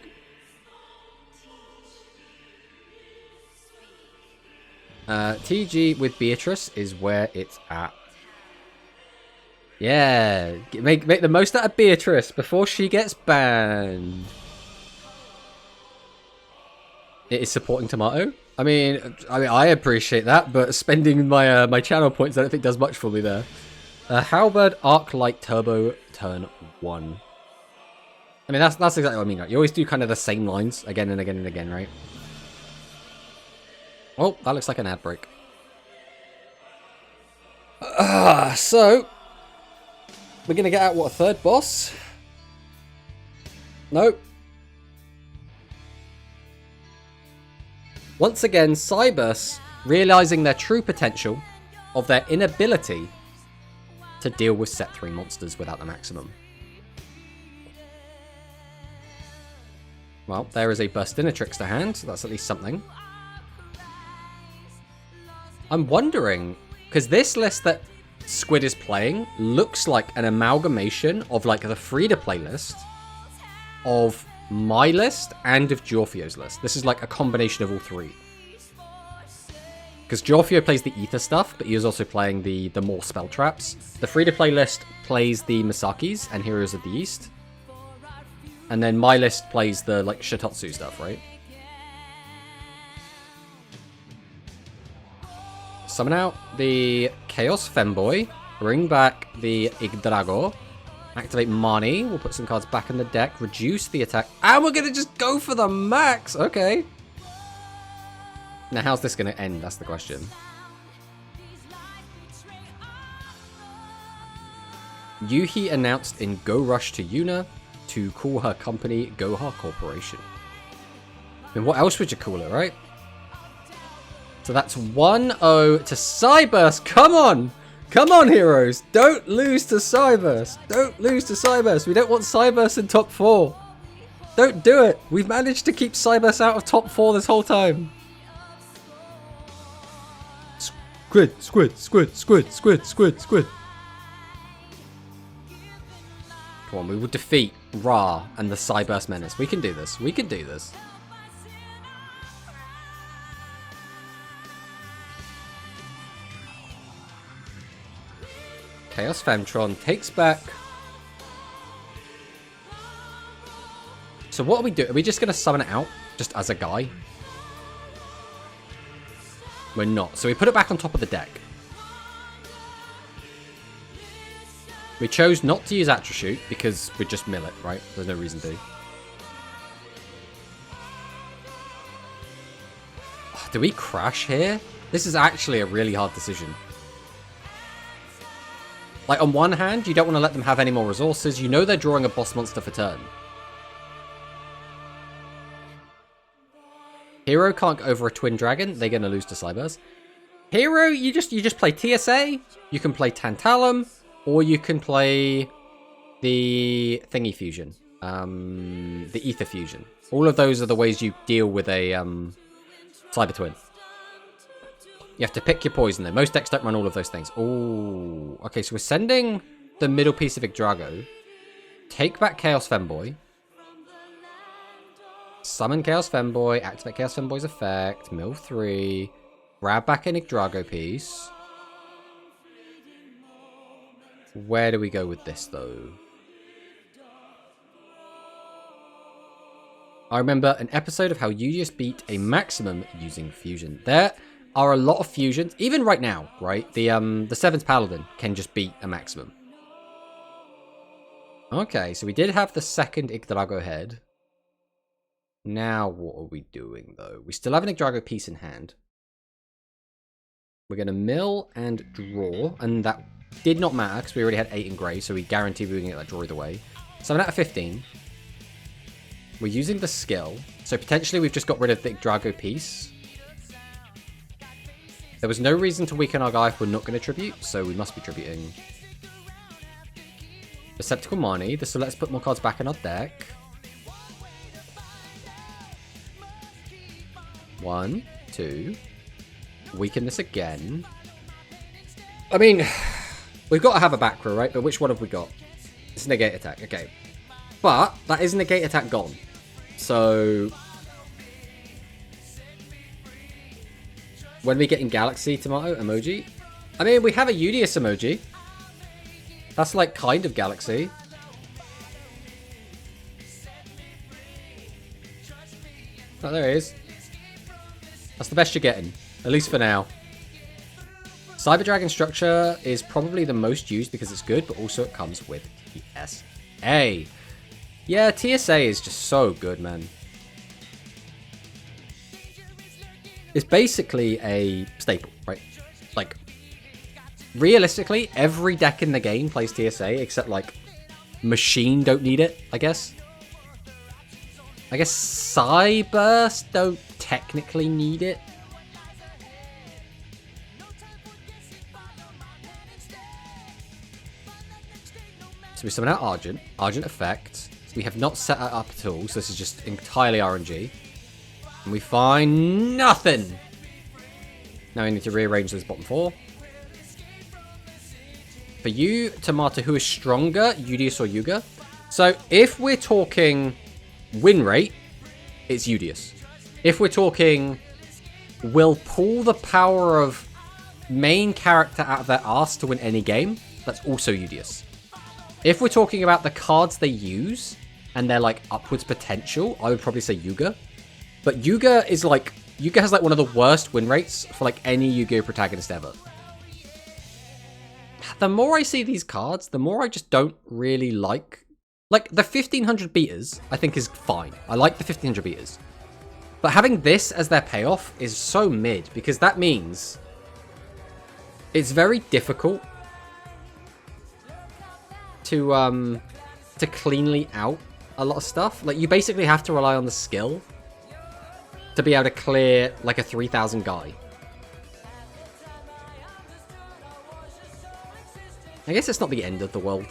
TG with Beatrice is where it's at. Yeah, make the most out of Beatrice before she gets banned. It is supporting Tomato. I mean, I appreciate that, but spending my my channel points, I don't think does much for me there. Halberd Arc Light Turbo turn 1. I mean, that's exactly what I mean, right? You always do kind of the same lines again and again and again, right? Oh, that looks like an ad break. So, we're going to get out, what, a 3rd boss? Nope. Once again, Cyberse realizing their true potential of their inability to deal with set 3 monsters without the maximum. Well, there is a Burstinatrix to hand, so that's at least something. I'm wondering, because this list that Squid is playing looks like an amalgamation of like the free-to-play list, of my list, and of Jorfio's list. This is like a combination of all 3. Because Jorfio plays the Ether stuff, but he is also playing the more spell traps. The free-to-play list plays the Masakis and Heroes of the East. And then my list plays the, like, Shitatsu stuff, right? Summon out the Chaos Femboy. Bring back the Yggdrago. Activate Mani. We'll put some cards back in the deck. Reduce the attack. And we're going to just go for the max. Okay. Now, how's this going to end? That's the question. Yuhi announced in Go Rush to Yuna to call her company Goha Corporation. I mean, what else would you call it, right? So that's 1-0 to Cyberse. Come on! Come on, heroes! Don't lose to Cyberse! Don't lose to Cyberse! We don't want Cyberse in top 4. Don't do it! We've managed to keep Cyberse out of top 4 this whole time. Squid, squid, squid, squid, squid, squid, squid. Come on, we will defeat Ra and the Cyberse Menace. We can do this. We can do this. Chaos Femtron takes back. So what are we doing? Are we just going to summon it out just as a guy? We're not. So we put it back on top of the deck. We chose not to use Atrashoot because we just mill it, right? There's no reason to. Oh, do we crash here? This is actually a really hard decision. Like, on one hand, you don't want to let them have any more resources. You know they're drawing a boss monster for turn. Hero can't go over a Twin Dragon. They're going to lose to Cyberse. Hero, you just play TSA. You can play Tantalum. Or you can play the Thingy Fusion. The Ether Fusion. All of those are the ways you deal with a Cyber Twin. You have to pick your poison though. Most decks don't run all of those things. Oh, okay. So we're sending the middle piece of Yggdrago. Take back Chaos Femboy. Summon Chaos Femboy. Activate Chaos Femboy's effect. Mill 3. Grab back an Yggdrago piece. Where do we go with this though? I remember an episode of how you just beat a maximum using fusion. There are a lot of fusions, even right now, right? The 7th Paladin can just beat a maximum. Okay, so we did have the second Yggdrago head. Now what are we doing though? We still have an Yggdrago piece in hand. We're going to mill and draw, and that did not matter because we already had 8 in grey, so we guaranteed we were going to get that draw either way. 7 out of 15. We're using the skill, so potentially we've just got rid of the Yggdrago piece. There was no reason to weaken our guy if we're not going to tribute, so we must be tributing. Receptacle Mani. This will let us put more cards back in our deck. 1, 2. Weaken this again. I mean, we've got to have a back row, right? But which one have we got? It's negate attack. Okay. But that is negate attack gone. So when we get in Galaxy Tomato emoji, I mean, we have a Udius emoji. That's like kind of Galaxy. Oh, there it is. That's the best you're getting, at least for now. Cyber Dragon structure is probably the most used because it's good, but also it comes with TSA. Yeah, TSA is just so good, man. It's basically a staple, right? Like, realistically, every deck in the game plays TSA, except, like, Machine don't need it, I guess. I guess Cyburst don't technically need it. So we summon out Argent. Argent effect. We have not set it up at all, so this is just entirely RNG. And we find nothing. Now we need to rearrange this bottom 4. For you, Tomato, who is stronger, Udius or Yuga? So if we're talking win rate, it's Udius. If we're talking will pull the power of main character out of their arse to win any game, that's also Udius. If we're talking about the cards they use and their like upwards potential, I would probably say Yuga. But Yuga is like, Yuga has like one of the worst win rates for like any Yu-Gi-Oh protagonist ever. The more I see these cards, the more I just don't really like the 1500 beaters, I think is fine. I like the 1500 beaters. But having this as their payoff is so mid, because that means it's very difficult to cleanly out a lot of stuff. Like, you basically have to rely on the skill to be able to clear like a 3000 guy. I guess it's not the end of the world.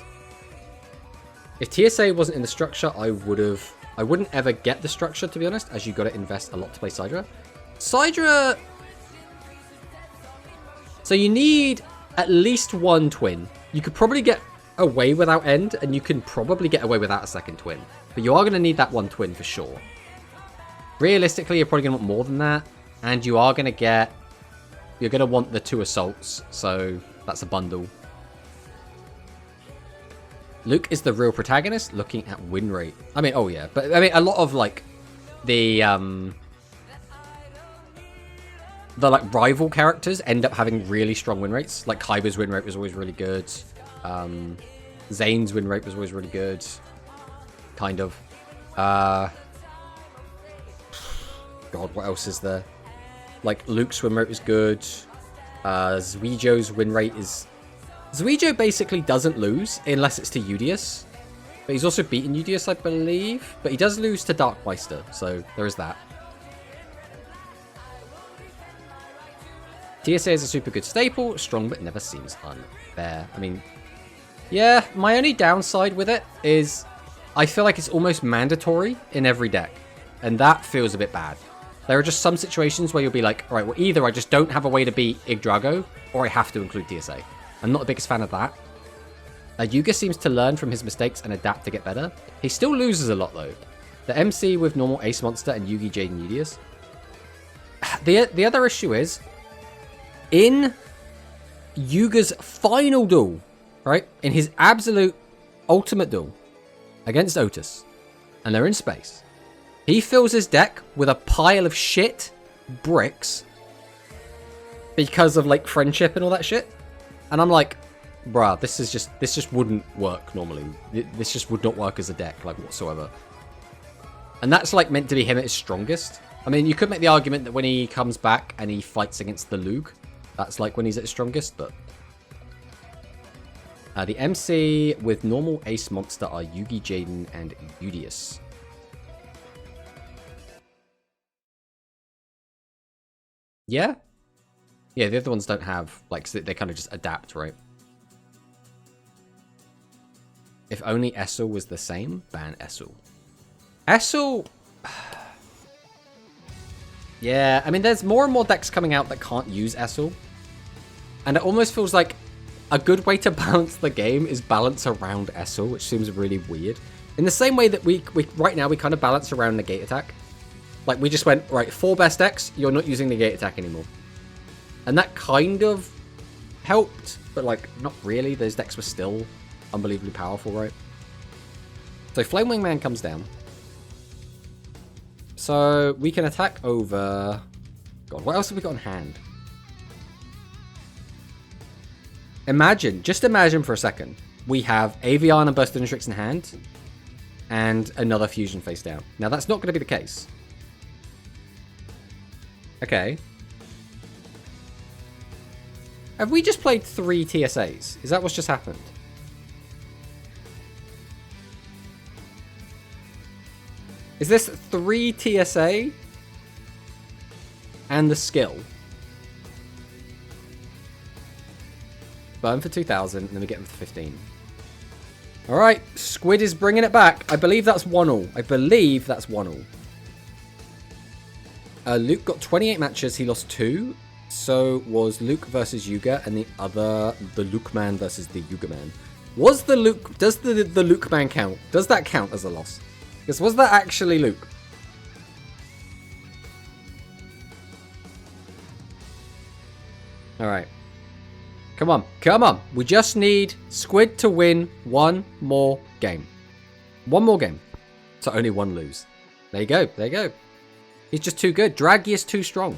If TSA wasn't in the structure, I wouldn't ever get the structure, to be honest, as you got to invest a lot to play Sidra. Sidra... So you need at least one twin. You could probably get away without end, and you can probably get away without a second twin. But you are going to need that one twin for sure. Realistically, you're probably going to want more than that. And you are going to get... You're going to want the 2 assaults, so that's a bundle. Luke is the real protagonist, looking at win rate. I mean, oh yeah, but I mean, a lot of like the like rival characters end up having really strong win rates. Like Kaiba's win rate was always really good. Zane's win rate was always really good. Kind of. God, what else is there? Like Luke's win rate was good. Zuijo's win rate is... Zuijo basically doesn't lose unless it's to Udius. But he's also beaten Udius, I believe. But he does lose to Darkmeister, so there is that. TSA is a super good staple. Strong, but never seems unfair. I mean, yeah, my only downside with it is I feel like it's almost mandatory in every deck. And that feels a bit bad. There are just some situations where you'll be like, all right, well, either I just don't have a way to beat Yggdrago, or I have to include TSA. I'm not the biggest fan of that. Yuga seems to learn from his mistakes and adapt to get better. He still loses a lot, though. The MC with normal Ace Monster and Yugi, Jaden, Udius. The other issue is, in Yuga's final duel, right, in his absolute ultimate duel against Otis, and they're in space, he fills his deck with a pile of shit bricks because of like friendship and all that shit. And I'm like, bruh, this just wouldn't work normally. This just would not work as a deck, like, whatsoever. And that's like meant to be him at his strongest. I mean, you could make the argument that when he comes back and he fights against the Lug, that's like when he's at his strongest, but the MC with normal Ace Monster are Yugi, Jaden, and Udius. Yeah? Yeah, the other ones don't have, like, they kind of just adapt, right? If only Essel was the same, ban Essel. Essel... yeah, I mean, there's more and more decks coming out that can't use Essel. And it almost feels like a good way to balance the game is balance around Essel, which seems really weird. In the same way that we right now, we kind of balance around Negate Attack. Like, we just went, right, 4 best decks, you're not using Negate Attack anymore. And that kind of helped, but, like, not really. Those decks were still unbelievably powerful, right? So, Flamewing Man comes down. So, we can attack over... God, what else have we got in hand? Just imagine for a second, we have Avian and Burst Intrix in hand, and another Fusion face down. Now, that's not going to be the case. Okay. Have we just played 3 TSAs? Is that what's just happened? Is this 3 TSA and the skill? Burn for 2,000, and then we get him for 15. Alright, Squid is bringing it back. I believe that's 1-all. Luke got 28 matches, he lost 2. So was Luke versus Yuga, and the Luke Man versus the Yuga Man. Does the Luke Man count? Does that count as a loss? Because was that actually Luke? Alright. Come on. We just need Squid to win one more game. One more game. So only 1 lose. There you go. He's just too good. Draggy is too strong.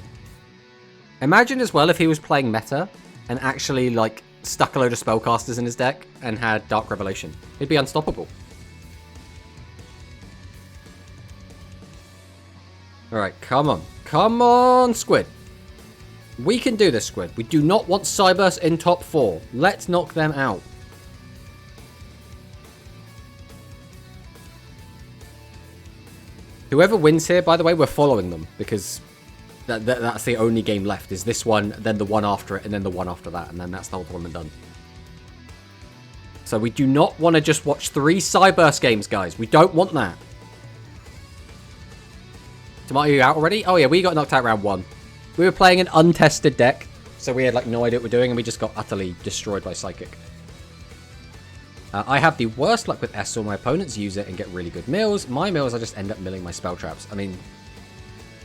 Imagine as well if he was playing meta and actually, like, stuck a load of spellcasters in his deck and had Dark Revelation. He'd be unstoppable. Alright, come on. Come on, Squid. We can do this, Squid. We do not want Cyburst in top 4. Let's knock them out. Whoever wins here, by the way, we're following them, because that's the only game left, is this one, then the one after it, and then the one after that, and then that's the whole tournament done. So we do not want to just watch 3 Cyburst games, guys. We don't want that. Tomato, you out already? Oh yeah, we got knocked out round 1. We were playing an untested deck, so we had like no idea what we're doing, and we just got utterly destroyed by Psychic. I have the worst luck with Essel. My opponents use it and get really good mills. My mills, I just end up milling my spell traps. I mean,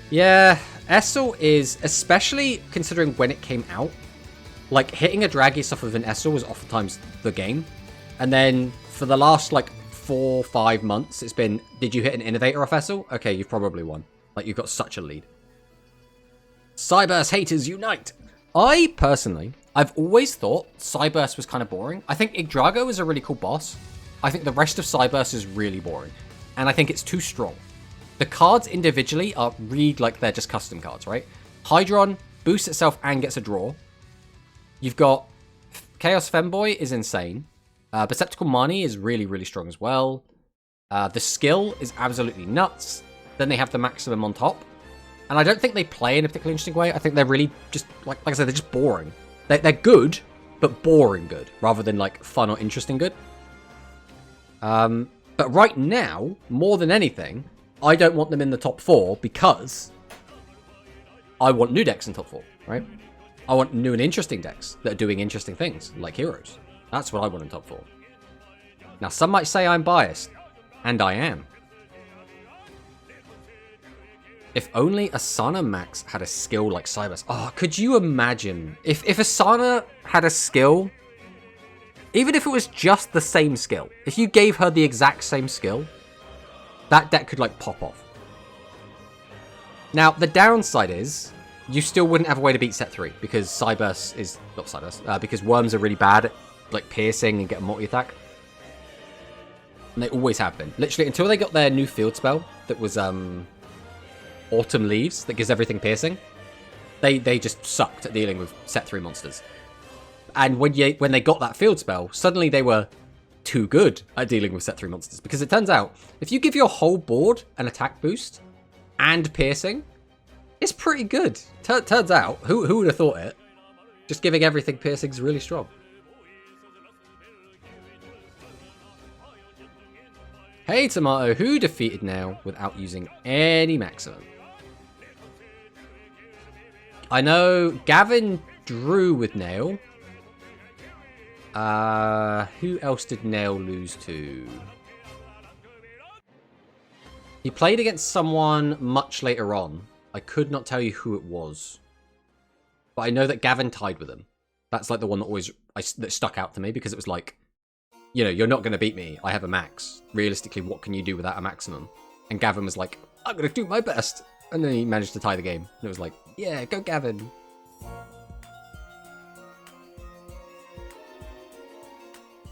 yeah, Essel is, especially considering when it came out, like hitting a Draggy stuff with an Essel was oftentimes the game. And then for the last like 4-5 months, it's been, did you hit an Innovator off Essel? Okay, you've probably won. Like, you've got such a lead. Cyburst haters unite! I, personally, I've always thought Cyburst was kind of boring. I think Yggdrago is a really cool boss. I think the rest of Cyburst is really boring. And I think it's too strong. The cards individually are read like they're just custom cards, right? Hydron boosts itself and gets a draw. You've got Chaos Femboy is insane. Perceptical Mani is really, really strong as well. The skill is absolutely nuts. Then they have the maximum on top. And I don't think they play in a particularly interesting way. I think they're really just, like I said, they're just boring. They're good, but boring good, rather than like fun or interesting good. But right now, more than anything, I don't want them in the top 4 because I want new decks in top 4, right? I want new and interesting decks that are doing interesting things, like heroes. That's what I want in top 4. Now, some might say I'm biased, and I am. If only Asana Max had a skill like Cybers. Oh, could you imagine? If Asana had a skill, even if it was just the same skill, if you gave her the exact same skill, that deck could, like, pop off. Now, the downside is, you still wouldn't have a way to beat set 3, because Cyburst is... Not Cyburst, because Worms are really bad at, like, piercing and getting multi-attack. And they always have been. Literally, until they got their new field spell that was, Autumn Leaves, that gives everything piercing, they just sucked at dealing with set 3 monsters. And when they got that field spell, suddenly they were too good at dealing with set 3 monsters. Because it turns out, if you give your whole board an attack boost and piercing, it's pretty good. Turns out, who would have thought it? Just giving everything piercing is really strong. Hey Tomato, who defeated Nail without using any maximum? I know Gavin drew with Nail. Who else did Nail lose to? He played against someone much later on. I could not tell you who it was. But I know that Gavin tied with him. That's like the one that that stuck out to me, because it was like, you know, you're not going to beat me. I have a max. Realistically, what can you do without a maximum? And Gavin was like, I'm going to do my best. And then he managed to tie the game. And it was like, yeah, go Gavin.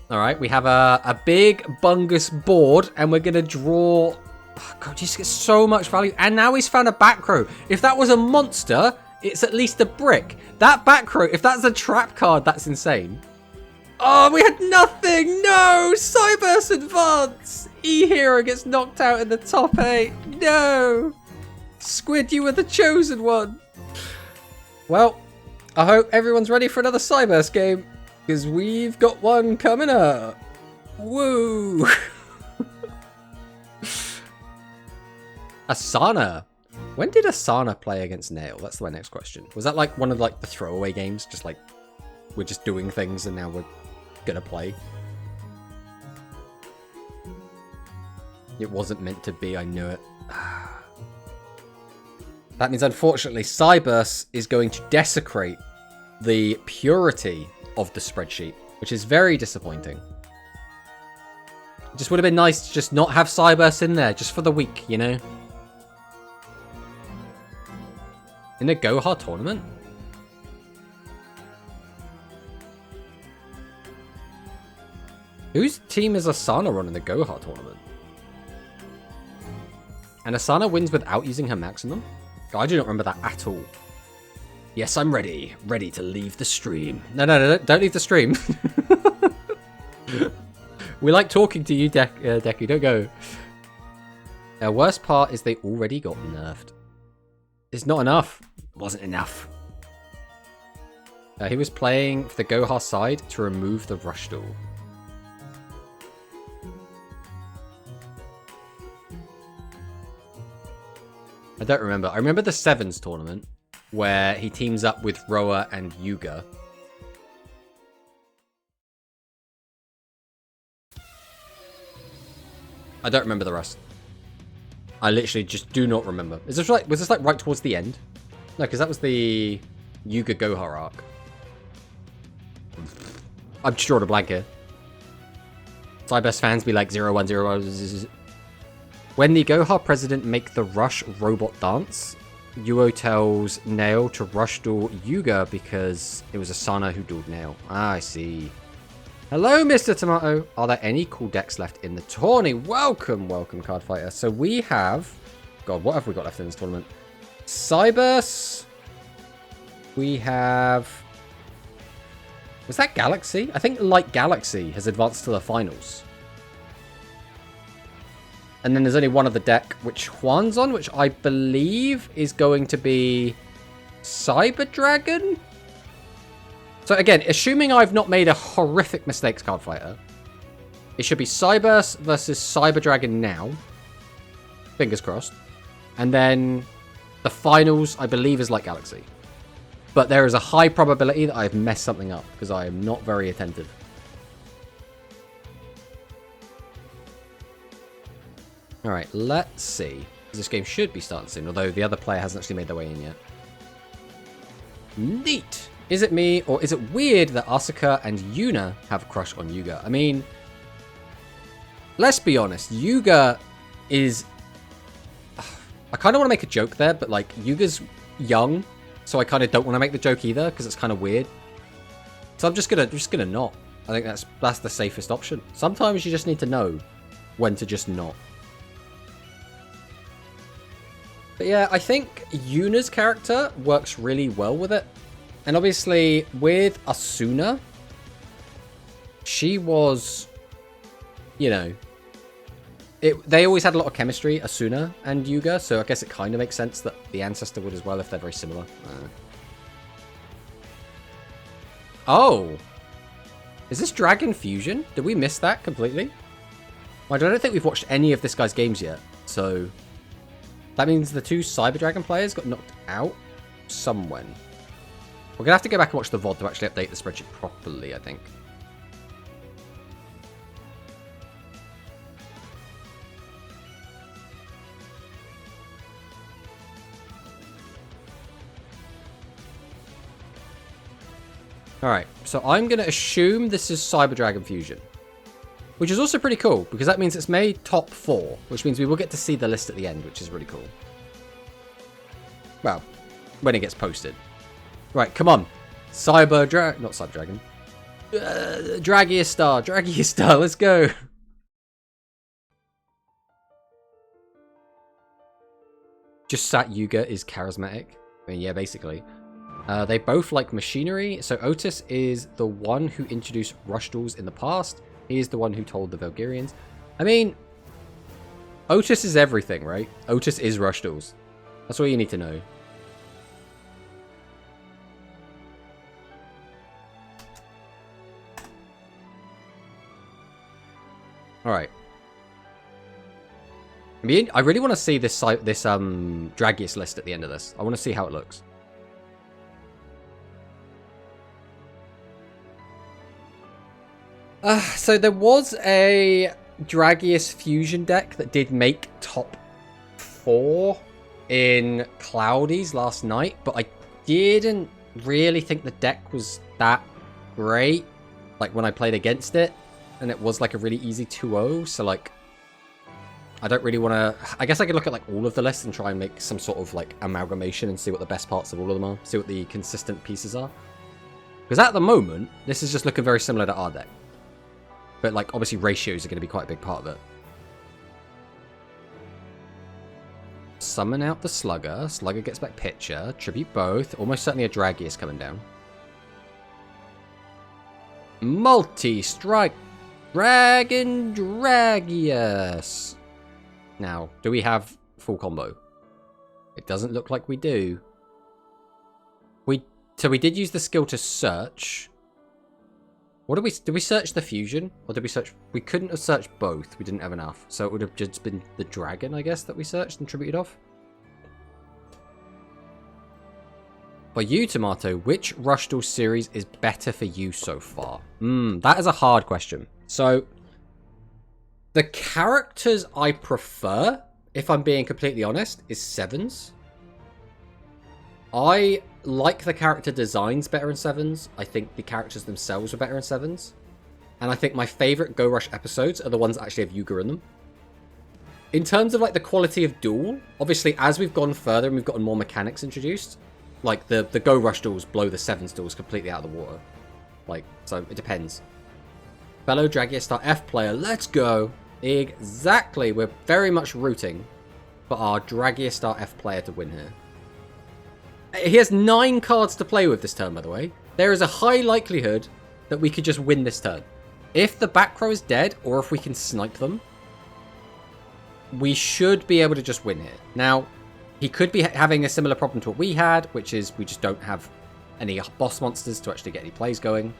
Alright, we have a big bungus board, and we're going to draw... Oh, God, you just get so much value. And now he's found a back row. If that was a monster, it's at least a brick. That back row, if that's a trap card, that's insane. Oh, we had nothing! No! Cyburst Advance! E-Hero gets knocked out in the top 8. No! Squid, you were the chosen one. Well, I hope everyone's ready for another Cyburst game, because we've got one coming up. Woo! Asana. When did Asana play against Nail? That's my next question. Was that like one of like the throwaway games? Just like, we're just doing things and now we're gonna play? It wasn't meant to be, I knew it. That means, unfortunately, Cyburst is going to desecrate the purity of the spreadsheet, which is very disappointing. It just would have been nice to just not have Cyburst in there, just for the week, you know? In the Gohar tournament? Whose team is Asana on in the Gohar tournament? And Asana wins without using her maximum? I do not remember that at all. Yes, I'm ready. Ready to leave the stream. No, don't leave the stream. We like talking to you, Deku. Don't go. The worst part is they already got nerfed. It's not enough. It wasn't enough. He was playing for the Gohar side to remove the rush duel. I don't remember. I remember the Sevens tournament where he teams up with Roa and Yuga. I don't remember the rest. I literally just do not remember. Is this like, was this like right towards the end? No, because that was the Yuga Gohar arc. I'm just drawing a blank here. Cyburst fans be like 010. When the Gohar president make the rush robot dance, Yuo tells Nail to rush duel Yuga because it was Asana who dueled Nail. Ah, I see. Hello, Mr. Tomato. Are there any cool decks left in the tourney? Welcome, Card Fighter. So we have... God, what have we got left in this tournament? Cyburst. We have... Was that Galaxy? I think Light Galaxy has advanced to the finals. And then there's only one other deck, which Juan's on, which I believe is going to be Cyber Dragon? So again, assuming I've not made a horrific mistakes, Card Fighter, it should be Cyburst versus Cyber Dragon now. Fingers crossed. And then The finals, I believe, is Light Galaxy. But there is a high probability that I've messed something up because I am not very attentive. Alright, let's see. This game should be starting soon, although the other player hasn't actually made their way in yet. Neat! Is it me, or is it weird that Asuka and Yuna have a crush on Yuga? I mean, let's be honest. Yuga is... I kind of want to make a joke there, but like, Yuga's young, so I kind of don't want to make the joke either, because it's kind of weird. So I'm just gonna not. I think that's the safest option. Sometimes you just need to know when to just not. But yeah, I think Yuna's character works really well with it. And obviously, with Asuna, she was, you know, they always had a lot of chemistry, Asuna and Yuga, so I guess it kind of makes sense that the ancestor would as well if they're very similar. Oh! Is this Dragon Fusion? Did we miss that completely? Well, I don't think we've watched any of this guy's games yet, so... That means the two Cyber Dragon players got knocked out somewhen. We're going to have to go back and watch the VOD to actually update the spreadsheet properly, I think. Alright, so I'm going to assume this is Cyber Dragon Fusion. Which is also pretty cool, because that means it's made top 4, which means we will get to see the list at the end, which is really cool. Well, when it gets posted. Right, come on. Not Cyber Dragon. Dragiastar, let's go. Just Sat Yuga is charismatic. I mean, yeah, basically. They both like machinery, so Otis is the one who introduced rush tools in the past. He is the one who told the Valkyrians. I mean, Otis is everything, right? Otis is rush tools. That's all you need to know. Alright. I mean, I really want to see this Dragius list at the end of this. I want to see how it looks. So there was a Dragius fusion deck that did make top 4 in Cloudies last night, but I didn't really think the deck was that great, like when I played against it, and it was like a really easy 2-0, so like, I don't really want to... I guess I could look at like all of the lists and try and make some sort of like amalgamation and see what the best parts of all of them are, see what the consistent pieces are. Because at the moment, this is just looking very similar to our deck. But, like, obviously ratios are going to be quite a big part of it. Summon out the Slugger. Slugger gets back Pitcher. Tribute both. Almost certainly a Dragius coming down. Multi-strike. Dragon Dragius. Now, do we have full combo? It doesn't look like we do. So we did use the skill to search... What did we search the fusion? Or did we search... We couldn't have searched both. We didn't have enough. So it would have just been the dragon, I guess, that we searched and tributed off. For you, Tomato, which Rush Duel series is better for you so far? That is a hard question. So, the characters I prefer, if I'm being completely honest, is Sevens. I like the character designs better in Sevens. I think the characters themselves are better in Sevens. And I think my favourite Go Rush episodes are the ones that actually have Yuga in them. In terms of like the quality of duel, obviously as we've gone further and we've gotten more mechanics introduced, like the Go Rush duels blow the Sevens duels completely out of the water. Like, so it depends. Fellow Dragiastar F player, let's go! Exactly, we're very much rooting for our Dragiastar F player to win here. He has 9 cards to play with this turn, by the way. There is a high likelihood that we could just win this turn. If the back row is dead, or if we can snipe them, we should be able to just win here. Now, he could be having a similar problem to what we had, which is we just don't have any boss monsters to actually get any plays going.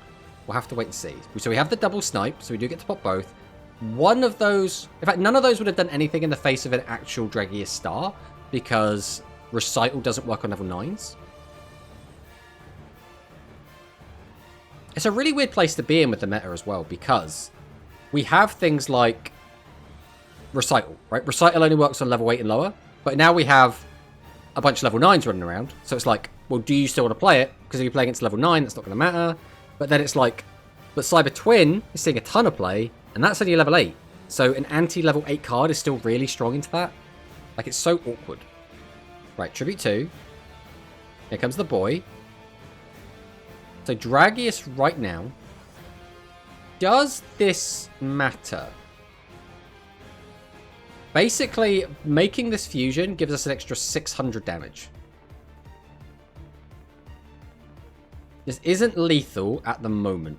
We'll have to wait and see. So we have the double snipe, so we do get to pop both. One of those... In fact, none of those would have done anything in the face of an actual Dragiastar, because Recital doesn't work on level 9s. It's a really weird place to be in with the meta as well, because we have things like Recital, right? Recital only works on level 8 and lower, but now we have a bunch of level 9s running around. So it's like, well, do you still want to play it? Because if you play against level 9, that's not going to matter. But then it's like, but Cyber Twin is seeing a ton of play, and that's only level 8. So an anti-level 8 card is still really strong into that. Like, it's so awkward. Right, Tribute 2. Here comes the boy. So Dragius right now. Does this matter? Basically, making this fusion gives us an extra 600 damage. This isn't lethal at the moment.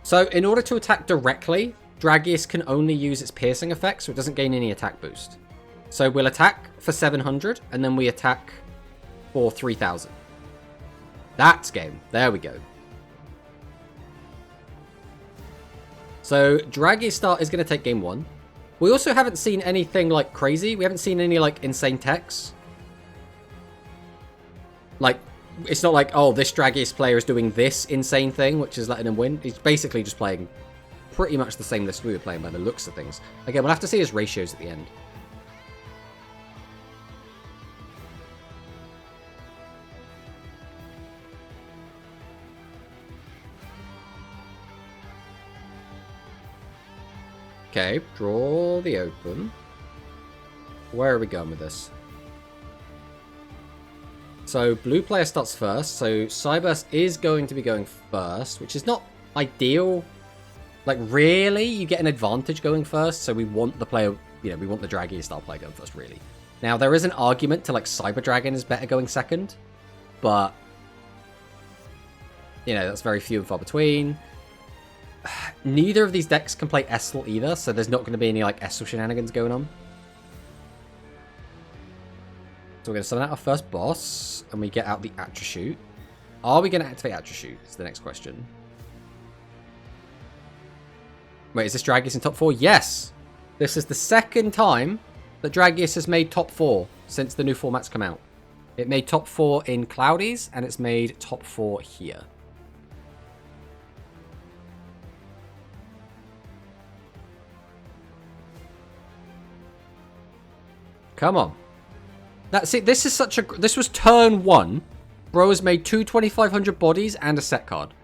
So in order to attack directly, Dragius can only use its piercing effect, so it doesn't gain any attack boost. So we'll attack for 700, and then we attack for 3000. That's game. There we go. So Dragius start is going to take game 1. We also haven't seen anything like crazy. We haven't seen any like insane techs. Like, it's not like, oh, this Dragius player is doing this insane thing, which is letting him win. He's basically just playing pretty much the same list we were playing by the looks of things. Again, we'll have to see his ratios at the end. Okay, draw the open. Where are we going with this? So blue player starts first, so Cyburst is going to be going first, which is not ideal. Like, really, you get an advantage going first, so we want the player, you know, we want the Dragius style player going first, really. Now, there is an argument to, like, Cyber Dragon is better going second, but, you know, that's very few and far between. Neither of these decks can play Essel either, so there's not going to be any, like, Essel shenanigans going on. So we're going to summon out our first boss, and we get out the Attribute. Are we going to activate Attribute? Is the next question. Wait, is this Dragius in top 4? Yes! This is the second time that Dragius has made top 4 since the new format's come out. It made top 4 in Cloudies, and it's made top 4 here. Come on. That's it. This is such a... This was turn 1. Bro has made 2 2500 bodies and a set card.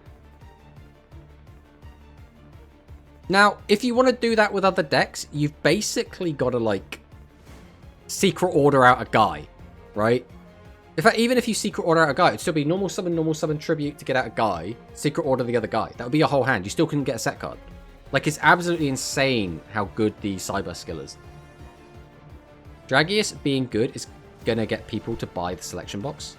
Now, if you want to do that with other decks, you've basically got to, like, secret order out a guy, right? In fact, even if you secret order out a guy, it'd still be normal summon, tribute to get out a guy, secret order the other guy. That would be your whole hand. You still couldn't get a set card. Like, it's absolutely insane how good the Cyber skill is. Dragius being good is going to get people to buy the selection box.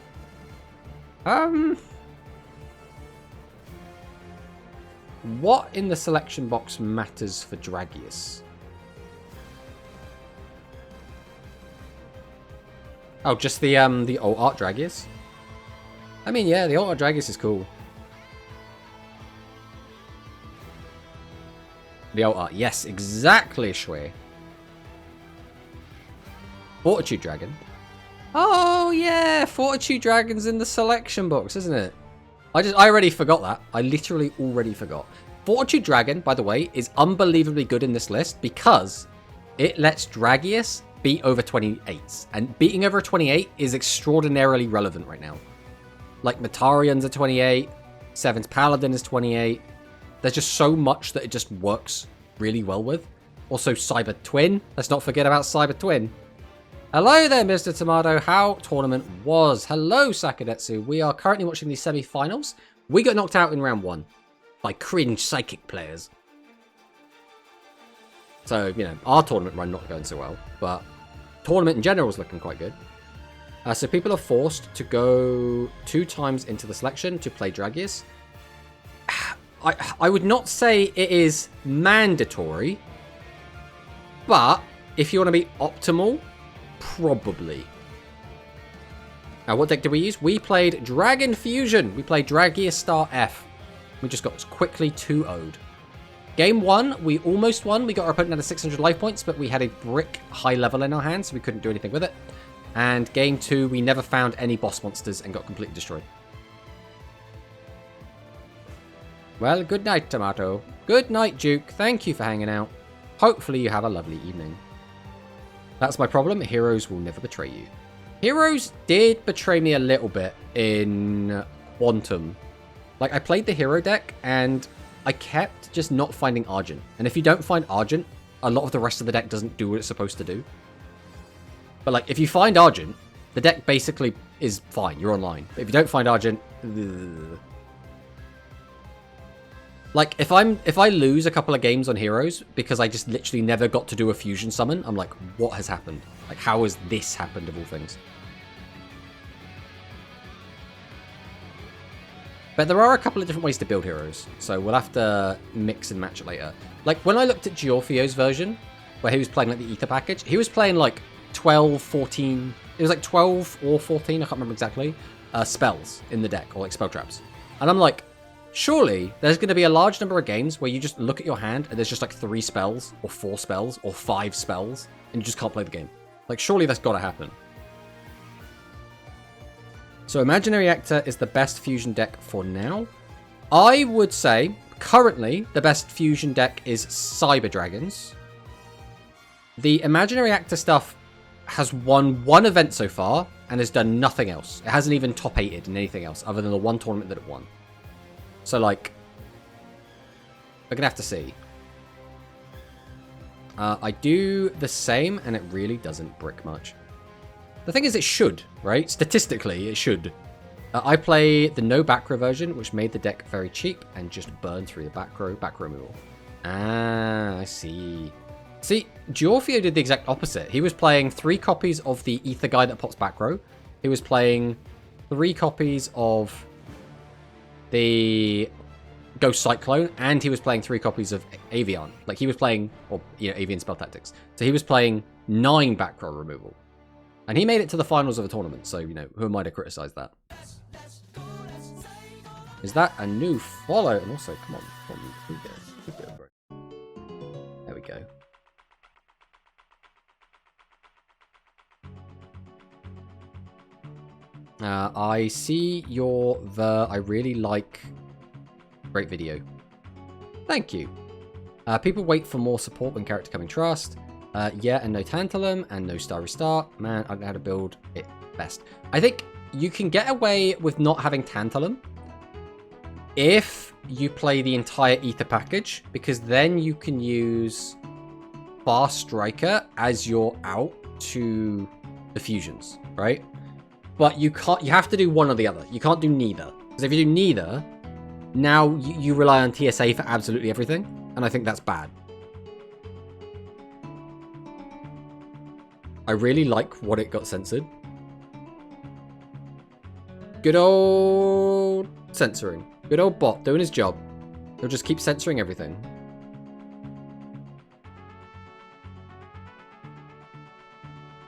What in the selection box matters for Dragius? Oh, just the alt art Dragius? I mean, yeah, the alt art Dragius is cool. The alt art, yes, exactly, Shui. Fortitude Dragon. Oh, yeah, Fortitude Dragon's in the selection box, isn't it? I already forgot that. I literally already forgot. Fortitude Dragon, by the way, is unbelievably good in this list because it lets Dragius beat over 28s. And beating over 28 is extraordinarily relevant right now. Like, Matarian's a 28, Seven's Paladin is 28. There's just so much that it just works really well with. Also, Cyber Twin. Let's not forget about Cyber Twin. Hello there, Mr. Tomato. How tournament was? Hello, Sakadetsu. We are currently watching the semi-finals. We got knocked out in round 1 by cringe psychic players. So, you know, our tournament run not going so well, but tournament in general is looking quite good. So people are forced to go 2 times into the selection to play Dragius. I would not say it is mandatory, but if you want to be optimal, probably. Now, what deck did we use? We played Dragon Fusion. We played Dragius Star F. We just got quickly 2-0'd. Game 1, we almost won. We got our opponent down to 600 life points, but we had a brick high level in our hand, so we couldn't do anything with it. And Game 2, we never found any boss monsters and got completely destroyed. Well, good night, Tomato. Good night, Duke. Thank you for hanging out. Hopefully you have a lovely evening. That's my problem. Heroes will never betray you. Heroes did betray me a little bit in Quantum. Like, I played the hero deck, and I kept just not finding Argent. And if you don't find Argent, a lot of the rest of the deck doesn't do what it's supposed to do. But, like, if you find Argent, the deck basically is fine. You're online. But if you don't find Argent... Ugh. Like, if I lose a couple of games on heroes because I just literally never got to do a fusion summon, I'm like, what has happened? Like, how has this happened of all things? But there are a couple of different ways to build heroes, so we'll have to mix and match it later. Like, when I looked at Giorfio's version, where he was playing, like, the Ether package, he was playing, like, 12, 14... It was, like, 12 or 14, I can't remember exactly, spells in the deck, or, like, spell traps. And I'm like, surely there's going to be a large number of games where you just look at your hand and there's just, like, 3 spells, or 4 spells, or 5 spells, and you just can't play the game. Like, surely that's got to happen. So Imaginary Actor is the best fusion deck for now. I would say, currently, the best fusion deck is Cyber Dragons. The Imaginary Actor stuff has won 1 event so far, and has done nothing else. It hasn't even top 8'd in anything else, other than the 1 tournament that it won. So, like, we're going to have to see. I do the same, and it really doesn't brick much. The thing is, it should, right? Statistically, it should. I play the no back row version, which made the deck very cheap and just burned through the back row removal. Ah, I see. See, Giorfio did the exact opposite. He was playing 3 copies of the Ether guy that pops back row. He was playing 3 copies of the Ghost Cyclone, and he was playing 3 copies of Avian. Like, he was playing, or, you know, Avian Spell Tactics. So he was playing 9 back row removal. And he made it to the finals of a tournament, so, you know, who am I to criticize that? Is that a new follow? And also, come on, keep it, bro. There we go. I see your I really like. Great video. Thank you. People wait for more support when character coming trust. Yeah, and no Tantalum, and no Starry Start. Man, I don't know how to build it best. I think you can get away with not having Tantalum if you play the entire Ether package, because then you can use Fast Striker as your out to the fusions, right? But you can't. You have to do one or the other. You can't do neither. Because if you do neither, now you rely on TSA for absolutely everything, and I think that's bad. I really like what it got censored. Good old censoring. Good old bot doing his job. He'll just keep censoring everything.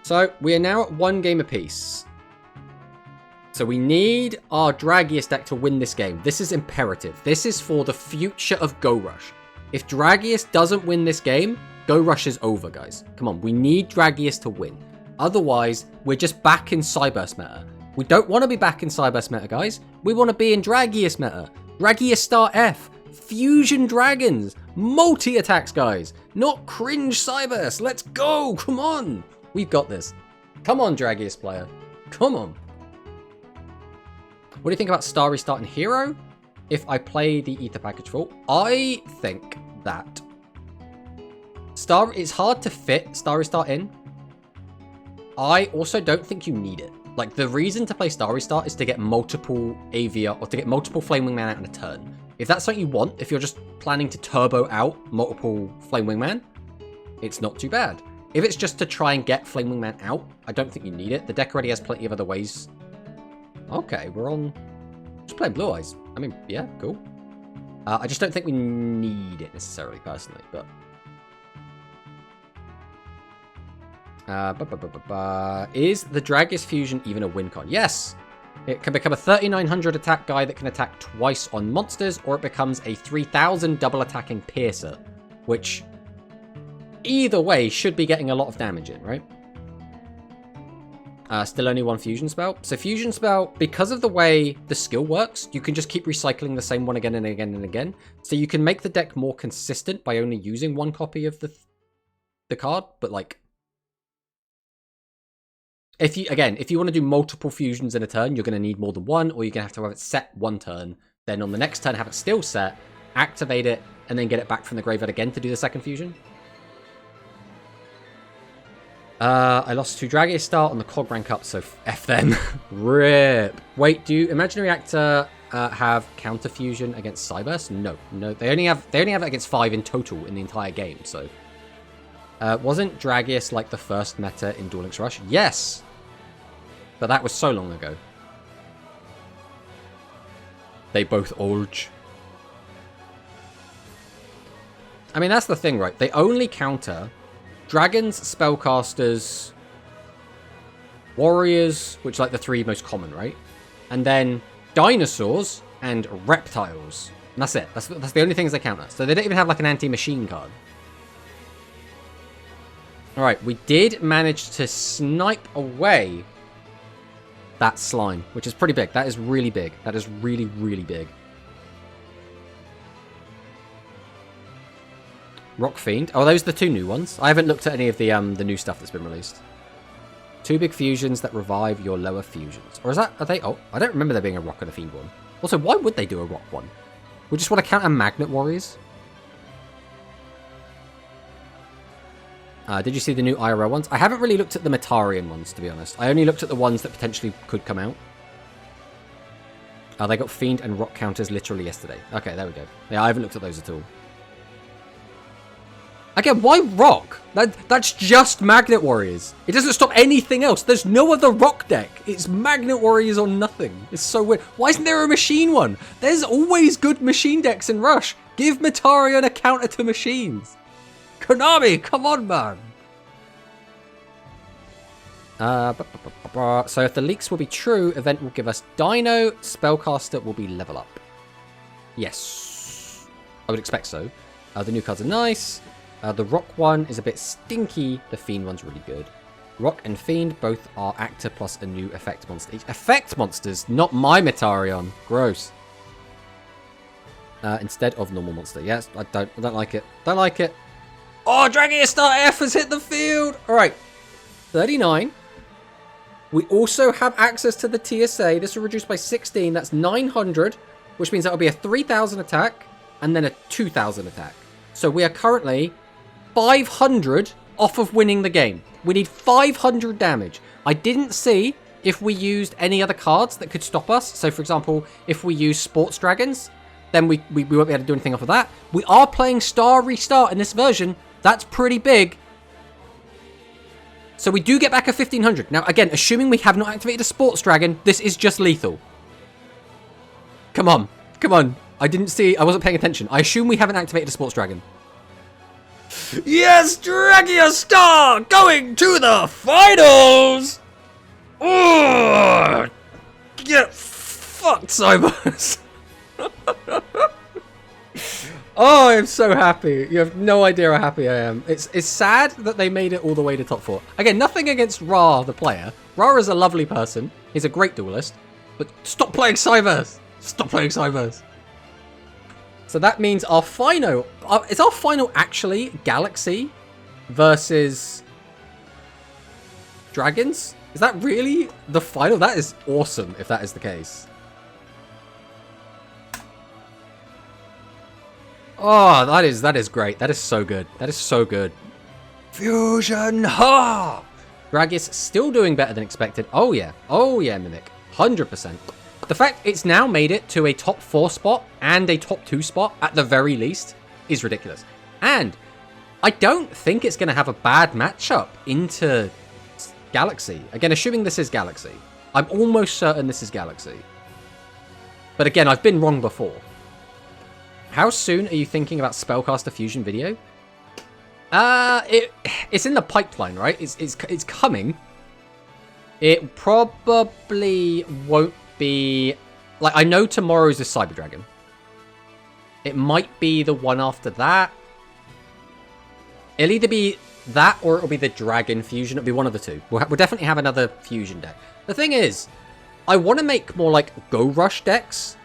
So, we are now at 1 game apiece. So we need our Dragius deck to win this game. This is imperative. This is for the future of Go Rush. If Dragius doesn't win this game, Go Rush is over, guys. Come on, we need Dragius to win. Otherwise, we're just back in Cyburst meta. We don't want to be back in Cyburst meta, guys. We want to be in Dragius meta. Dragius Star F. Fusion Dragons. Multi-attacks, guys. Not cringe Cyburst. Let's go. Come on. We've got this. Come on, Dragius player. Come on. What do you think about Starry Start and Hero? If I play the Ether package full, I think that it's hard to fit Starry Start in. I also don't think you need it. Like, the reason to play Starry Start is to get multiple Avia, or to get multiple Flame Wingman out in a turn. If that's something you want, if you're just planning to turbo out multiple Flame Wingman, it's not too bad. If it's just to try and get Flame Wingman out, I don't think you need it. The deck already has plenty of other ways. Okay, we're on... just playing Blue Eyes. I mean, yeah, cool. I just don't think we need it necessarily, personally, but... Is the Dragius Fusion even a win con? Yes! It can become a 3900 attack guy that can attack twice on monsters, or it becomes a 3000 double attacking piercer, which either way should be getting a lot of damage in, right? Still only one fusion spell. So fusion spell, because of the way the skill works, you can just keep recycling the same one again and again and again. So you can make the deck more consistent by only using one copy of the card, but like, if you want to do multiple fusions in a turn, you're going to need more than one, or you're going to have it set one turn. Then on the next turn, have it still set, activate it, and then get it back from the graveyard again to do the second fusion. I lost to Dragius start on the Cog rank up, so F them. RIP. Wait, do Imaginary Actor have counter fusion against Cyberse? No. They only have it against 5 in total in the entire game, so. Wasn't Dragius like the first meta in Duel Links Rush? Yes! But that was so long ago. They both Ulge. I mean, that's the thing, right? They only counter dragons, spellcasters, warriors, which are like the 3 most common, right? And then dinosaurs and reptiles. And that's it. That's the only things they counter. So they don't even have like an anti-machine card. Alright, we did manage to snipe away that slime, which is pretty big. That is really big. That is really, really big. Rock Fiend. Oh, those are the 2 new ones. I haven't looked at any of the new stuff that's been released. 2 big fusions that revive your lower fusions. Or is that... Are they... Oh, I don't remember there being a Rock and a Fiend one. Also, why would they do a Rock one? We just want to counter Magnet Warriors? Did you see the new IRL ones? I haven't really looked at the Metarian ones, to be honest. I only looked at the ones that potentially could come out. They got Fiend and Rock counters literally yesterday. Okay, there we go. Yeah, I haven't looked at those at all. Again, why Rock? That's just Magnet Warriors. It doesn't stop anything else. There's no other Rock deck. It's Magnet Warriors or nothing. It's so weird. Why isn't there a machine one? There's always good machine decks in Rush. Give Metarian a counter to machines. Konami, come on, man. So if the leaks will be true, event will give us Dino, Spellcaster will be level up. Yes. I would expect so. The new cards are nice. The Rock one is a bit stinky. The Fiend one's really good. Rock and Fiend both are actor plus a new effect monster. Effect monsters, not my Metarion. Gross. Instead of normal monster. Yes, I don't like it. Don't like it. Oh, Dragius Star F has hit the field! Alright. 39. We also have access to the TSA. This will reduce by 16. That's 900. Which means that will be a 3000 attack. And then a 2000 attack. So we are currently 500 off of winning the game. We need 500 damage. I didn't see if we used any other cards that could stop us. So, for example, if we use Sports Dragons, then we won't be able to do anything off of that. We are playing Star Restart in this version. That's pretty big. So we do get back a 1500. Now, again, assuming we have not activated a Sports Dragon, this is just lethal. Come on. Come on. I didn't see... I wasn't paying attention. I assume we haven't activated a Sports Dragon. Yes! Dragius Star! Going to the finals! Oh! Get fucked, Cybers! Oh, I'm so happy. You have no idea how happy I am. It's sad that they made it all the way to top 4. Again, nothing against Ra, the player. Ra is a lovely person. He's a great duelist. But stop playing Cyberse! Stop playing Cyberse! So that means our final... is our final actually Galaxy versus Dragons? Is that really the final? That is awesome if that is the case. Oh, that is great. That is so good. That is so good. Fusion! Ha! Dragius still doing better than expected. Oh yeah. Oh yeah, Mimic. 100%. The fact it's now made it to a top 4 spot and a top 2 spot at the very least is ridiculous. And I don't think it's going to have a bad matchup into Galaxy. Again, assuming this is Galaxy. I'm almost certain this is Galaxy. But again, I've been wrong before. How soon are you thinking about Spellcaster Fusion video? It's in the pipeline, right? It's coming. It probably won't be... Like, I know tomorrow's is Cyber Dragon. It might be the one after that. It'll either be that or it'll be the Dragon Fusion. It'll be one of the two. We'll definitely have another Fusion deck. The thing is, I want to make more, like, Go Rush decks.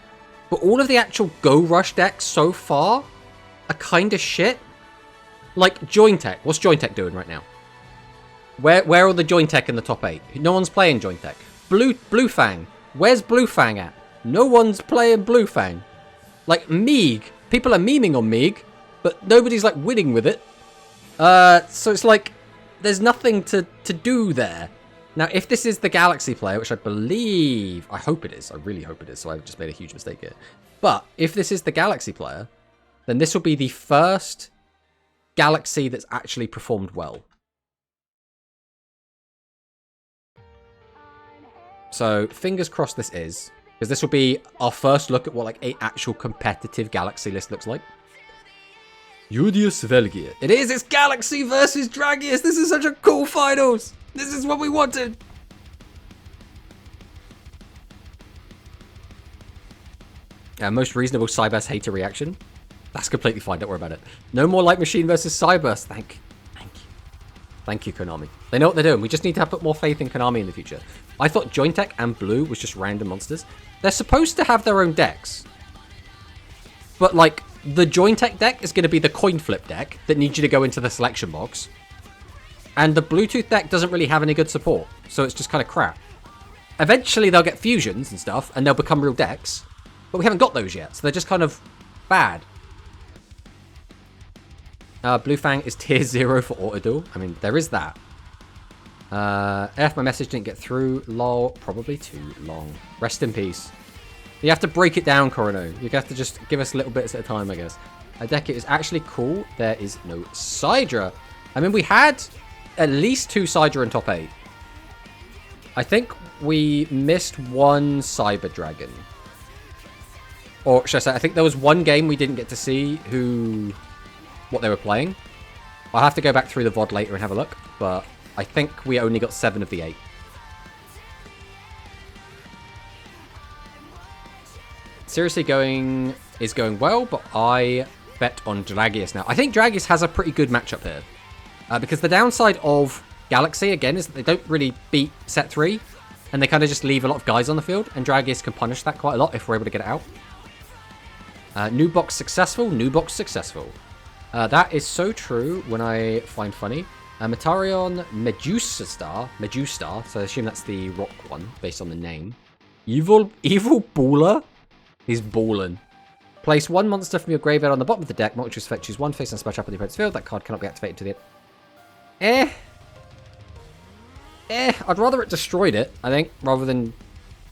But all of the actual Go Rush decks so far are kind of shit. Like, Jointech. What's Jointech doing right now? Where are the Jointech in the top 8? No one's playing Jointech. Blue Fang. Where's Blue Fang at? No one's playing Blue Fang. Like, Meeg. People are memeing on Meeg, but nobody's, like, winning with it. So it's like, there's nothing to do there. Now, if this is the Galaxy player, which I believe... I hope it is. I really hope it is, so I've just made a huge mistake here. But, if this is the Galaxy player, then this will be the first Galaxy that's actually performed well. So, fingers crossed this is. Because this will be our first look at what, like, an actual competitive Galaxy list looks like. Judius Velgir. It is! It's Galaxy versus Dragius! This is such a cool finals! This is what we wanted! Most reasonable Cyburst hater reaction. That's completely fine, don't worry about it. No more Light Machine versus Cyburst. Thank you. Thank you, Konami. They know what they're doing. We just need to put more faith in Konami in the future. I thought Jointech and Blue was just random monsters. They're supposed to have their own decks. But, like, the Jointech deck is going to be the coin flip deck that needs you to go into the selection box. And the Bluetooth deck doesn't really have any good support. So it's just kind of crap. Eventually they'll get fusions and stuff, and they'll become real decks. But we haven't got those yet, so they're just kind of bad. Blue Fang is tier 0 for Auto Duel. I mean, there is that. F, my message didn't get through. Lol, probably too long. Rest in peace. You have to break it down, Corono. You have to just give us little bits at a time, I guess. A deck is actually cool. There is no Sidra. I mean, we had at least 2 Sidra in top 8. I think we missed one Cyber Dragon. Or should I say, I think there was one game we didn't get to see what they were playing. I'll have to go back through the VOD later and have a look, but I think we only got 7 of the 8. Seriously is going well, but I bet on Dragius now. I think Dragius has a pretty good matchup here. Because the downside of Galaxy, again, is that they don't really beat set 3, and they kind of just leave a lot of guys on the field, and Dragius can punish that quite a lot if we're able to get it out. New box successful, new box successful. That is so true when I find funny. Metarion Medusa, so I assume that's the rock one, based on the name. Evil Baller? He's ballin'. Place 1 monster from your graveyard on the bottom of the deck. Multi effect, choose 1 face and splash up on the opponent's field. That card cannot be activated to the end. I'd rather it destroyed it, I think, rather than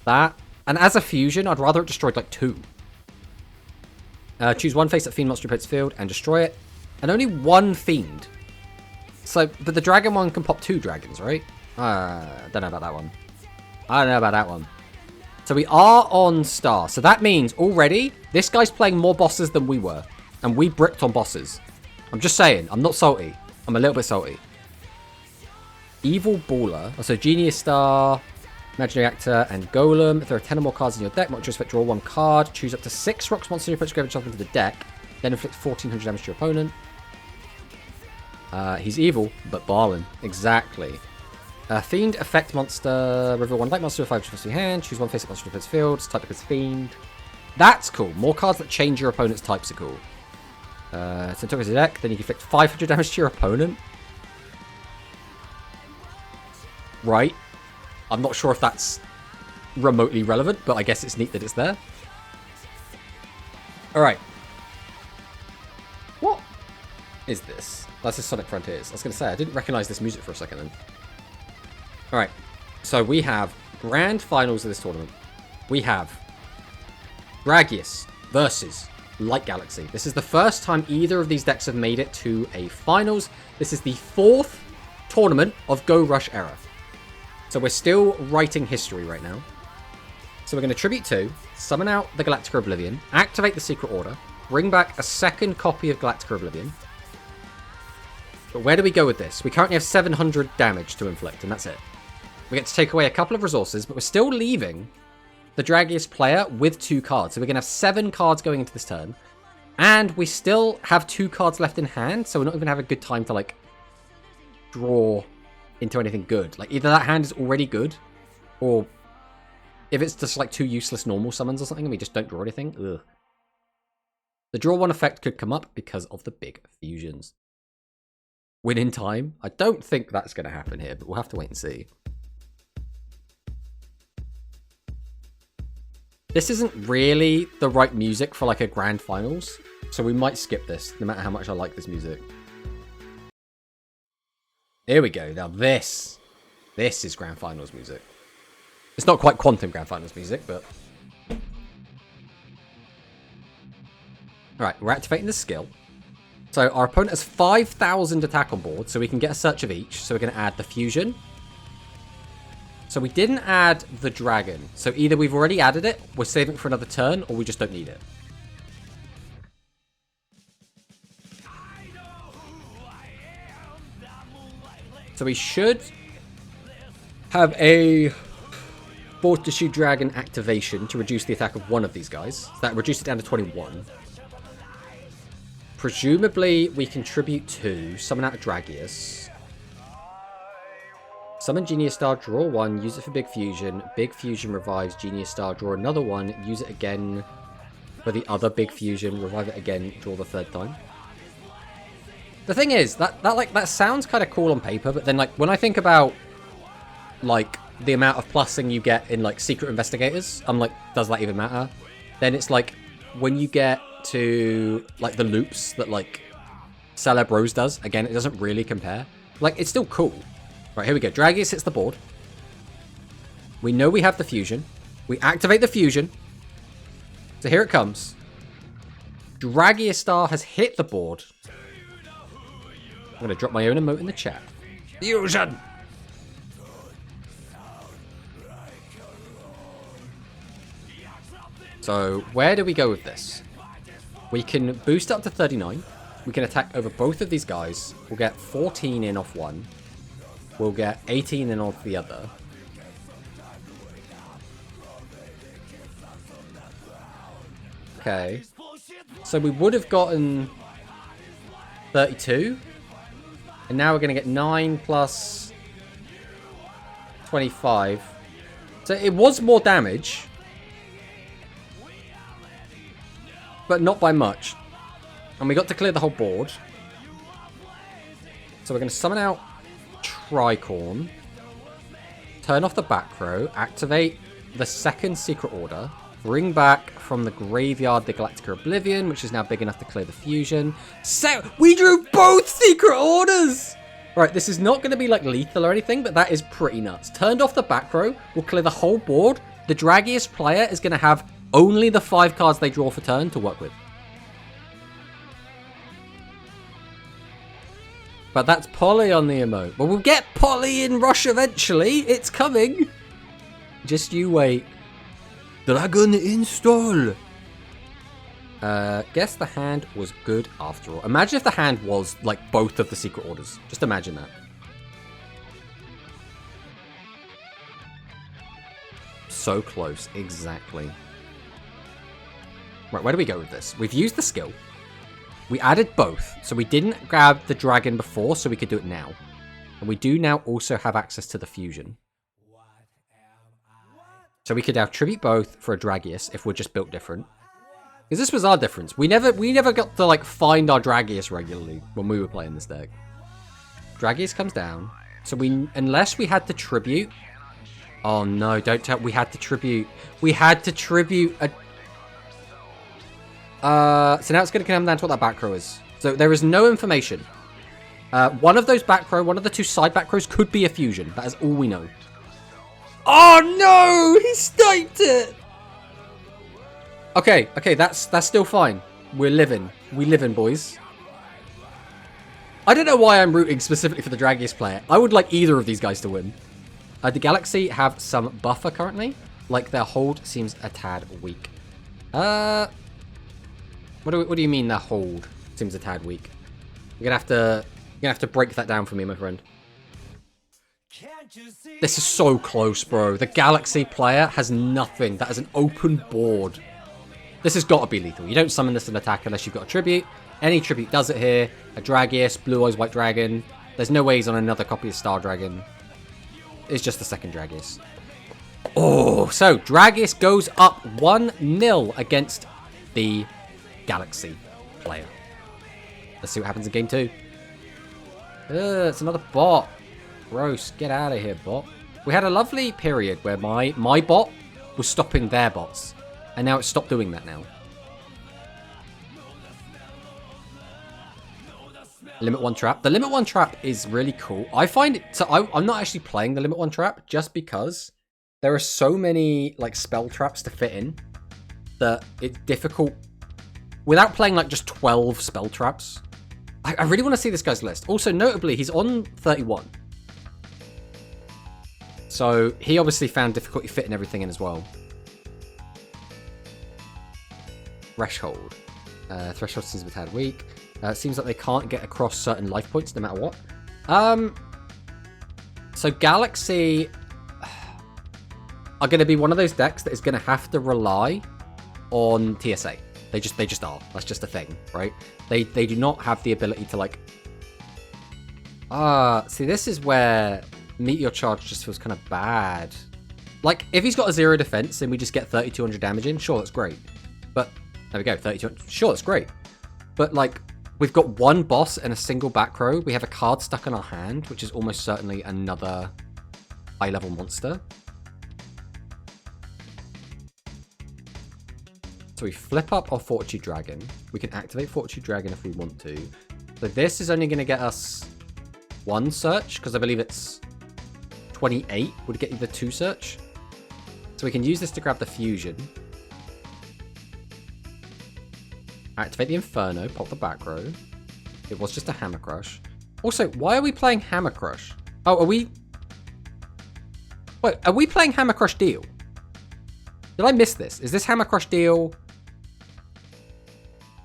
that. And as a fusion, I'd rather it destroyed like 2. Choose 1 face at Fiend monster opponent's field and destroy it. And only 1 Fiend. So, but the dragon one can pop 2 dragons, right? Don't know about that one. I don't know about that one. So we are on star. So that means already this guy's playing more bosses than we were. And we bricked on bosses. I'm just saying. I'm not salty. I'm a little bit salty. Evil Baller. Also, Genius Star, Imaginary Actor, and Golem. If there are 10 or more cards in your deck, Monstrous Effect, draw 1 card. Choose up to 6 rocks monsters in your opponent's graveyard, shuffle into the deck. Then inflict 1400 damage to your opponent. He's evil, but ballin'. Exactly. Fiend Effect Monster. Reveal 1 light monster with 5 trust in your hand. Choose 1 face at monster in your opponent's field. Type up as Fiend. That's cool. More cards that change your opponent's types are cool. So top of the deck, then you can inflict 500 damage to your opponent. Right. I'm not sure if that's remotely relevant, but I guess it's neat that it's there. Alright. What is this? That's the Sonic Frontiers. I was going to say, I didn't recognize this music for a second then. Alright. So we have grand finals of this tournament. We have Dragius versus Light Galaxy. This is the first time either of these decks have made it to a finals. This is the 4th tournament of Go Rush era. So we're still writing history right now. So we're going to Tribute 2, summon out the Galactica Oblivion, activate the Secret Order, bring back a second copy of Galactica Oblivion. But where do we go with this? We currently have 700 damage to inflict, and that's it. We get to take away a couple of resources, but we're still leaving the Dragius player with 2 cards. So we're going to have 7 cards going into this turn. And we still have 2 cards left in hand, so we're not even having a good time to, like, draw into anything good. Like, either that hand is already good, or if it's just, like, 2 useless normal summons or something and we just don't draw anything, ugh. The draw 1 effect could come up because of the big fusions. Win in time? I don't think that's going to happen here, but we'll have to wait and see. This isn't really the right music for like a grand finals, so we might skip this, no matter how much I like this music. Here we go. Now this is grand finals music. It's not quite quantum grand finals music, but... Alright, we're activating the skill. So our opponent has 5,000 attack on board, so we can get a search of each. So we're going to add the fusion. So we didn't add the dragon. So either we've already added it, we're saving it for another turn, or we just don't need it. So we should have a Fortitude Dragon activation to reduce the attack of one of these guys. So that reduced it down to 21. Presumably, we contribute to summon out a Dragius. Summon Genius Star, draw 1, use it for Big Fusion. Big Fusion revives Genius Star, draw another 1, use it again for the other Big Fusion, revive it again, draw the 3rd time. The thing is, that sounds kind of cool on paper, but then like when I think about like the amount of plussing you get in like Secret Investigators, I'm like, does that even matter? Then it's like when you get to like the loops that like Celeb Rose does, again, it doesn't really compare. Like, it's still cool. Right, here we go. Dragius hits the board. We know we have the fusion. We activate the fusion. So here it comes. Dragius Star has hit the board. I'm going to drop my own emote in the chat. Fusion! So, where do we go with this? We can boost up to 39. We can attack over both of these guys. We'll get 14 in off one. We'll get 18 in off the other. Okay. So we would have gotten 32. And now we're going to get 9 plus 25. So it was more damage. But not by much. And we got to clear the whole board. So we're going to summon out Tricorn. Turn off the back row. Activate the second Secret Order. Bring back from the graveyard the Galactica Oblivion, which is now big enough to clear the fusion. So we drew both Secret Orders! Right, this is not going to be like lethal or anything, but that is pretty nuts. Turned off the back row. We'll clear the whole board. The Dragius player is going to have only the 5 cards they draw for turn to work with. But that's Polly on the emote. But we'll get Polly in Rush eventually. It's coming. Just you wait. Dragon install. Guess the hand was good after all. Imagine if the hand was like both of the Secret Orders. Just imagine that. So close. Exactly. Right, where do we go with this? We've used the skill. We added both. So we didn't grab the dragon before, so we could do it now. And we do now also have access to the fusion. So we could now tribute both for a Dragius if we're just built different. Because this was our difference. We never got to like find our Dragius regularly when we were playing this deck. Dragius comes down. So unless we had to tribute. Oh no, don't tell. We had to tribute. We had to tribute a. So now it's going to come down to what that back row is. So there is no information. One of those back row, one of the 2 side back rows could be a fusion. That is all we know. Oh no! He sniped it! Okay, that's still fine. We're living. We living, boys. I don't know why I'm rooting specifically for the Dragius player. I would like either of these guys to win. The Galaxy have some buffer currently. Like, their hold seems a tad weak. What do you mean their hold seems a tad weak? You're gonna have to break that down for me, my friend. This is so close, bro. The Galaxy player has nothing. That is an open board. This has got to be lethal. You don't summon this as an attack unless you've got a tribute. Any tribute does it here. A Dragius, Blue Eyes White Dragon. There's no way he's on another copy of Star Dragon. It's just the second Dragius. Oh, so Dragius goes up 1-0 against the Galaxy player. Let's see what happens in game 2. It's another bot. Gross. Get out of here, bot. We had a lovely period where my bot was stopping their bots. And now it's stopped doing that now. Limit 1 trap. The limit 1 trap is really cool. I find it... So I'm not actually playing the limit 1 trap just because there are so many like spell traps to fit in that it's difficult. Without playing like just 12 spell traps. I really want to see this guy's list. Also, notably, he's on 31. So he obviously found difficulty fitting everything in as well. Threshold. Threshold seems a tad weak. It seems like they can't get across certain life points no matter what. So Galaxy are going to be one of those decks that is going to have to rely on TSA. They just are. That's just a thing, right? They do not have the ability to like... see, this is where Meteor Charge just feels kind of bad. Like, if he's got a 0 defense and we just get 3200 damage in, sure, that's great. But, there we go, 3200. Sure, that's great. But, like, we've got one boss and a single back row. We have a card stuck in our hand, which is almost certainly another high-level monster. So we flip up our Fortitude Dragon. We can activate Fortitude Dragon if we want to. So this is only going to get us 1 search, because I believe it's 28 would get you the 2 search. So we can use this to grab the fusion. Activate the Inferno, pop the back row. It was just a Hammer Crush. Also, why are we playing Hammer Crush? Oh, are we... Wait, are we playing Hammer Crush Deal? Did I miss this? Is this Hammer Crush Deal?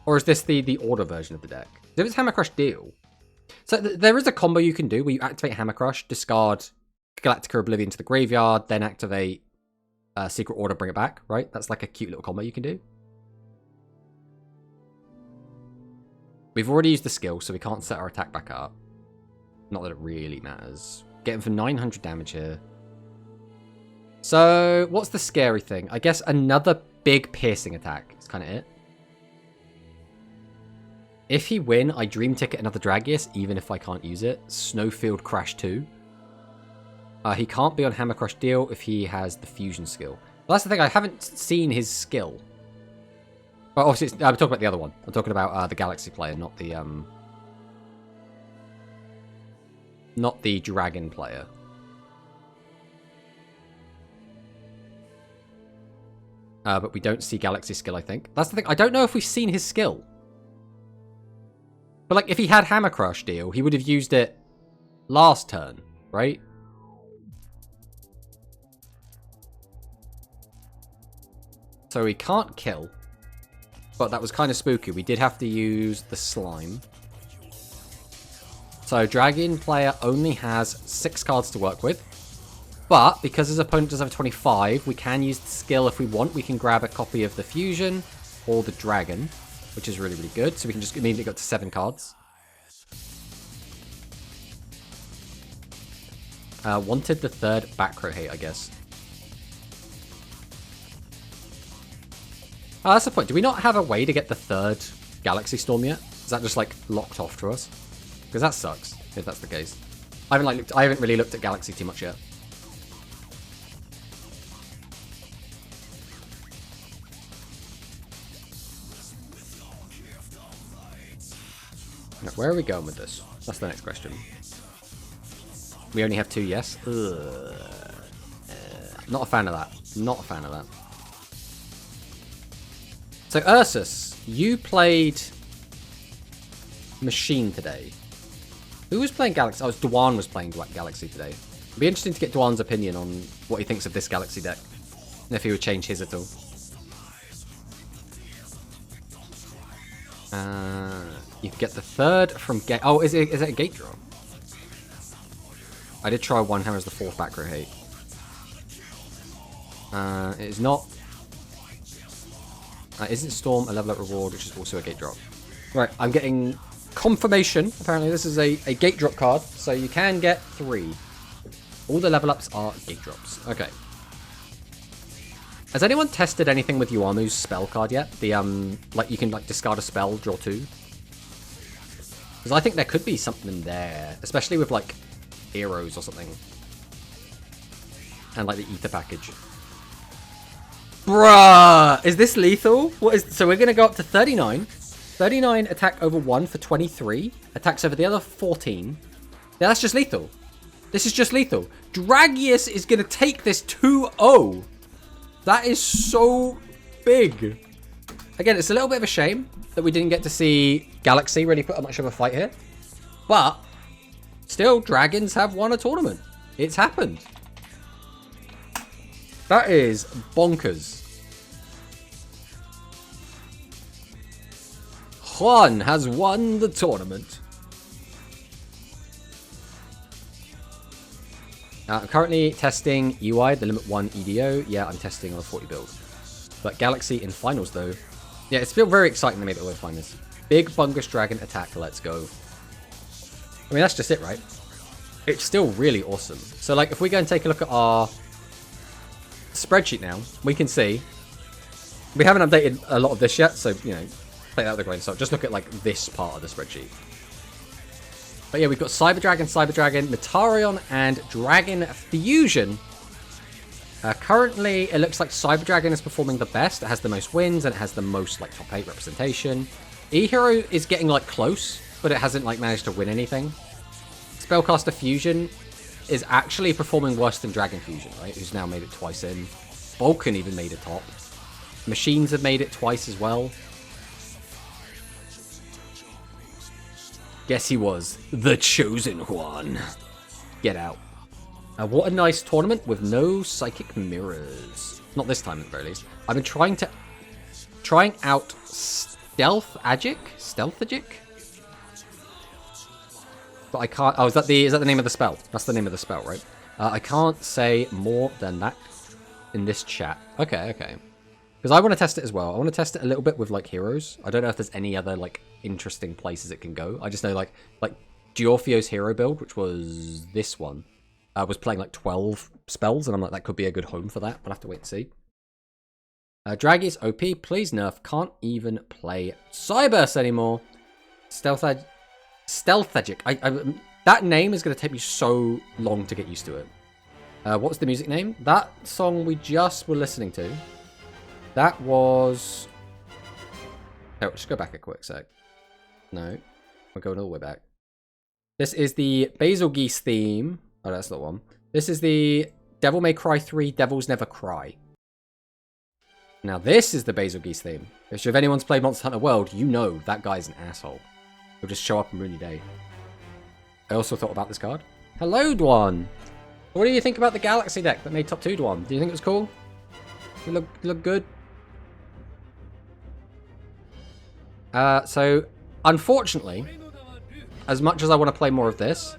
Or is this the order version of the deck? If it's Hammer Crush Deal... So there is a combo you can do where you activate Hammer Crush, discard Galactica Oblivion to the graveyard, then activate Secret Order, bring it back, right? That's like a cute little combo you can do. We've already used the skill, so we can't set our attack back up. Not that it really matters. Getting for 900 damage here. So, what's the scary thing? I guess another big piercing attack is kind of it. If he win, I dream ticket another Dragius, even if I can't use it. Snowfield Crash 2. He can't be on Hammer Crush Deal if he has the fusion skill. Well, that's the thing, I haven't seen his skill. Well, obviously, I'm talking about the other one. I'm talking about the Galaxy player, not the Dragon player. But we don't see Galaxy skill, I think. That's the thing. I don't know if we've seen his skill. But, like, if he had Hammer Crush Deal, he would have used it last turn, right? So he can't kill. But that was kind of spooky. We did have to use the slime. So Dragon player only has 6 cards to work with. But because his opponent does have 25, we can use the skill if we want. We can grab a copy of the fusion or the dragon, which is really, really good. So we can just immediately go to 7 cards. Wanted the 3rd back row hate, I guess. Oh, that's the point. Do we not have a way to get the 3rd Galaxy Storm yet? Is that just, like, locked off to us? Because that sucks, if that's the case. I haven't really looked at Galaxy too much yet. Now, where are we going with this? That's the next question. We only have 2 yes. Not a fan of that. Not a fan of that. So, Ursus, you played Machine today. Who was playing Galaxy? Oh, Dwan was playing Galaxy today. It'd be interesting to get Dwan's opinion on what he thinks of this Galaxy deck. And if he would change his at all. You can get the 3rd from Gate. Oh, is it a Gate draw? I did try one hammer as the 4th back row hate. It is not. Isn't Storm a level up reward, which is also a gate drop? Right, I'm getting confirmation. Apparently this is a gate drop card, so you can get 3. All the level ups are gate drops. Okay. Has anyone tested anything with Yuamu's spell card yet? The, like, you can, like, discard a spell, draw 2. Because I think there could be something there. Especially with, like, heroes or something. And, like, the ether package. Bruh! Is this lethal? What is... So we're going to go up to 39. 39 attack over 1 for 23. Attacks over the other 14. Yeah, that's just lethal. This is just lethal. Dragius is going to take this 2-0. That is so big. Again, it's a little bit of a shame that we didn't get to see Galaxy really put up much of a fight here. But still, Dragons have won a tournament. It's happened. That is bonkers. Juan has won the tournament. I'm currently testing UI, the Limit 1 EDO. Yeah, I'm testing on a 40 build. But Galaxy in finals, though. Yeah, it's still very exciting to me that we're find this. Big Bungus Dragon attack, let's go. I mean, that's just it, right? It's still really awesome. So, like, if we go and take a look at our spreadsheet now, we can see we haven't updated a lot of this yet, so, you know, take that with a grain of salt. Just look at, like, this part of the spreadsheet. But yeah, we've got Cyber Dragon, Metarion, and Dragon Fusion. Currently, it looks like Cyber Dragon is performing the best. It has the most wins, and it has the most, like, top 8 representation. E-Hero is getting, like, close, but it hasn't, like, managed to win anything. Spellcaster Fusion is actually performing worse than Dragon Fusion, right? Who's now made it twice in. Vulcan even made it top. Machines have made it twice as well. Guess he was the chosen one. Get out. What a nice tournament with no psychic mirrors. Not this time, at the very least. I've been trying out Stealthagic? But I can't... Oh, is that the name of the spell? That's the name of the spell, right? I can't say more than that in this chat. Okay. Because I want to test it as well. I want to test it a little bit with, like, heroes. I don't know if there's any other, like, interesting places it can go. I just know, like Giorfio's hero build, which was this one, was playing, like, 12 spells, and I'm like, that could be a good home for that. We'll have to wait and see. Dragi's OP. Please nerf. Can't even play Cyburst anymore. Stealthagic. That name is going to take me so long to get used to it. What's the music name? That song we just were listening to. That was... Oh, just go back a quick sec. No. We're going all the way back. This is the Bazelgeuse theme. Oh, that's not one. This is the Devil May Cry 3 Devils Never Cry. Now, this is the Bazelgeuse theme. If anyone's played Monster Hunter World, you know that guy's an asshole. He'll just show up and ruin your day. I also thought about this card. Hello, Dwan! What do you think about the Galaxy deck that made top 2, Dwan? Do you think it was cool? You look good? So, unfortunately, as much as I want to play more of this,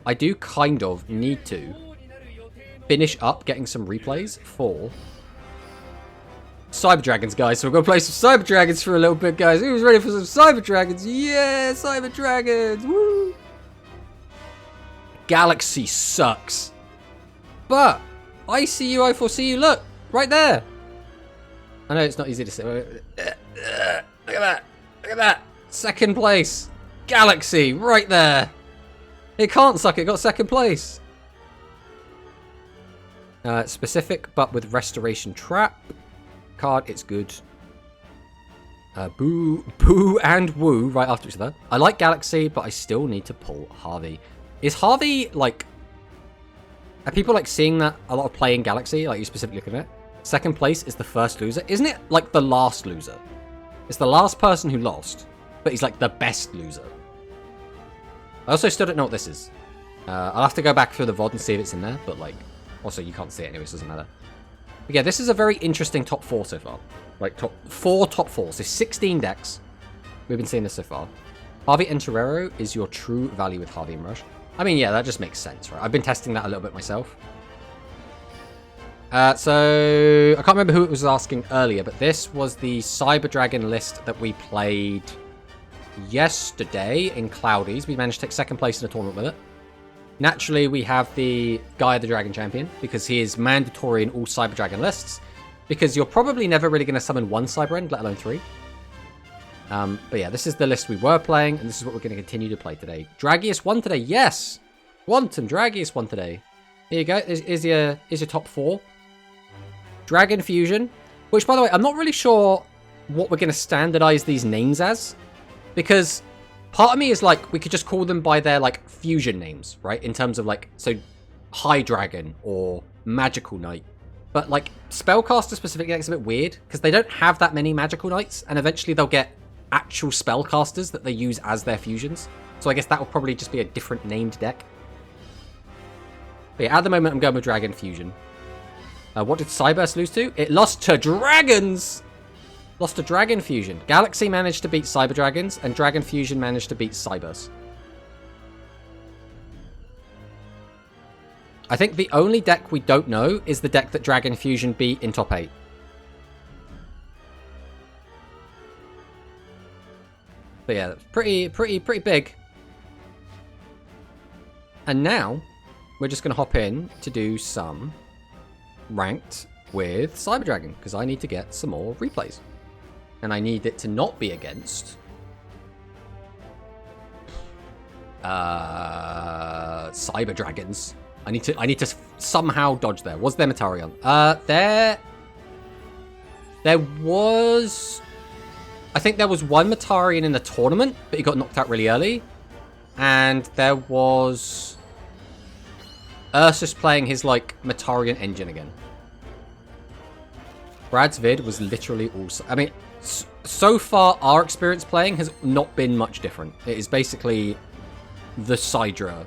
I do kind of need to finish up getting some replays for Cyber Dragons, guys. So we're going to play some Cyber Dragons for a little bit, guys. Who's ready for some Cyber Dragons? Yeah, Cyber Dragons! Woo! Galaxy sucks. But, I see you, I foresee you. Look, right there. I know it's not easy to say. Look at that. Look at that. Second place. Galaxy, right there. It can't suck. It got second place. Specific, but with Restoration Trap. Card, it's good. Boo and Woo right after each other. I like Galaxy, but I still need to pull Harvey. Is Harvey, like... Are people, like, seeing that a lot of playing Galaxy? Like, you specifically looking at it? Second place is the first loser. Isn't it, like, the last loser? It's the last person who lost, but he's, like, the best loser. I also still don't know what this is. I'll have to go back through the VOD and see if it's in there, but, like, also you can't see it anyway, so it doesn't matter. But yeah, this is a very interesting top 4 so far. Like, top 4. So 16 decks. We've been seeing this so far. Harvey and Torero is your true value with Harvey and Rush. I mean, yeah, that just makes sense, right? I've been testing that a little bit myself. So, I can't remember who it was asking earlier, but this was the Cyber Dragon list that we played yesterday in Cloudies. We managed to take second place in a tournament with it. Naturally, we have the Gaia the Dragon Champion, because he is mandatory in all Cyber Dragon lists, because you're probably never really going to summon one Cyber End, let alone 3. But yeah, this is the list we were playing, and this is what we're going to continue to play today. Dragius won today, yes! Quantum Dragius won today. Here you go, is your top 4. Dragon Fusion, which, by the way, I'm not really sure what we're going to standardize these names as, because part of me is like, we could just call them by their, like, fusion names, right? In terms of, like, so, High Dragon or Magical Knight. But, like, Spellcaster specifically is a bit weird, because they don't have that many Magical Knights, and eventually they'll get actual Spellcasters that they use as their fusions. So I guess that will probably just be a different named deck. But yeah, at the moment I'm going with Dragon Fusion. What did Cyburst lose to? It lost to Dragons! Lost to Dragon Fusion. Galaxy managed to beat Cyber Dragons, and Dragon Fusion managed to beat Cyburst. I think the only deck we don't know is the deck that Dragon Fusion beat in top 8. But yeah, that's pretty big. And now, we're just going to hop in to do some ranked with Cyber Dragon, because I need to get some more replays. And I need it to not be against Cyber Dragons. I need to somehow dodge there. Was there Metarion? There was, I think there was one Metarion in the tournament, but he got knocked out really early. And there was Ursus playing his, like, Metarion engine again. Brad's vid was literally also, I mean, so far our experience playing has not been much different. It is basically the Sidra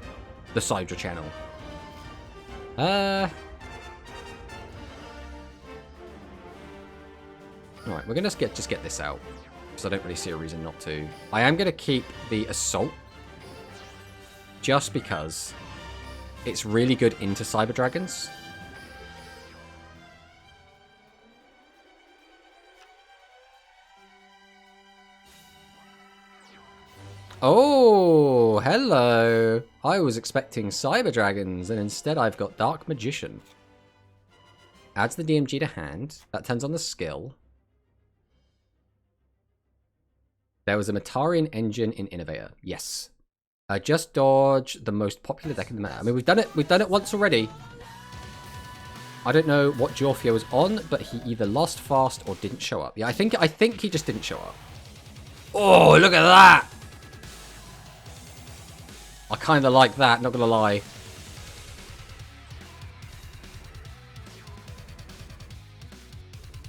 channel. Alright, we're gonna just get this out, because I don't really see a reason not to. I am gonna keep the Assault, just because it's really good into Cyber Dragons. Oh, hello. I was expecting Cyber Dragons, and instead I've got Dark Magician. Adds the DMG to hand. That turns on the skill. There was a Metarion engine in Innovator. Yes. Just dodge the most popular deck in the meta. I mean, we've done it once already. I don't know what Jorfio was on, but he either lost fast or didn't show up. Yeah, I think he just didn't show up. Oh, look at that! I kind of like that, not gonna lie.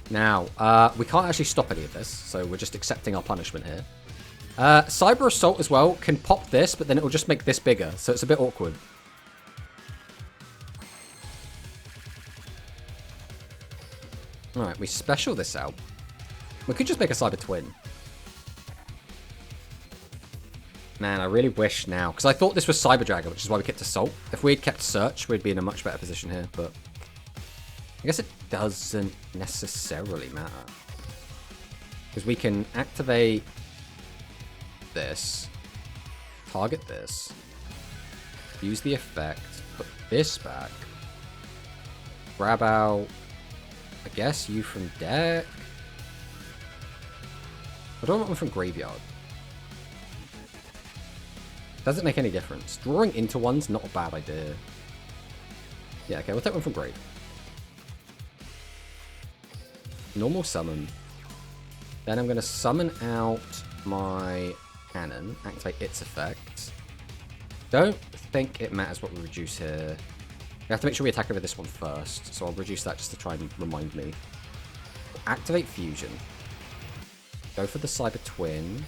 Now, we can't actually stop any of this, so we're just accepting our punishment here. Cyber Assault as well can pop this, but then it will just make this bigger, so it's a bit awkward. Alright, we special this out. We could just make a Cyber Twin. Man, I really wish now, because I thought this was Cyber Dragon, which is why we kept Assault. If we had kept Search, we'd be in a much better position here, but I guess it doesn't necessarily matter. Because we can activate this, target this, use the effect, put this back, grab out, I guess, you from deck. I don't want one from graveyard. Doesn't make any difference. Drawing into one's not a bad idea. Yeah, okay, we'll take one from grave. Normal summon. Then I'm going to summon out my cannon, activate its effect. Don't think it matters what we reduce here. We have to make sure we attack over this one first, so I'll reduce that just to try and remind me. Activate Fusion. Go for the Cyber Twin.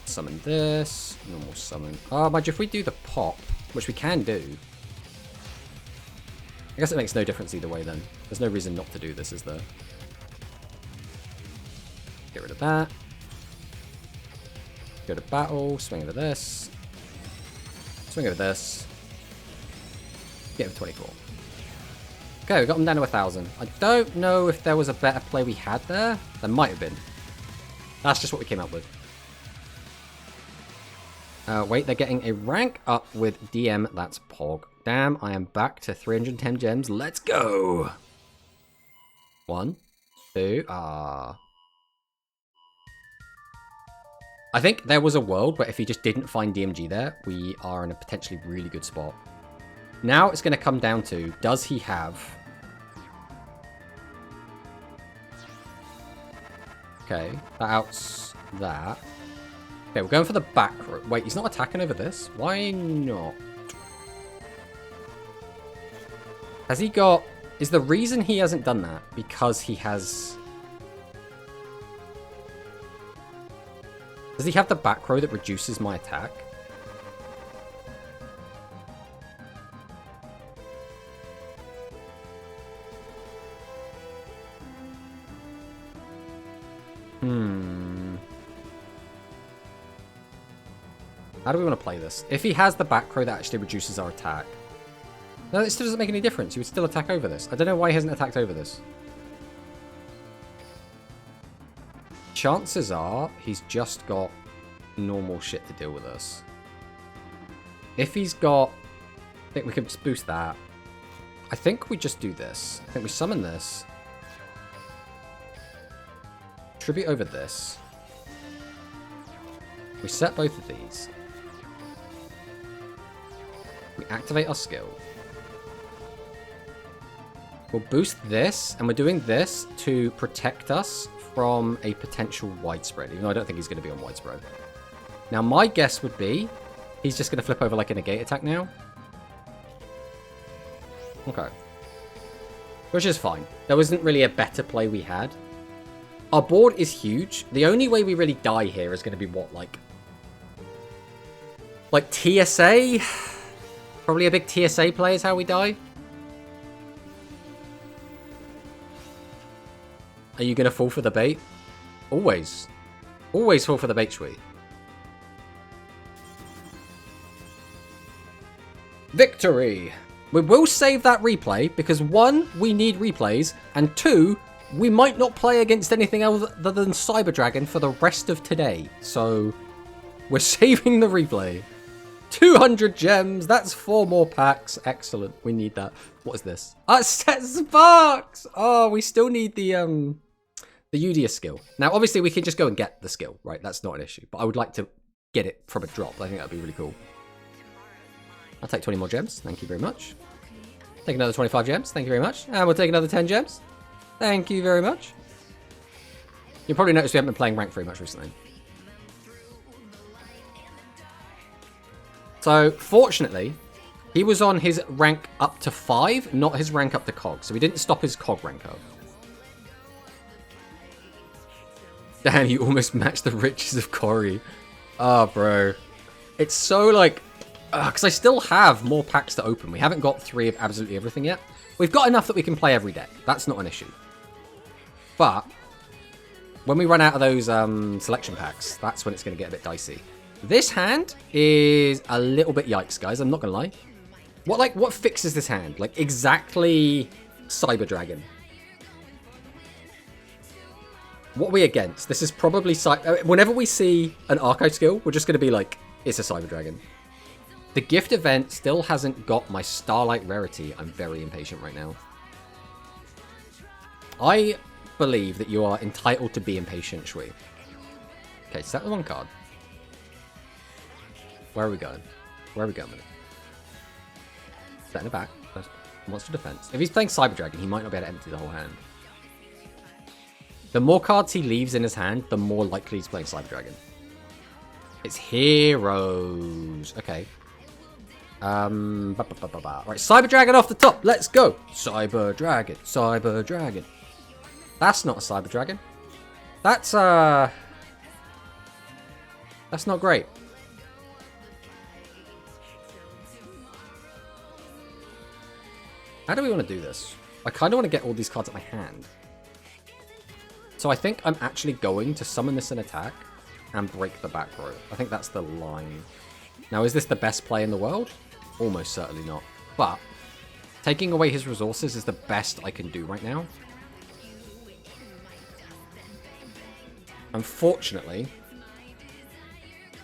Summon this. Normal summon. Oh, mind you, if we do the pop, which we can do, I guess it makes no difference either way then. There's no reason not to do this, is there? Get rid of that. Go to battle. Swing over this. Swing over this. Get him 24. Okay, we got him down to 1,000. I don't know if there was a better play we had there. There might have been. That's just what we came up with. Wait, they're getting a rank up with DM. That's Pog. Damn, I am back to 310 gems. Let's go. 1, 2, I think there was a world where if he just didn't find DMG there, we are in a potentially really good spot. Now it's going to come down to, does he have... Okay, that outs that. Okay, we're going for the back row. Wait, he's not attacking over this? Why not? Has he got... Is the reason he hasn't done that because he has... Does he have the back row that reduces my attack? How do we want to play this? If he has the back row that actually reduces our attack. No, it still doesn't make any difference. He would still attack over this. I don't know why he hasn't attacked over this. Chances are he's just got normal shit to deal with us. If he's got... I think we can just boost that. I think we just do this. I think we summon this. Tribute over this. We set both of these. We activate our skill. We'll boost this, and we're doing this to protect us from a potential widespread, even though I don't think he's going to be on widespread. Now, my guess would be he's just going to flip over like a negate attack now. Okay. Which is fine. There wasn't really a better play we had. Our board is huge. The only way we really die here is going to be what, like TSA? Probably a big TSA play is how we die. Are you going to fall for the bait? Always. Always fall for the bait, Shui. Victory! We will save that replay because 1, we need replays, and 2, we might not play against anything else other than Cyber Dragon for the rest of today. So, we're saving the replay. 200 gems, that's 4 more packs. Excellent, we need that. What is this? Set Sparks! Oh, we still need the Udia skill. Now, obviously, we can just go and get the skill, right? That's not an issue. But I would like to get it from a drop. I think that would be really cool. I'll take 20 more gems. Thank you very much. Take another 25 gems. Thank you very much. And we'll take another 10 gems. Thank you very much. You'll probably notice we haven't been playing rank very much recently. So, fortunately, he was on his rank up to 5, not his rank up to Cog. So we didn't stop his Cog rank up. Damn, you almost matched the riches of Corey. Oh, bro. It's so, like... Because I still have more packs to open. We haven't got 3 of absolutely everything yet. We've got enough that we can play every deck. That's not an issue. But, when we run out of those selection packs, that's when it's going to get a bit dicey. This hand is a little bit yikes, guys. I'm not going to lie. What fixes this hand? Like, exactly Cyber Dragon. What are we against? This is probably... Whenever we see an Arco skill, we're just going to be like, it's a Cyber Dragon. The gift event still hasn't got my Starlight rarity. I'm very impatient right now. I believe that you are entitled to be impatient, Shui. Okay, set the 1 card. Where are we going? Where are we going with it? Set in the back. Monster defense. If he's playing Cyber Dragon, he might not be able to empty the whole hand. The more cards he leaves in his hand, the more likely he's playing Cyber Dragon. It's heroes. Okay. Right, Cyber Dragon off the top. Let's go. Cyber Dragon. Cyber Dragon. That's not a Cyber Dragon. That's not great. How do we want to do this? I kind of want to get all these cards at my hand. So I think I'm actually going to summon this in attack and break the back row. I think that's the line. Now, is this the best play in the world? Almost certainly not. But taking away his resources is the best I can do right now. Unfortunately,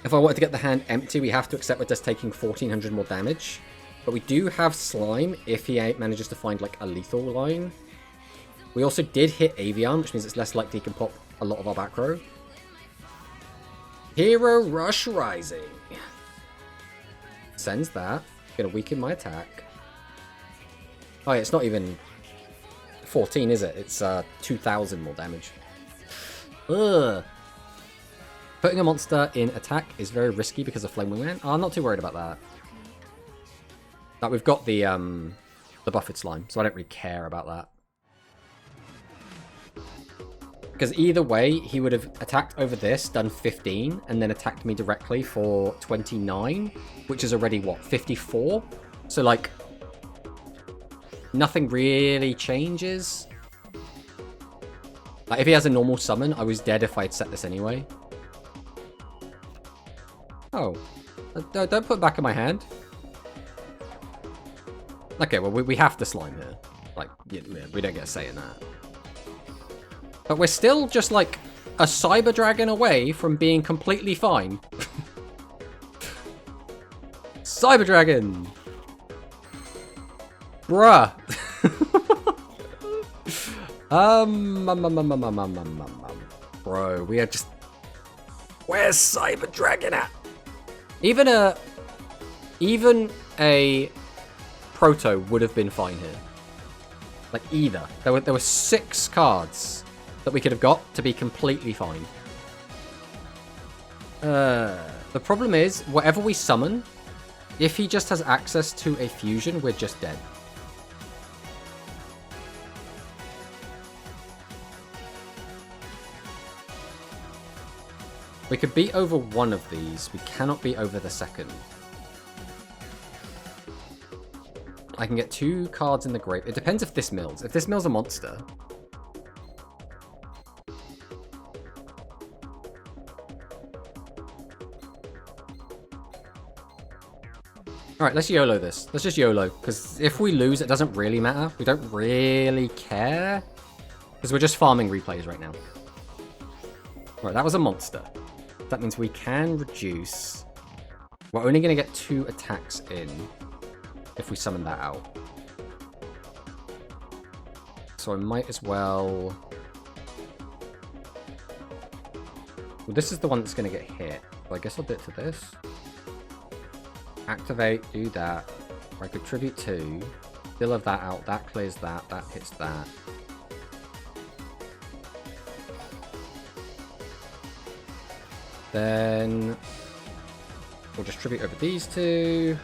if I wanted to get the hand empty, we have to accept we're just taking 1400 more damage. But we do have Slime if he manages to find like a lethal line. We also did hit Avian, which means it's less likely he can pop a lot of our back row. Hero Rush Rising. Sends that. Gonna weaken my attack. Oh yeah, it's not even 14, is it? It's 2000 more damage. Ugh. Putting a monster in attack is very risky because of Flame Wingman. Oh, I'm not too worried about that. Like, we've got the buffered slime, so I don't really care about that. Because either way, he would have attacked over this, done 15, and then attacked me directly for 29, which is already, what, 54? So, like, nothing really changes. Like, if he has a normal summon, I was dead if I had set this anyway. Oh. Don't put it back in my hand. Okay, well, we have to slime here. Like, yeah, we don't get a say in that. But we're still just, like, a Cyber Dragon away from being completely fine. Cyber Dragon! Bruh! Bro, we are just... Where's Cyber Dragon at? Even a Proto would have been fine here. Like, either. There were 6 cards that we could have got to be completely fine. The problem is, whatever we summon, if he just has access to a fusion, we're just dead. We could beat over one of these. We cannot beat over the second. I can get 2 cards in the grave. It depends if this mills. If this mills a monster... Alright, let's YOLO this. Let's just YOLO, because if we lose, it doesn't really matter. We don't really care. Because we're just farming replays right now. Alright, that was a monster. That means we can reduce... We're only going to get 2 attacks in if we summon that out. So I might as well... Well, this is the one that's going to get hit. Well, I guess I'll do it to this. Activate, do that. I contribute 2. Still have that out. That clears that. That hits that. Then we'll distribute over these 2.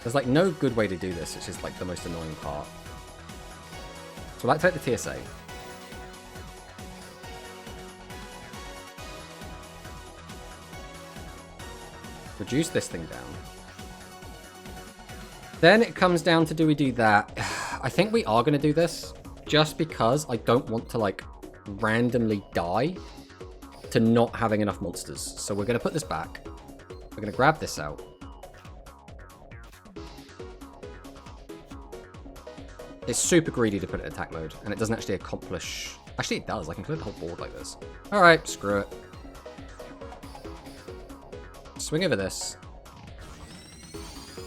There's like no good way to do this, which is like the most annoying part. So I'll activate the TSA. Reduce this thing down. Then it comes down to, do we do that? I think we are going to do this, just because I don't want to, like, randomly die to not having enough monsters. So we're going to put this back. We're going to grab this out. It's super greedy to put it in attack mode, and it doesn't actually accomplish... Actually, it does. I can clear the whole board like this. Alright, screw it. Swing over this.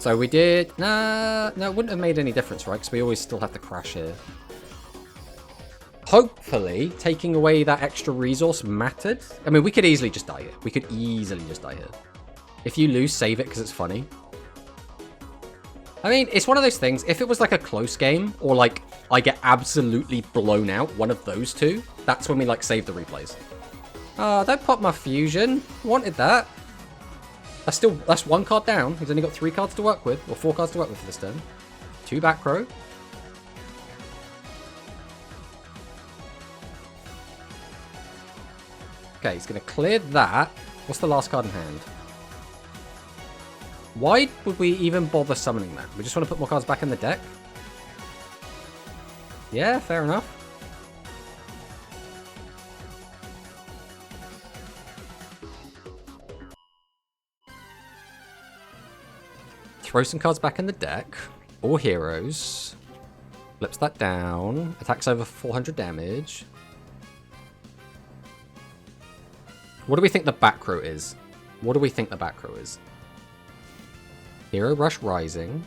So we did... Nah, no, it wouldn't have made any difference, right? Because we always still have to crash here. Hopefully, taking away that extra resource mattered. I mean, we could easily just die here. We could easily just die here. If you lose, save it because it's funny. I mean, it's one of those things. If it was like a close game, or like I get absolutely blown out, one of those two, that's when we like save the replays. Oh, don't pop my fusion. Wanted that. That's 1 card down. He's only got 3 cards to work with, or 4 cards to work with for this turn. 2 back row. Okay, he's going to clear that. What's the last card in hand? Why would we even bother summoning that? We just want to put more cards back in the deck? Yeah, fair enough. Throw some cards back in the deck. All heroes. Flips that down. Attacks over 400 damage. What do we think the back row is? What do we think the back row is? Hero Rush Rising.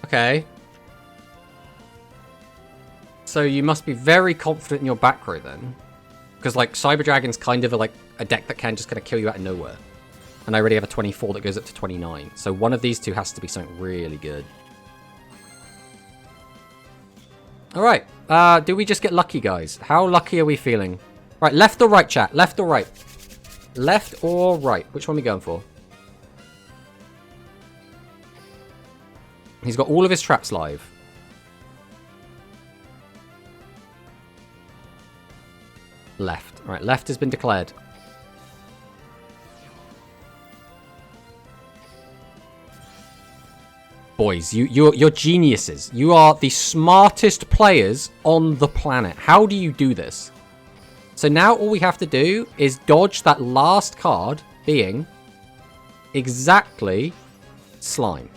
Okay. So you must be very confident in your back row then. Because, like, Cyber Dragon's kind of a deck that can just kind of kill you out of nowhere. And I already have a 24 that goes up to 29. So one of these two has to be something really good. Alright. Do we just get lucky, guys? How lucky are we feeling? Right, left or right, chat? Left or right? Left or right? Which one are we going for? He's got all of his traps live. Left. All right, left has been declared. Boys, you're geniuses. You are the smartest players on the planet. How do you do this? So now all we have to do is dodge that last card being exactly Slime.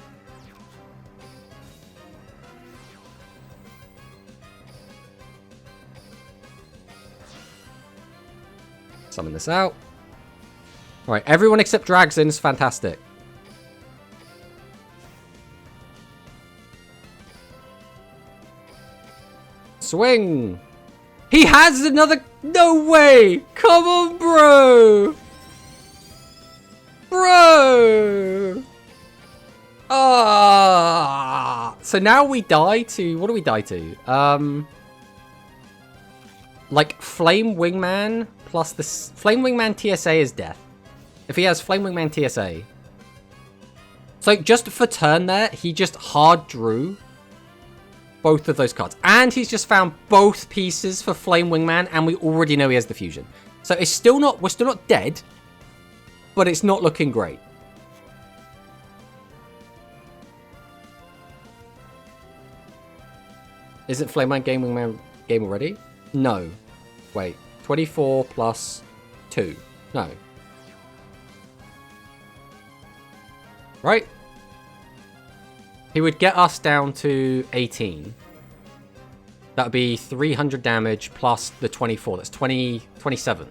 Summon this out. Alright, everyone except Dragzin's fantastic. Swing! He has another... No way! Come on, bro! Bro! Ah! So now we die to... What do we die to? Like, Flame Wingman plus the... Flame Wingman TSA is death. If he has Flame Wingman TSA... So, just for turn there, he just hard drew both of those cards. And he's just found both pieces for Flame Wingman, and we already know he has the fusion. So, it's still not... We're still not dead, but it's not looking great. Isn't Flame Wingman game already? No. Wait. 24 plus 2. No. Right? He would get us down to 18. That would be 300 damage plus the 24. That's 27.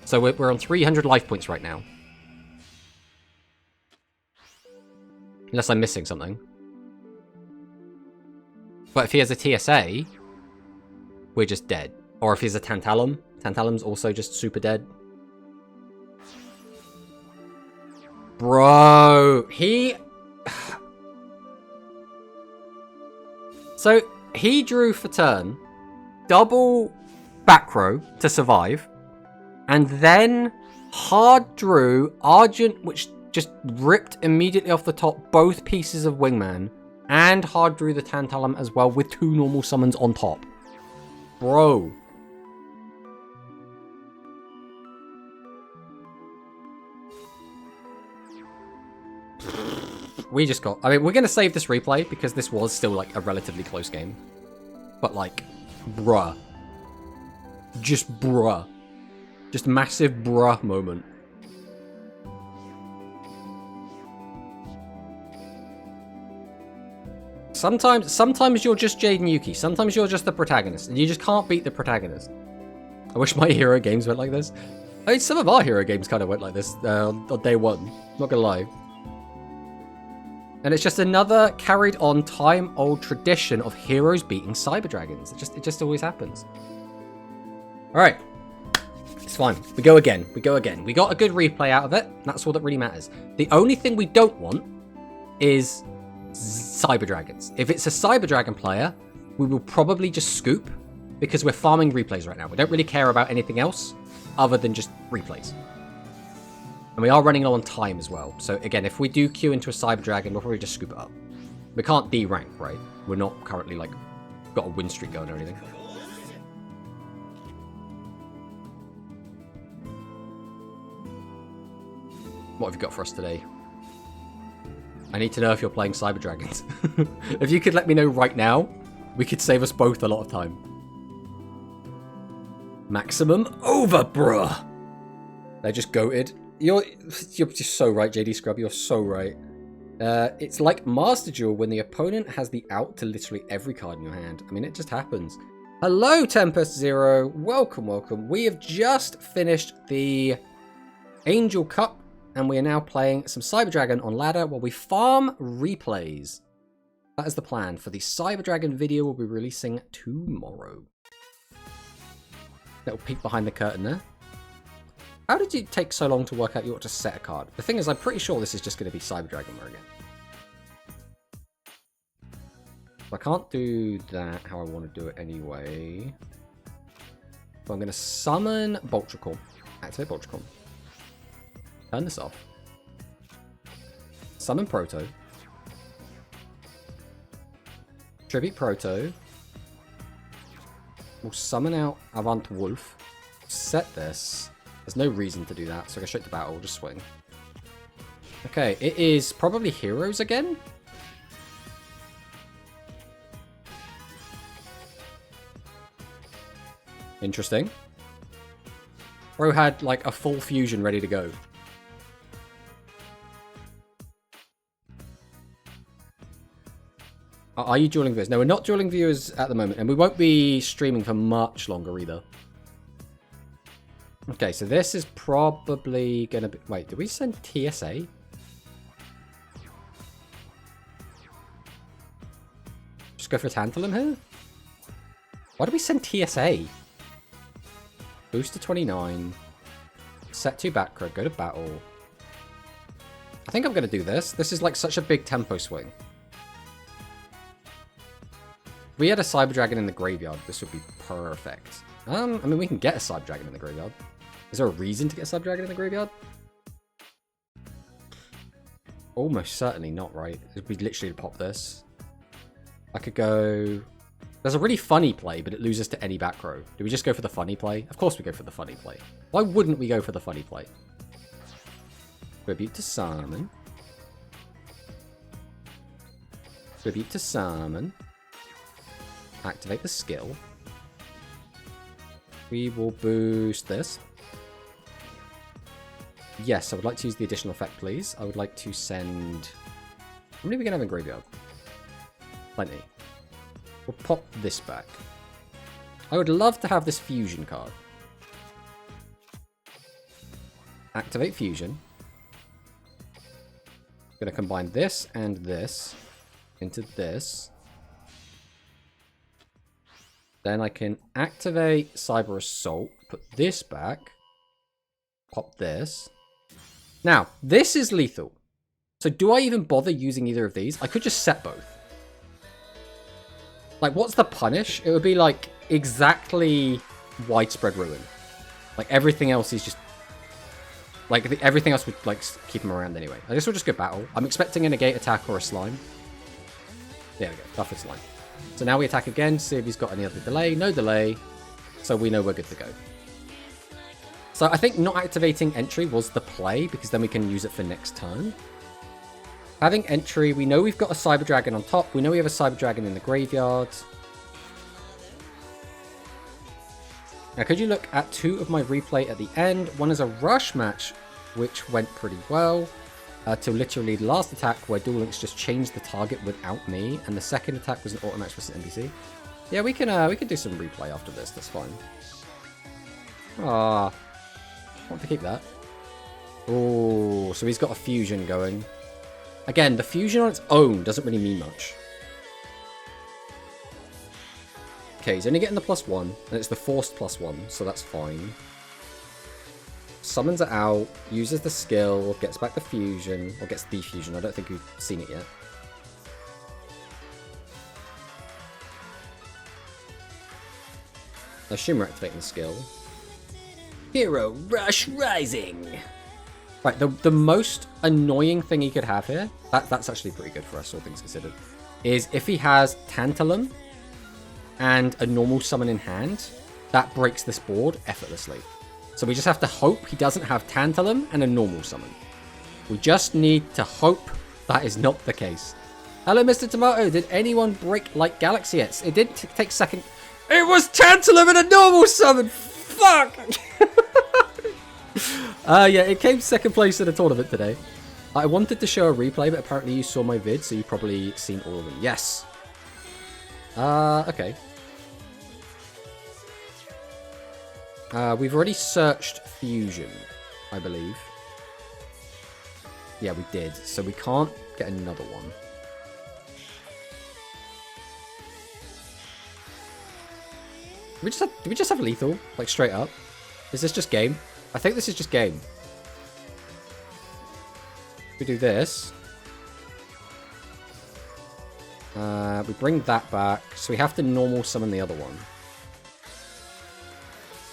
So we're on 300 life points right now. Unless I'm missing something. But if he has a TSA, we're just dead. Or if he's a Tantalum, Tantalum's also just super dead. Bro, he... So, he drew for turn, double back row to survive, and then hard drew Argent, which just ripped immediately off the top both pieces of Wingman, and hard drew the Tantalum as well with 2 normal summons on top. Bro. We just got... I mean, we're going to save this replay because this was still, like, a relatively close game. But, like, bruh. Just bruh. Just massive bruh moment. Sometimes you're just Jade and Yuki. Sometimes you're just the protagonist. And you just can't beat the protagonist. I wish my hero games went like this. I mean, some of our hero games kind of went like this on day one. Not gonna lie. And it's just another carried on time-old tradition of heroes beating Cyber Dragons. It just always happens. Alright. It's fine. We go again. We go again. We got a good replay out of it. That's all that really matters. The only thing we don't want is Cyber Dragons. If it's a Cyber Dragon player, we will probably just scoop because we're farming replays right now. We don't really care about anything else other than just replays. And we are running low on time as well. So again, if we do queue into a Cyber Dragon, we'll probably just scoop it up. We can't D-rank, right? We're not currently, like, got a win streak going or anything. What have you got for us today? I need to know if you're playing Cyber Dragons. If you could let me know right now, we could save us both a lot of time. Maximum over, bruh. They're just goated. You're just so right, JD Scrub. You're so right. It's like Master Duel when the opponent has the out to literally every card in your hand. I mean, it just happens. Hello, Tempest Zero. Welcome, welcome. We have just finished the Angel Cup, and we are now playing some Cyber Dragon on ladder while we farm replays. That is the plan for the Cyber Dragon video we'll be releasing tomorrow. Little peek behind the curtain there. How did it take so long to work out you ought to set a card? The thing is, I'm pretty sure this is just going to be Cyber Dragon War again. I can't do that how I want to do it anyway. So I'm going to summon Boltricorn. Activate Boltricorn. Turn this off. Summon Proto. Tribute Proto. We'll summon out Avant Wolf. Set this. There's no reason to do that, so I go straight to battle, just swing. Okay, it is probably Heroes again. Interesting. Bro had like a full fusion ready to go. Are you dueling viewers? No, we're not dueling viewers at the moment, and we won't be streaming for much longer either. Okay, so this is probably going to be... Wait, did we send TSA? Just go for Tantalum here? Why did we send TSA? Boost to 29. Set 2 back row, go to battle. I think I'm going to do this. This is like such a big tempo swing. If we had a Cyber Dragon in the graveyard, this would be perfect. I mean, we can get a Cyber Dragon in the graveyard. Is there a reason to get a Cyber Dragon in the graveyard? Almost certainly not, right? We literally pop this. I could go... There's a really funny play, but it loses to any back row. Do we just go for the funny play? Of course we go for the funny play. Why wouldn't we go for the funny play? Tribute to Summon. Tribute to Summon. Activate the skill. We will boost this. Yes, I would like to use the additional effect, please. I would like to send... How many are we going to have in graveyard? Plenty. We'll pop this back. I would love to have this fusion card. Activate fusion. Going to combine this and this into this. Then I can activate Cyber Assault, put this back, pop this. Now, this is lethal. So do I even bother using either of these? I could just set both. Like, what's the punish? It would be, like, exactly widespread ruin. Like, everything else is just... Like, everything else would, like, keep him around anyway. I guess we'll just go battle. I'm expecting a negate attack or a slime. There we go. Buffered slime. So now we attack again, see if he's got any other delay. No delay. So we know we're good to go. So I think not activating entry was the play, because then we can use it for next turn. Having entry, we know we've got a Cyber Dragon on top. We know we have a Cyber Dragon in the graveyard. Now, could you look at 2 of my replay at the end? One is a rush match, which went pretty well. Till literally the last attack, where Duel Links just changed the target without me. And the second attack was an auto match versus NPC. Yeah, we can do some replay after this. That's fine. Ah, I want to keep that. Oh, so he's got a fusion going. Again, the fusion on its own doesn't really mean much. Okay, he's only getting the +1, and it's the forced +1, so that's fine. Summons it out, uses the skill, gets back the fusion, or gets the fusion. I don't think we've seen it yet. I assume we're activating the skill. Hero Rush Rising! Right, the most annoying thing he could have here, that's actually pretty good for us, all things considered, is if he has Tantalum and a normal summon in hand, that breaks this board effortlessly. So we just have to hope he doesn't have Tantalum and a normal summon. We just need to hope that is not the case. Hello, Mr. Tomato. Did anyone break like Galaxy yet? It did take second. It was Tantalum in a normal summon. Fuck. Yeah, it came second place in a tournament today. I wanted to show a replay, but apparently you saw my vid, so you've probably seen all of them. Yes. Okay. We've already searched Fusion, I believe. Yeah, we did. So we can't get another one. Do we just have lethal? Like, straight up? Is this just game? I think this is just game. We do this. We bring that back. So we have to normal summon the other one.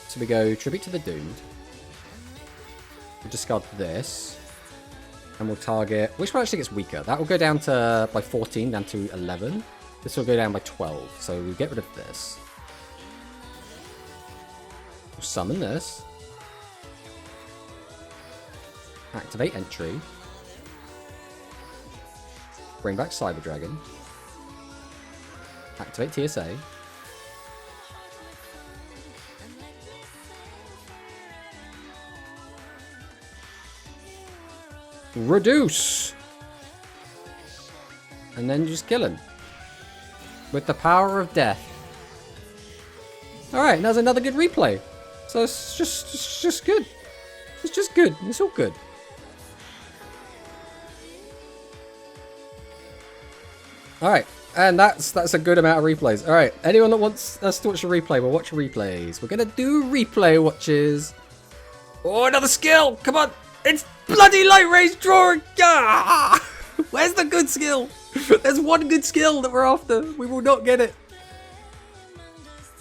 So we go Tribute to the Doomed. We'll discard this. And we'll target... Which one actually gets weaker? That will go down to, by 14, down to 11. This will go down by 12. So we get rid of this. We'll summon this. Activate entry. Bring back Cyber Dragon. Activate TSA. Reduce! And then just kill him. With the power of death. Alright, that's another good replay. So it's just good. It's just good. It's all good. Alright, and that's a good amount of replays. Alright, anyone that wants us to watch a replay, we'll watch replays. We're gonna do replay watches. Oh, another skill! Come on! It's bloody light rays drawing! Ah! Where's the good skill? There's one good skill that we're after. We will not get it.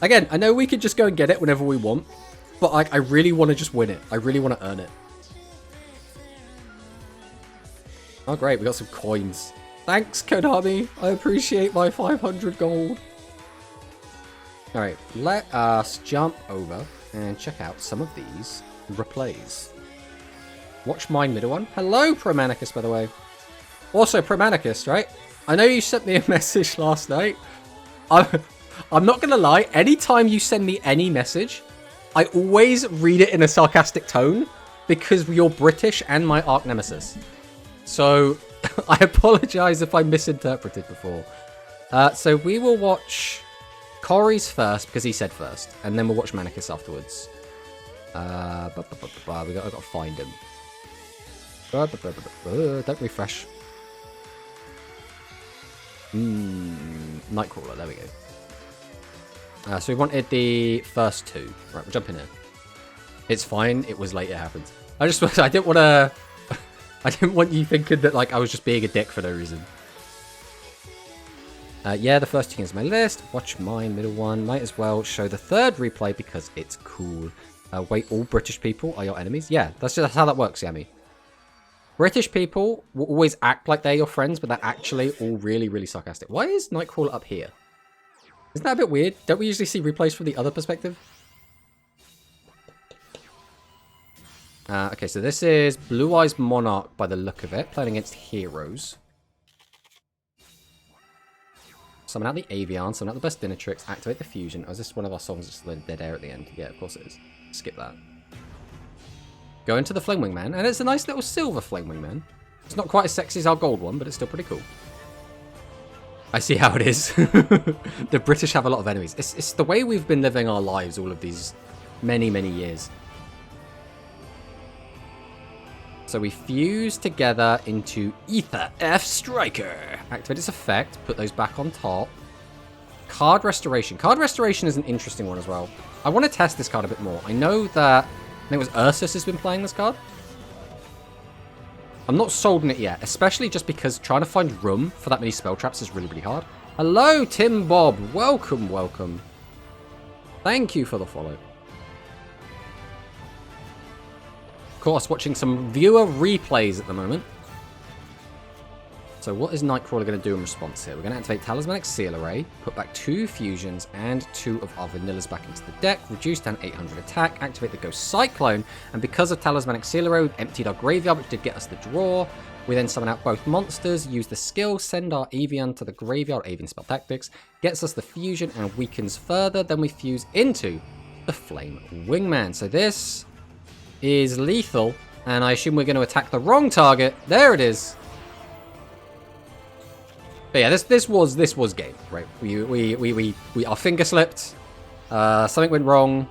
Again, I know we could just go and get it whenever we want, but I really want to just win it. I really want to earn it. Oh, great. We got some coins. Thanks, Konami. I appreciate my 500 gold. Alright, let us jump over and check out some of these replays. Watch my middle one. Hello, Promanicus, by the way. Also, Promanicus, right? I know you sent me a message last night. I'm not going to lie. Anytime you send me any message, I always read it in a sarcastic tone because you're British and my arch nemesis. So... I apologize if I misinterpreted before. So we will watch Corey's first because he said first, and then we'll watch Manicus afterwards. I've got to find him. Don't refresh. Nightcrawler, there we go. So we wanted the first two. Right, we'll jump in here. It's fine. It was late. It happened. I didn't want to. I didn't want you thinking that like I was just being a dick for no reason. Yeah, the first thing is my list. Watch my middle one. Might as well show the third replay because it's cool. Wait, all British people are your enemies? Yeah, that's how that works, Yami. British people will always act like they're your friends, but they're actually all really, really sarcastic. Why is Nightcrawler up here? Isn't that a bit weird? Don't we usually see replays from the other perspective? Okay, so this is Blue Eyes Monarch by the look of it, playing against heroes. Summon out the Avian, summon out the Bestinatrix, activate the Fusion. Oh, is this one of our songs that's the dead air at the end? Yeah, of course it is. Skip that. Go into the Flamewing Man, and it's a nice little silver Flamewing Man. It's not quite as sexy as our gold one, but it's still pretty cool. I see how it is. The British have a lot of enemies. It's the way we've been living our lives all of these many, many years. So we fuse together into Ether F Striker. Activate its effect, put those back on top. Card Restoration. Card Restoration is an interesting one as well. I want to test this card a bit more. I know that, I think it was Ursus has been playing this card. I'm not sold on it yet, especially just because trying to find room for that many spell traps is really, really hard. Hello, Tim Bob. Welcome, welcome. Thank you for the follow. Of course, watching some viewer replays at the moment. So what is Nightcrawler going to do in response here? We're going to activate Talismanic Seal Array, put back 2 fusions and 2 of our vanillas back into the deck, reduce down 800 attack, activate the Ghost Cyclone, and because of Talismanic Seal Array, we emptied our graveyard, which did get us the draw. We then summon out both monsters, use the skill, send our Avian to the graveyard, Avian Spell Tactics, gets us the fusion and weakens further, then we fuse into the Flame Wingman. So this is lethal, and I assume we're going to attack the wrong target. There it is. But yeah, this was game, right? We our finger slipped. Something went wrong.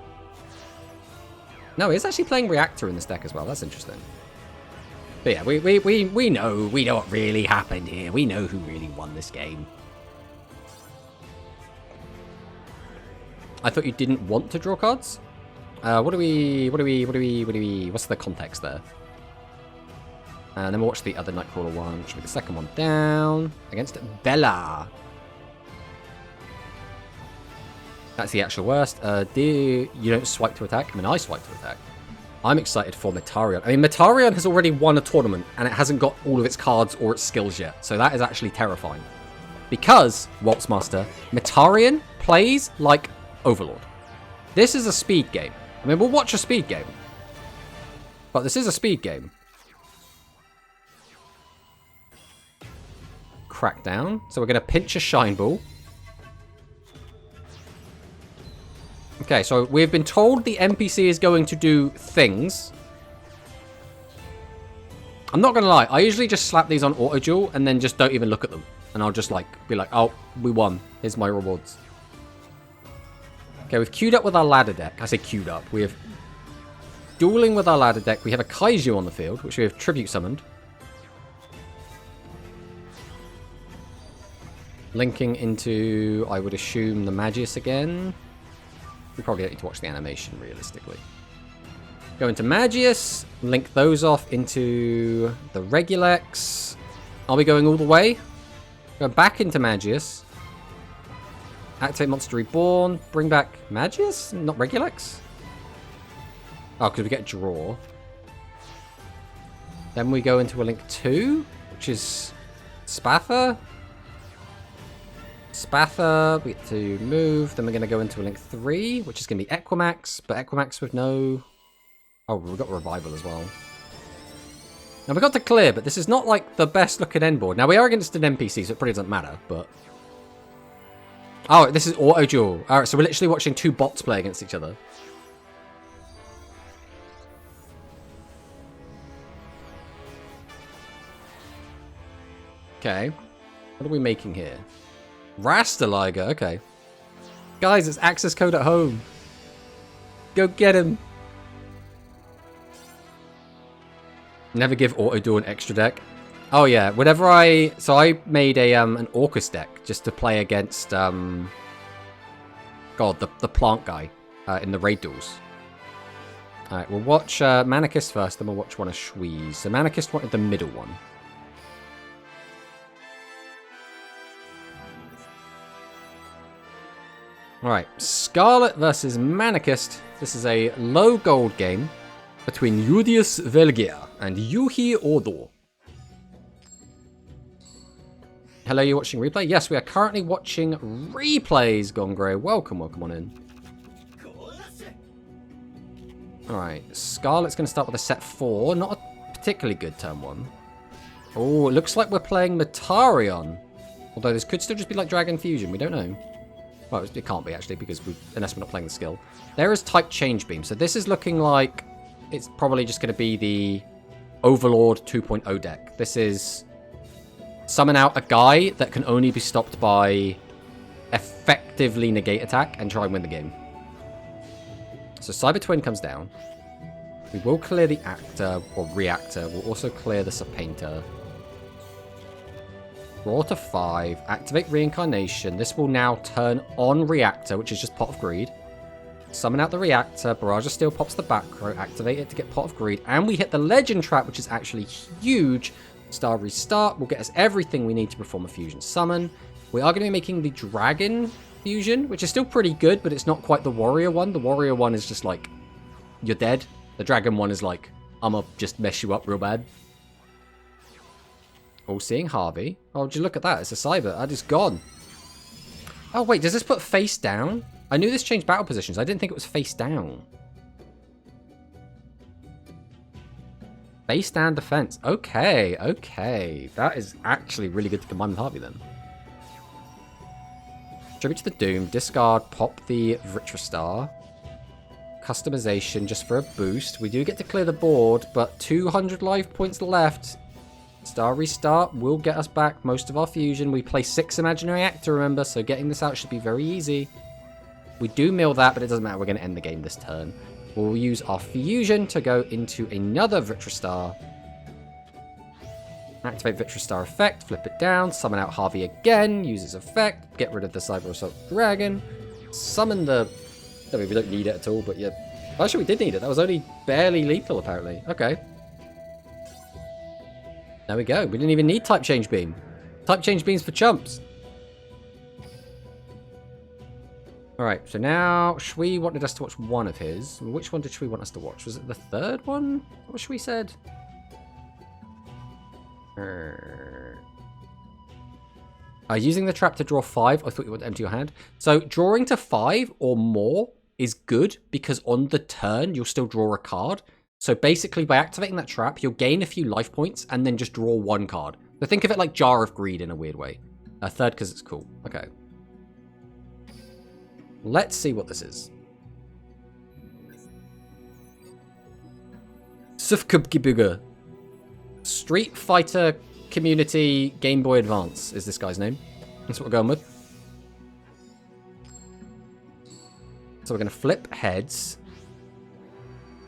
No, he's actually playing Reactor in this deck as well. That's interesting. But yeah, we know what really happened here. We know who really won this game. I thought you didn't want to draw cards. What's the context there? And then we'll watch the other Nightcrawler one, which will be the second one down against Bella. That's the actual worst. You don't swipe to attack. I mean, I swipe to attack. I'm excited for Metarion. I mean, Metarion has already won a tournament, and it hasn't got all of its cards or its skills yet. So that is actually terrifying. Because, Waltzmaster, Metarion plays like Overlord. This is a speed game. I mean, we'll watch a speed game. But this is a speed game. Crackdown. So we're going to pinch a Shine Ball. Okay, so we've been told the NPC is going to do things. I'm not going to lie. I usually just slap these on auto duel and then just don't even look at them. And I'll just be like, oh, we won. Here's my rewards. Okay, we've queued up with our ladder deck. I say queued up. We have dueling with our ladder deck. We have a Kaiju on the field, which we have tribute summoned. Linking into, I would assume, the Magius again. We probably don't need to watch the animation, realistically. Go into Magius, link those off into the Regulex. Are we going all the way? Go back into Magius. Activate Monster Reborn. Bring back Magius? Not Regulex? Oh, because we get draw. Then we go into a link 2, which is Spatha. Spatha, we get to move. Then we're going to go into a link 3, which is going to be Equimax. But Equimax with no... Oh, we've got Revival as well. Now, we got to clear, but this is not like the best looking end board. Now, we are against an NPC, so it probably doesn't matter, but... Oh, this is auto duel. Alright, so we're literally watching 2 bots play against each other. Okay. What are we making here? Rastaliger, okay. Guys, it's access code at home. Go get him. Never give auto duel an extra deck. Oh yeah, whenever so I made a an Orcus deck just to play against God, the plant guy in the raid duels. Alright, we'll watch Manicus first, then we'll watch one of Shui's. So Manicus wanted the middle one. Alright, Scarlet versus Manicust. This is a low gold game between Udius Velgear and Yuhi Odo. Hello, you're watching replay? Yes, we are currently watching replays, Gongre. Welcome on in. Alright, Scarlet's going to start with a set 4. Not a particularly good turn 1. Oh, it looks like we're playing Metarion. Although this could still just be like Dragon Fusion, we don't know. Well, it can't be actually, because unless we're not playing the skill. There is type change beam, so this is looking like it's probably just going to be the Overlord 2.0 deck. This is summon out a guy that can only be stopped by effectively negate attack and try and win the game. So Cyber Twin comes down. We will clear the Actor or Reactor. We'll also clear the Serpainter. Draw to 5, activate Reincarnation. This will now turn on Reactor, which is just Pot of Greed. Summon out the Reactor, Barrage of Steel pops the back row, activate it to get Pot of Greed, and we hit the Legend Trap, which is actually huge. Star Restart will get us everything we need to perform a Fusion Summon. We are going to be making the Dragon Fusion, which is still pretty good, but it's not quite the Warrior one. The Warrior one is just like, you're dead. The Dragon one is like, I'm gonna just mess you up real bad. All-seeing Harvey. Oh, just look at that. It's a cyber. That is gone. Oh, wait. Does this put face down? I knew this changed battle positions. I didn't think it was face down. Face down defense. Okay, okay. That is actually really good to combine with Harvey then. Tribute to the Doom. Discard. Pop the Vitristar. Customization just for a boost. We do get to clear the board, but 200 life points left. Star Restart will get us back most of our fusion. We play 6 Imaginary Actor, remember, so getting this out should be very easy. We do mill that, but it doesn't matter. We're going to end the game this turn. We'll use our fusion to go into another Vitristar. Activate Vitristar effect, flip it down, summon out Harvey again, use his effect, get rid of the Cyber Assault Dragon, summon the... I mean, we don't need it at all, but yeah. Actually, we did need it. That was only barely lethal, apparently. Okay. There we go. We didn't even need Type Change Beam. Type Change Beam's for chumps. Alright, so now Shui wanted us to watch one of his. Which one did Shui want us to watch? Was it the third one? What Shui said? Using the trap to draw 5. I thought you would empty your hand. So drawing to 5 or more is good because on the turn you'll still draw a card. So basically by activating that trap, you'll gain a few life points and then just draw 1 card. So think of it like Jar of Greed in a weird way. A third because it's cool. Okay. Let's see what this is. Sufkubgibuga. Street Fighter Community Game Boy Advance is this guy's name. That's what we're going with. So we're going to flip heads.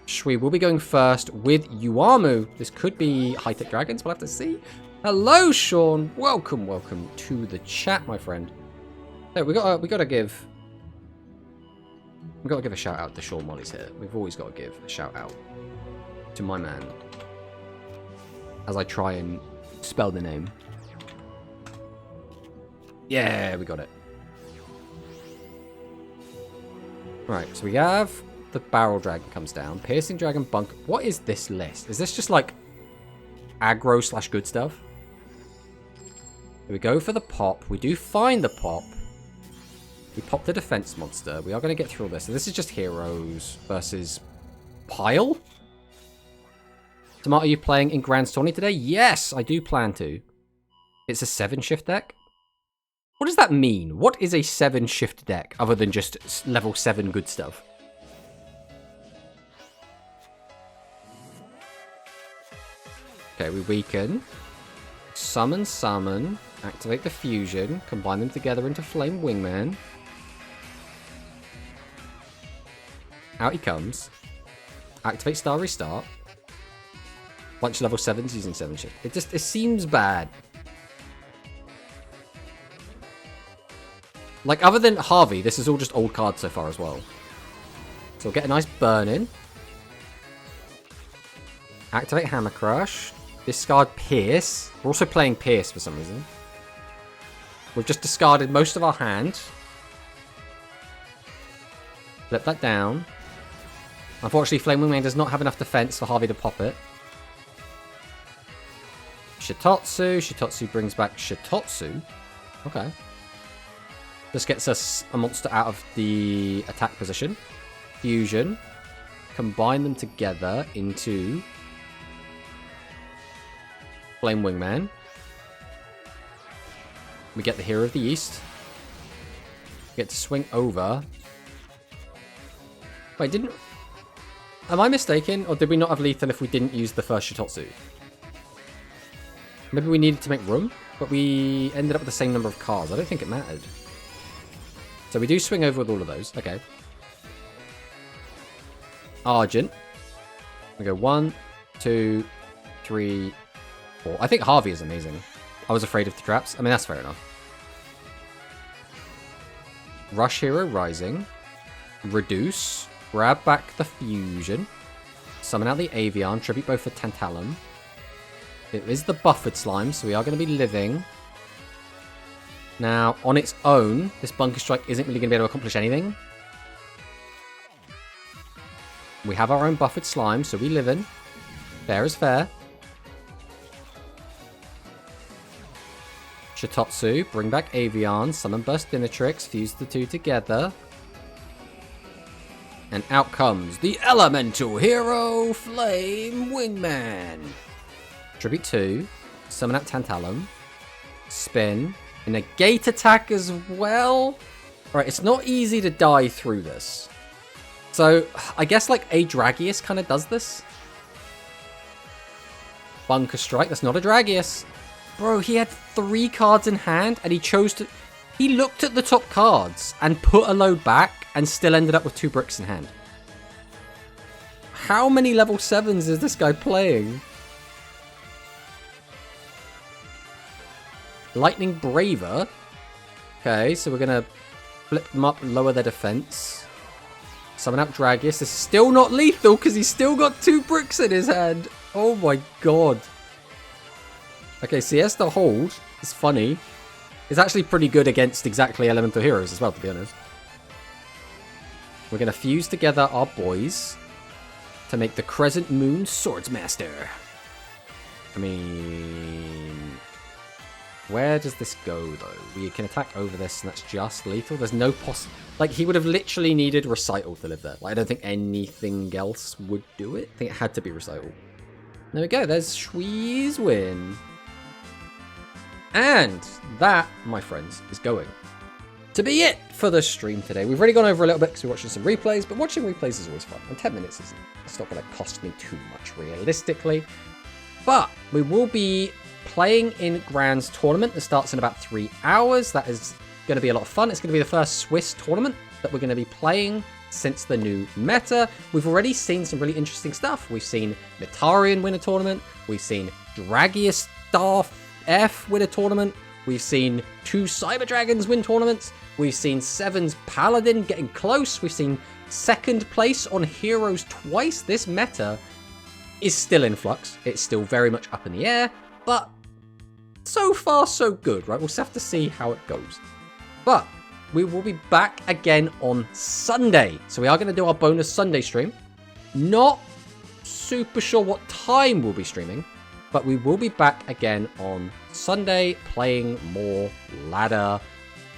Shui will be going first with Yuamu. This could be High-Tech Dragons. We'll have to see. Hello, Sean. Welcome, welcome to the chat, my friend. Hey, we gotta give a shout out to Sean while he's here. We've always got to give a shout out to my man as I try and spell the name. Yeah, we got it. Right, so we have the Barrel Dragon comes down. Piercing Dragon Bunk. What is this list? Is this just like aggro / good stuff? Here we go for the pop. We do find the pop. We pop the defense monster. We are going to get through all this. So this is just heroes versus Pile. Tomato, are you playing in Grand Tourney today? Yes, I do plan to. It's a 7-shift deck. What does that mean? What is a 7-shift deck other than just level 7 good stuff? Okay, we weaken. Summon. Activate the fusion. Combine them together into Flame Wingman. Out he comes. Activate Star Restart. Bunch of level 7s using 7-shift. It seems bad. Like, other than Harvey, this is all just old cards so far as well. So we'll get a nice burn in. Activate Hammer Crush. Discard Pierce. We're also playing Pierce for some reason. We've just discarded most of our hand. Flip that down. Unfortunately, Flame Wingman does not have enough defense for Harvey to pop it. Shitotsu. Shitotsu brings back Shitotsu. Okay. This gets us a monster out of the attack position. Fusion. Combine them together into Flame Wingman. We get the Hero of the East. We get to swing over. Wait, didn't... Am I mistaken? Or did we not have lethal if we didn't use the first Shitotsu? Maybe we needed to make room, but we ended up with the same number of cards. I don't think it mattered. So we do swing over with all of those. Okay. Argent. We go 1, 2, 3, 4. I think Harvey is amazing. I was afraid of the traps. I mean, that's fair enough. Rush Hero Rising. Reduce. Grab back the Fusion. Summon out the Avian. Tribute both for Tantalum. It is the Buffered Slime, so we are going to be living. Now, on its own, this Bunker Strike isn't really going to be able to accomplish anything. We have our own Buffered Slime, so we live in. Fair is fair. Shototsu, bring back Avian, summon Burstinatrix, fuse the two together. And out comes the Elemental Hero Flame Wingman. Tribute 2, summon out Tantalum, spin, and a gate attack as well. Alright, it's not easy to die through this. So, I guess like Adragius kind of does this. Bunker Strike, that's not a Dragius. Bro, he had 3 cards in hand and he chose to... He looked at the top cards and put a load back and still ended up with 2 bricks in hand. How many level 7s is this guy playing? Lightning Braver. Okay, so we're going to flip them up, lower their defense. Summon out Dragius. This is still not lethal because he's still got 2 bricks in his hand. Oh my god. Okay, Siesta Hold is funny. It's actually pretty good against exactly Elemental Heroes as well, to be honest. We're going to fuse together our boys to make the Crescent Moon Swordsmaster. I mean... Where does this go, though? We can attack over this, and that's just lethal. There's no like, he would have literally needed Recital to live there. Like, I don't think anything else would do it. I think it had to be Recital. There we go. There's Shui's win. And that, my friends, is going to be it for the stream today. We've already gone over a little bit because we're watching some replays, but watching replays is always fun. And 10 minutes isn't. It's not going to cost me too much, realistically. But we will be playing in Grand's tournament that starts in about 3 hours. That is going to be a lot of fun. It's going to be the first Swiss tournament that we're going to be playing since the new meta. We've already seen some really interesting stuff. We've seen Mitarian win a tournament. We've seen Dragius Staff F win a tournament. We've seen 2 Cyber Dragons win tournaments. We've seen 7's Paladin getting close. We've seen 2nd place on Heroes twice. This meta is still in flux. It's still very much up in the air, but so far so good, right? We'll just have to see how it goes. But we will be back again on Sunday. So we are going to do our bonus Sunday stream. Not super sure what time we'll be streaming, but we will be back again on Sunday playing more ladder,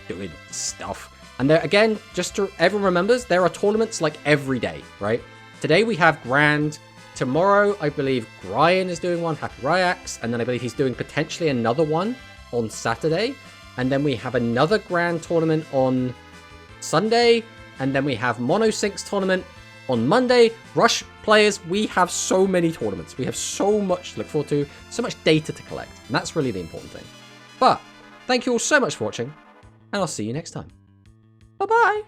doing stuff. And there, again, just to everyone remembers, there are tournaments like every day, right? Today we have Grand. Tomorrow, I believe Brian is doing one, Happy Ryax, and then I believe he's doing potentially another one on Saturday. And then we have another Grand tournament on Sunday, and then we have Mono Sync's tournament on Monday. Rush players, we have so many tournaments. We have so much to look forward to, so much data to collect, and that's really the important thing. But thank you all so much for watching, and I'll see you next time. Bye-bye!